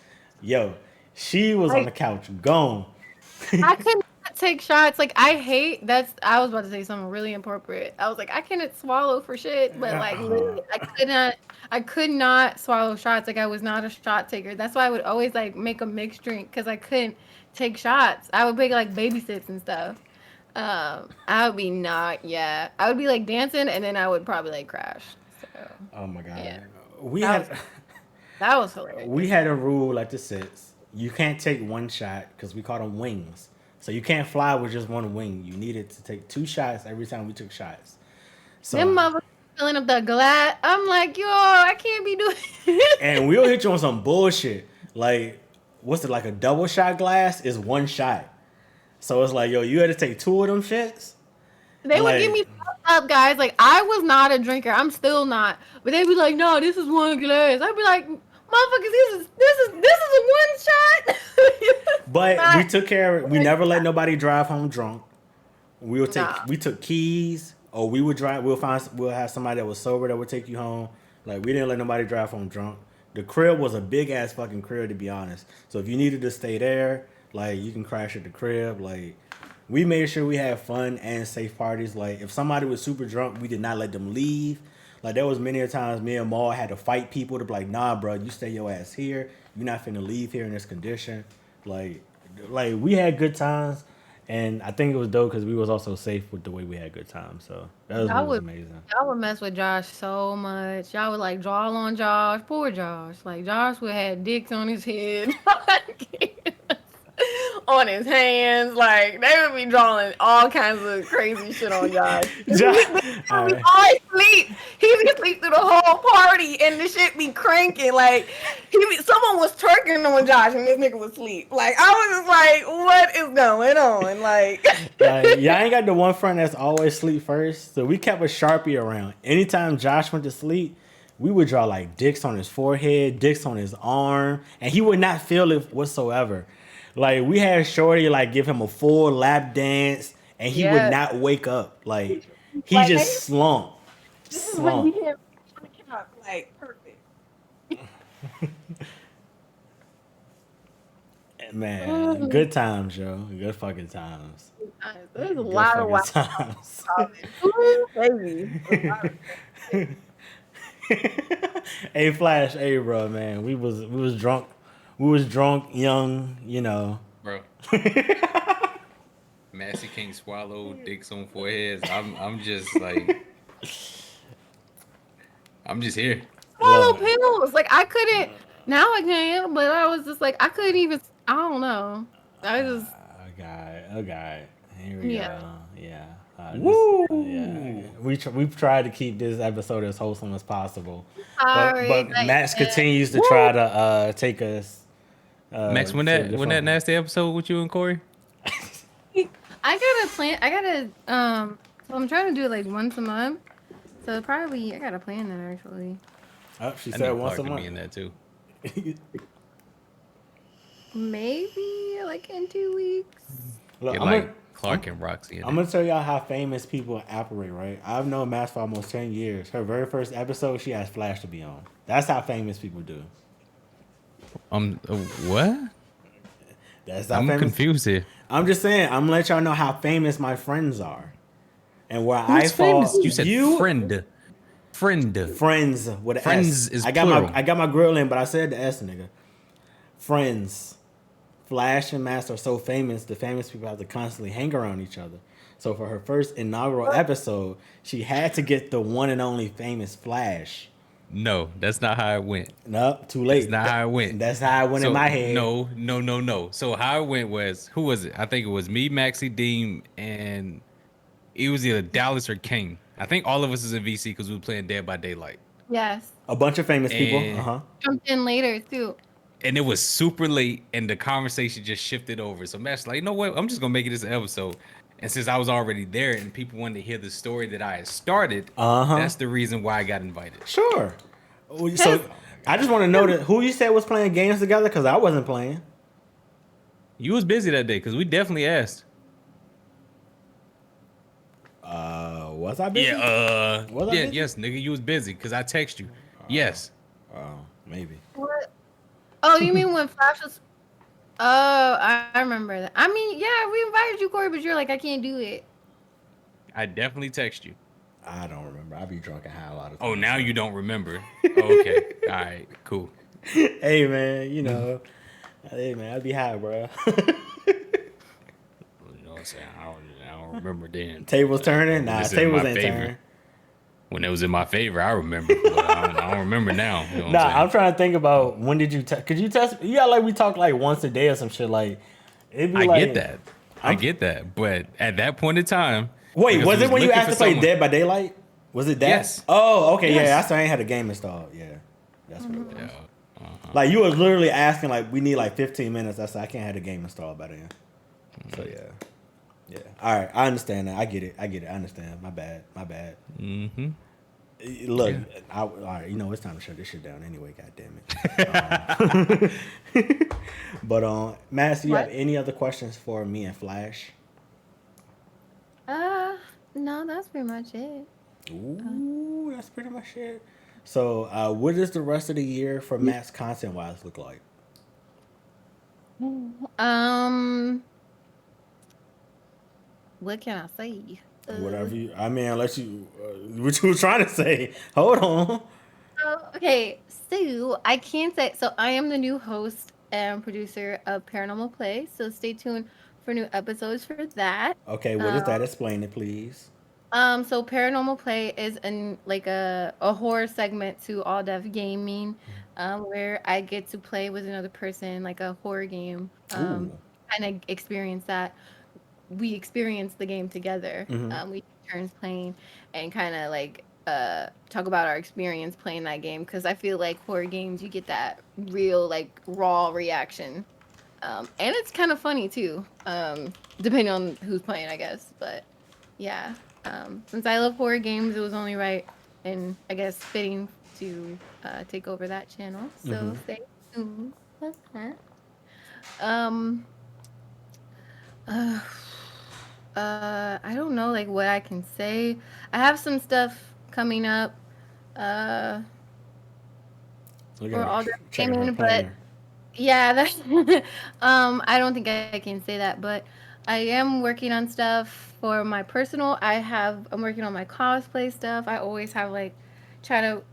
Yo, she was on the couch gone. I couldn't take shots. Like I was about to say something really inappropriate. I was like, I cannot swallow for shit, but like literally, I could not swallow shots. Like I was not a shot taker. That's why I would always like make a mixed drink because I couldn't take shots. I would make like baby sips and stuff. I would be like dancing and then I would probably like crash. So, oh my God. Yeah. That was hilarious. We had a rule at the sits. You can't take one shot because we call them wings. So you can't fly with just one wing. You needed to take 2 shots every time we took shots. So them motherfuckers filling up the glass. I'm like, yo, I can't be doing it. And we'll hit you on some bullshit. Like, what's it, like a double shot glass is 1 shot. So it's like, yo, you had to take 2 of them shits. They would give me up, guys. Like, I was not a drinker. I'm still not. But they'd be like, no, this is 1 glass. I'd be like, motherfuckers, this is a 1 shot. But we took care of it. We never let nobody drive home drunk. We took keys, or we would drive. We'll have somebody that was sober that would take you home. Like, we didn't let nobody drive home drunk. The crib was a big ass fucking crib, to be honest. So if you needed to stay there, like, you can crash at the crib. Like, we made sure we had fun and safe parties. Like, if somebody was super drunk, we did not let them leave. Like, there was many a times me and Maul had to fight people to be like, nah, bro, you stay your ass here. You're not finna leave here in this condition. Like we had good times. And I think it was dope because we was also safe with the way we had good times. So that was amazing. Y'all would mess with Josh so much. Y'all would like draw on Josh. Poor Josh. Like Josh would have dicks on his head. On his hands. Like they would be drawing all kinds of crazy shit on Josh. He would always sleep. He would sleep through the whole party and the shit be cranking. Like someone was twerking on Josh and this nigga would sleep. Like I was just like, what is going on? Like y'all ain't got the one friend that's always sleep first. So we kept a Sharpie around. Anytime Josh went to sleep, we would draw like dicks on his forehead, dicks on his arm, and he would not feel it whatsoever. Like, we had Shorty, like, give him a full lap dance, and he would not wake up. Like, he like, just slumped. This is when he hit on the couch, like, perfect. Man, good times, yo. Good fucking times. There's a lot of wild times. Baby. Hey, Flash, hey, bro, man. We was drunk. We was drunk, young, you know. Bro. Massey can't swallow, dicks on foreheads. I'm just like, I'm just here. Swallow pills. Like I couldn't. Now I can, but I was just like I couldn't even. I don't know. I just. Okay. Here we go. Yeah. Woo! Yeah. We've tried to keep this episode as wholesome as possible, sorry, but Max continues to try to take us. Max, when that nasty episode with you and Corey? I gotta plan. So I'm trying to do it like once a month. So probably I gotta plan that actually. Oh, she said once a month. Me in that too. Maybe like in 2 weeks. Look, Clark and Roxy. I'm gonna tell y'all how famous people operate. Right, I've known Max for almost 10 years. Her very first episode, she asked Flash to be on. That's how famous people do. What? I'm confused here. I'm just saying. I'm gonna let y'all know how famous my friends are, and where I fall. Famous? You said friend. Friends with an friends S. is I got plural. I got my grill in, but I said the S, nigga. Friends. Flash and Max are so famous. The famous people have to constantly hang around each other. So for her first inaugural episode, she had to get the one and only famous Flash. No, that's not how it went. No, too late. That's not how it went. That's how it went in my head. No. So how it went was, who was it? I think it was me, Maxie, Deem, and it was either Dallas or King. I think all of us is in VC because we were playing Dead by Daylight. Yes. A bunch of famous people. Jumped in later too. And it was super late, and the conversation just shifted over. So Matt's like, you know what? I'm just gonna make it this episode. And since I was already there, and people wanted to hear the story that I had started, that's the reason why I got invited. Sure. So I just want to know that who you said was playing games together, because I wasn't playing. You was busy that day, because we definitely asked. Was I busy? Yeah. Yes, nigga, you was busy because I text you. Yes. Oh, maybe. What? Oh, you mean when Flash was? Oh, I remember that. I mean, yeah, we invited you, Corey, but you're like, I can't do it. I definitely text you. I don't remember. I be drunk and high a lot of times. Oh, now you don't remember. Okay. All right. Cool. Hey, man. You know. Hey, man. I be high, bro. You know what I'm saying? I don't remember then. Tables turning? Nah, tables ain't turning. When it was in my favor, I remember. But I don't remember now. You know what I'm trying to think about when did you test? Could you test? Yeah, like we talk like once a day or some shit. Like, it'd be I get that. But at that point in time. Wait, was it when you asked to play Dead by Daylight? Was it that? Yes. Oh, okay. Yes. Yeah, that's why I ain't had a game installed. Yeah. That's what it was. Yeah. Like, you were literally asking, like, we need like 15 minutes. That's I can't have the game installed by then. So, yeah. Yeah. All right. I understand that. I get it. I understand. My bad. Mm-hmm. Look, all right, you know, it's time to shut this shit down anyway, goddammit. But, Max, do you have any other questions for me and Flash? No, that's pretty much it. Ooh, that's pretty much it. So, what does the rest of the year for Max content wise look like? Um, what can I say? Whatever you, I mean, unless you, what you were trying to say. Hold on. Okay, so I can say so. I am the new host and producer of Paranormal Play. So stay tuned for new episodes for that. Okay, what Um, is that? Explain it, please. so Paranormal Play is an like a horror segment to All Dev Gaming, where I get to play with another person like a horror game. Ooh. Kind of experience that. We experience the game together. Mm-hmm. We take turns playing and kind of like talk about our experience playing that game because I feel like horror games you get that real like raw reaction. And it's kind of funny too. Depending on who's playing, I guess. But yeah, since I love horror games, it was only right and I guess fitting to take over that channel. Mm-hmm. So stay tuned for that. Um, uh, I don't know like what I can say. I have some stuff coming up uh Look at for her all the checking her gaming, but planner. yeah, that I don't think I can say that, but I am working on stuff for my personal. I'm working on my cosplay stuff. I always have like try to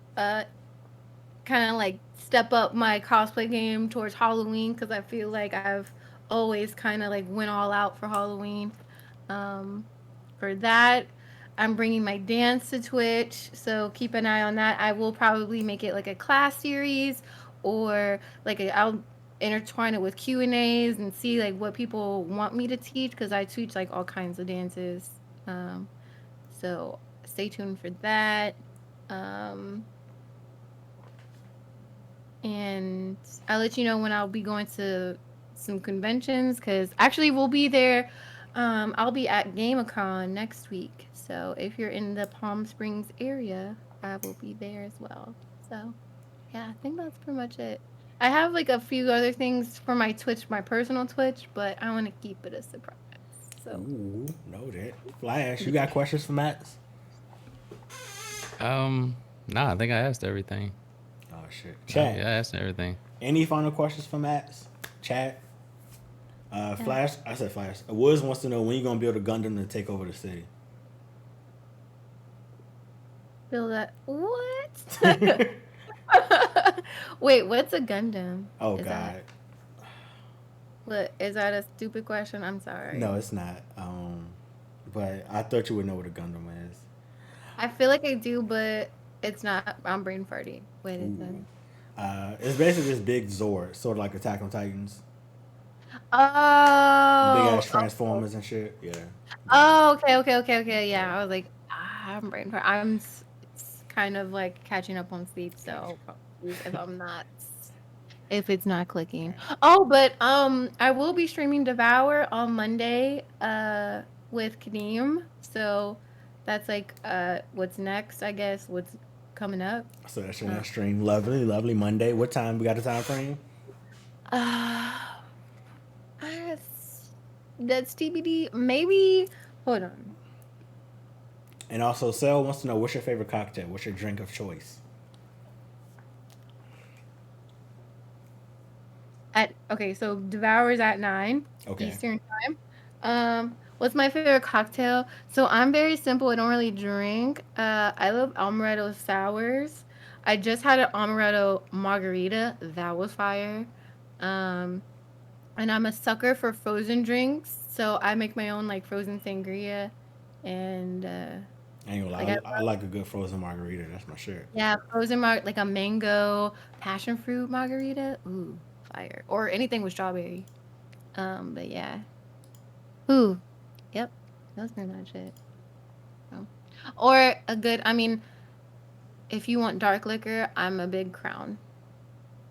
kind of like step up my cosplay game towards Halloween because I feel like I've always kind of like went all out for Halloween. Um, for that, I'm bringing my dance to Twitch, so keep an eye on that. I will probably make it like a class series or I'll intertwine it with Q&As and see like what people want me to teach because I teach like all kinds of dances. Um, so stay tuned for that. Um, and I'll let you know when I'll be going to some conventions because actually we'll be there. I'll be at GameCon next week, so if you're in the Palm Springs area, I will be there as well. So yeah, I think that's pretty much it. I have like a few other things for my Twitch, my personal Twitch, but I want to keep it a surprise. So Ooh, know that. Flash, you got questions for Max? Nah, I think I asked everything. Oh shit. Yeah, Chat. I asked everything. Any final questions for Max? Chat. yeah, Flash. I said Flash. Woods wants to know when you gonna build a Gundam to take over the city. feel that what? Wait, what's a Gundam? Oh Is that God. what is that a stupid question? I'm sorry. No, it's not. But I thought you would know what a Gundam is. I feel like I do, but it's not. I'm brain farty. What is that? Ooh. It's basically this big Zord, sort of like Attack on Titans. Big ass Oh, okay. transformers and shit. Yeah. Oh, okay. Yeah. Yeah, I was like, I'm brain fart. It's kind of like catching up on sleep, so apologies if it's not clicking. Oh, but I will be streaming Devour on Monday with Kadeem. So that's like what's next, I guess, what's coming up. So that's your Uh, next stream. Lovely, lovely Monday. What time? We got a time frame? uh that's TBD. Maybe hold on. And also, Sel wants to know what's your favorite cocktail? What's your drink of choice? So Devour's at 9 Okay. Eastern time. What's my favorite cocktail? So I'm very simple. I don't really drink. I love amaretto sours. I just had an amaretto margarita. That was fire. Um, and I'm a sucker for frozen drinks. So I make my own like frozen sangria, and I ain't gonna like lie. I like a good frozen margarita. That's my shit. yeah, frozen like a mango passion fruit margarita. Ooh, fire. Or anything with strawberry. But yeah. Ooh, yep. That's pretty much it. So. Or a good, I mean, if you want dark liquor, I'm a big Crown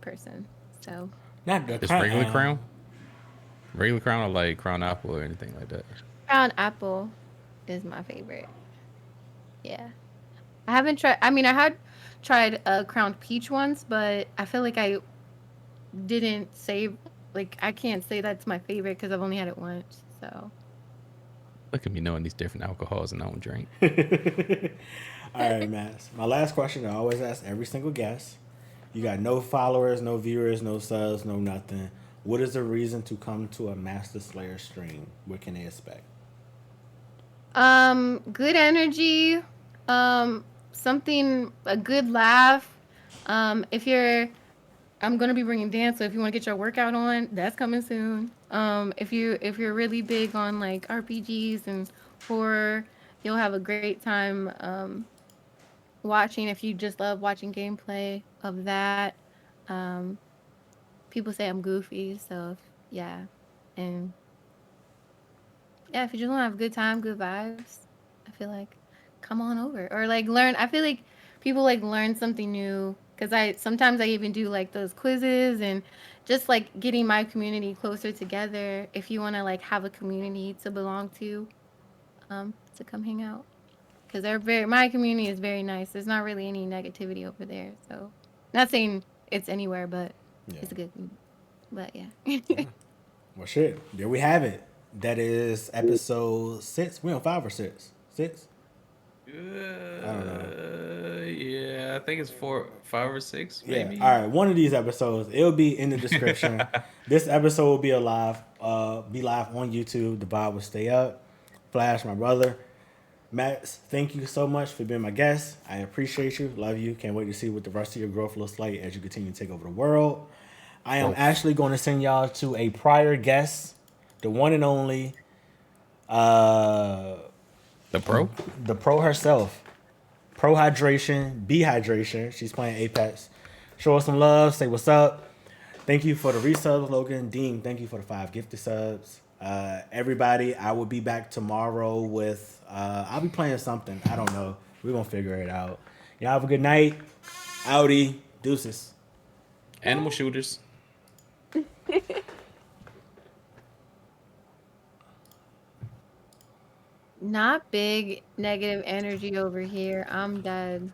person. So Not the Just regular Crown? Regular Crown or like Crown Apple or anything like that? Crown Apple is my favorite. Yeah. I haven't tried, I mean, I had tried a Crown Peach once, but I feel like I didn't say, like, I can't say that's my favorite because I've only had it once. So Look at me knowing these different alcohols and I don't drink. All right, Max. My last question I always ask every single guest. You got no followers, no viewers, no subs, no nothing. What is the reason to come to a MaxxTheSlayer stream? What can they expect? Good energy, something, a good laugh. If you're, I'm gonna be bringing dance, so if you want to get your workout on, that's coming soon. If you're really big on like RPGs and horror, you'll have a great time watching. If you just love watching gameplay of that, um, people say I'm goofy, so yeah, and yeah, if you just want to have a good time, good vibes, I feel like come on over or like learn. I feel like people like learn something new because I sometimes I even do like those quizzes and just like getting my community closer together. If you want to like have a community to belong to come hang out because my community is very nice. There's not really any negativity over there, so not saying it's anywhere, but Yeah. it's a good. But yeah. Well, shit. There we have it. That is episode 6. We on 5 or 6? 6? I don't know. Yeah, I think it's 4, 5 or 6, maybe. Yeah. All right. One of these episodes, it'll be in the description. This episode will be live on YouTube. The vibe will stay up. Flash, my brother. Max, thank you so much for being my guest. I appreciate you. Love you. Can't wait to see what the rest of your growth looks like as you continue to take over the world. I am actually going to send y'all to a prior guest, the one and only, The pro? the pro herself. Pro Hydration, B Hydration. She's playing Apex. Show us some love. Say what's up. Thank you for the resubs, Logan. Dean, thank you for the 5 gifted subs. Everybody, I will be back tomorrow with, I'll be playing something. I don't know. We're going to figure it out. Y'all have a good night. Audi. Deuces. Animal shooters. Not big negative energy over here. I'm dead.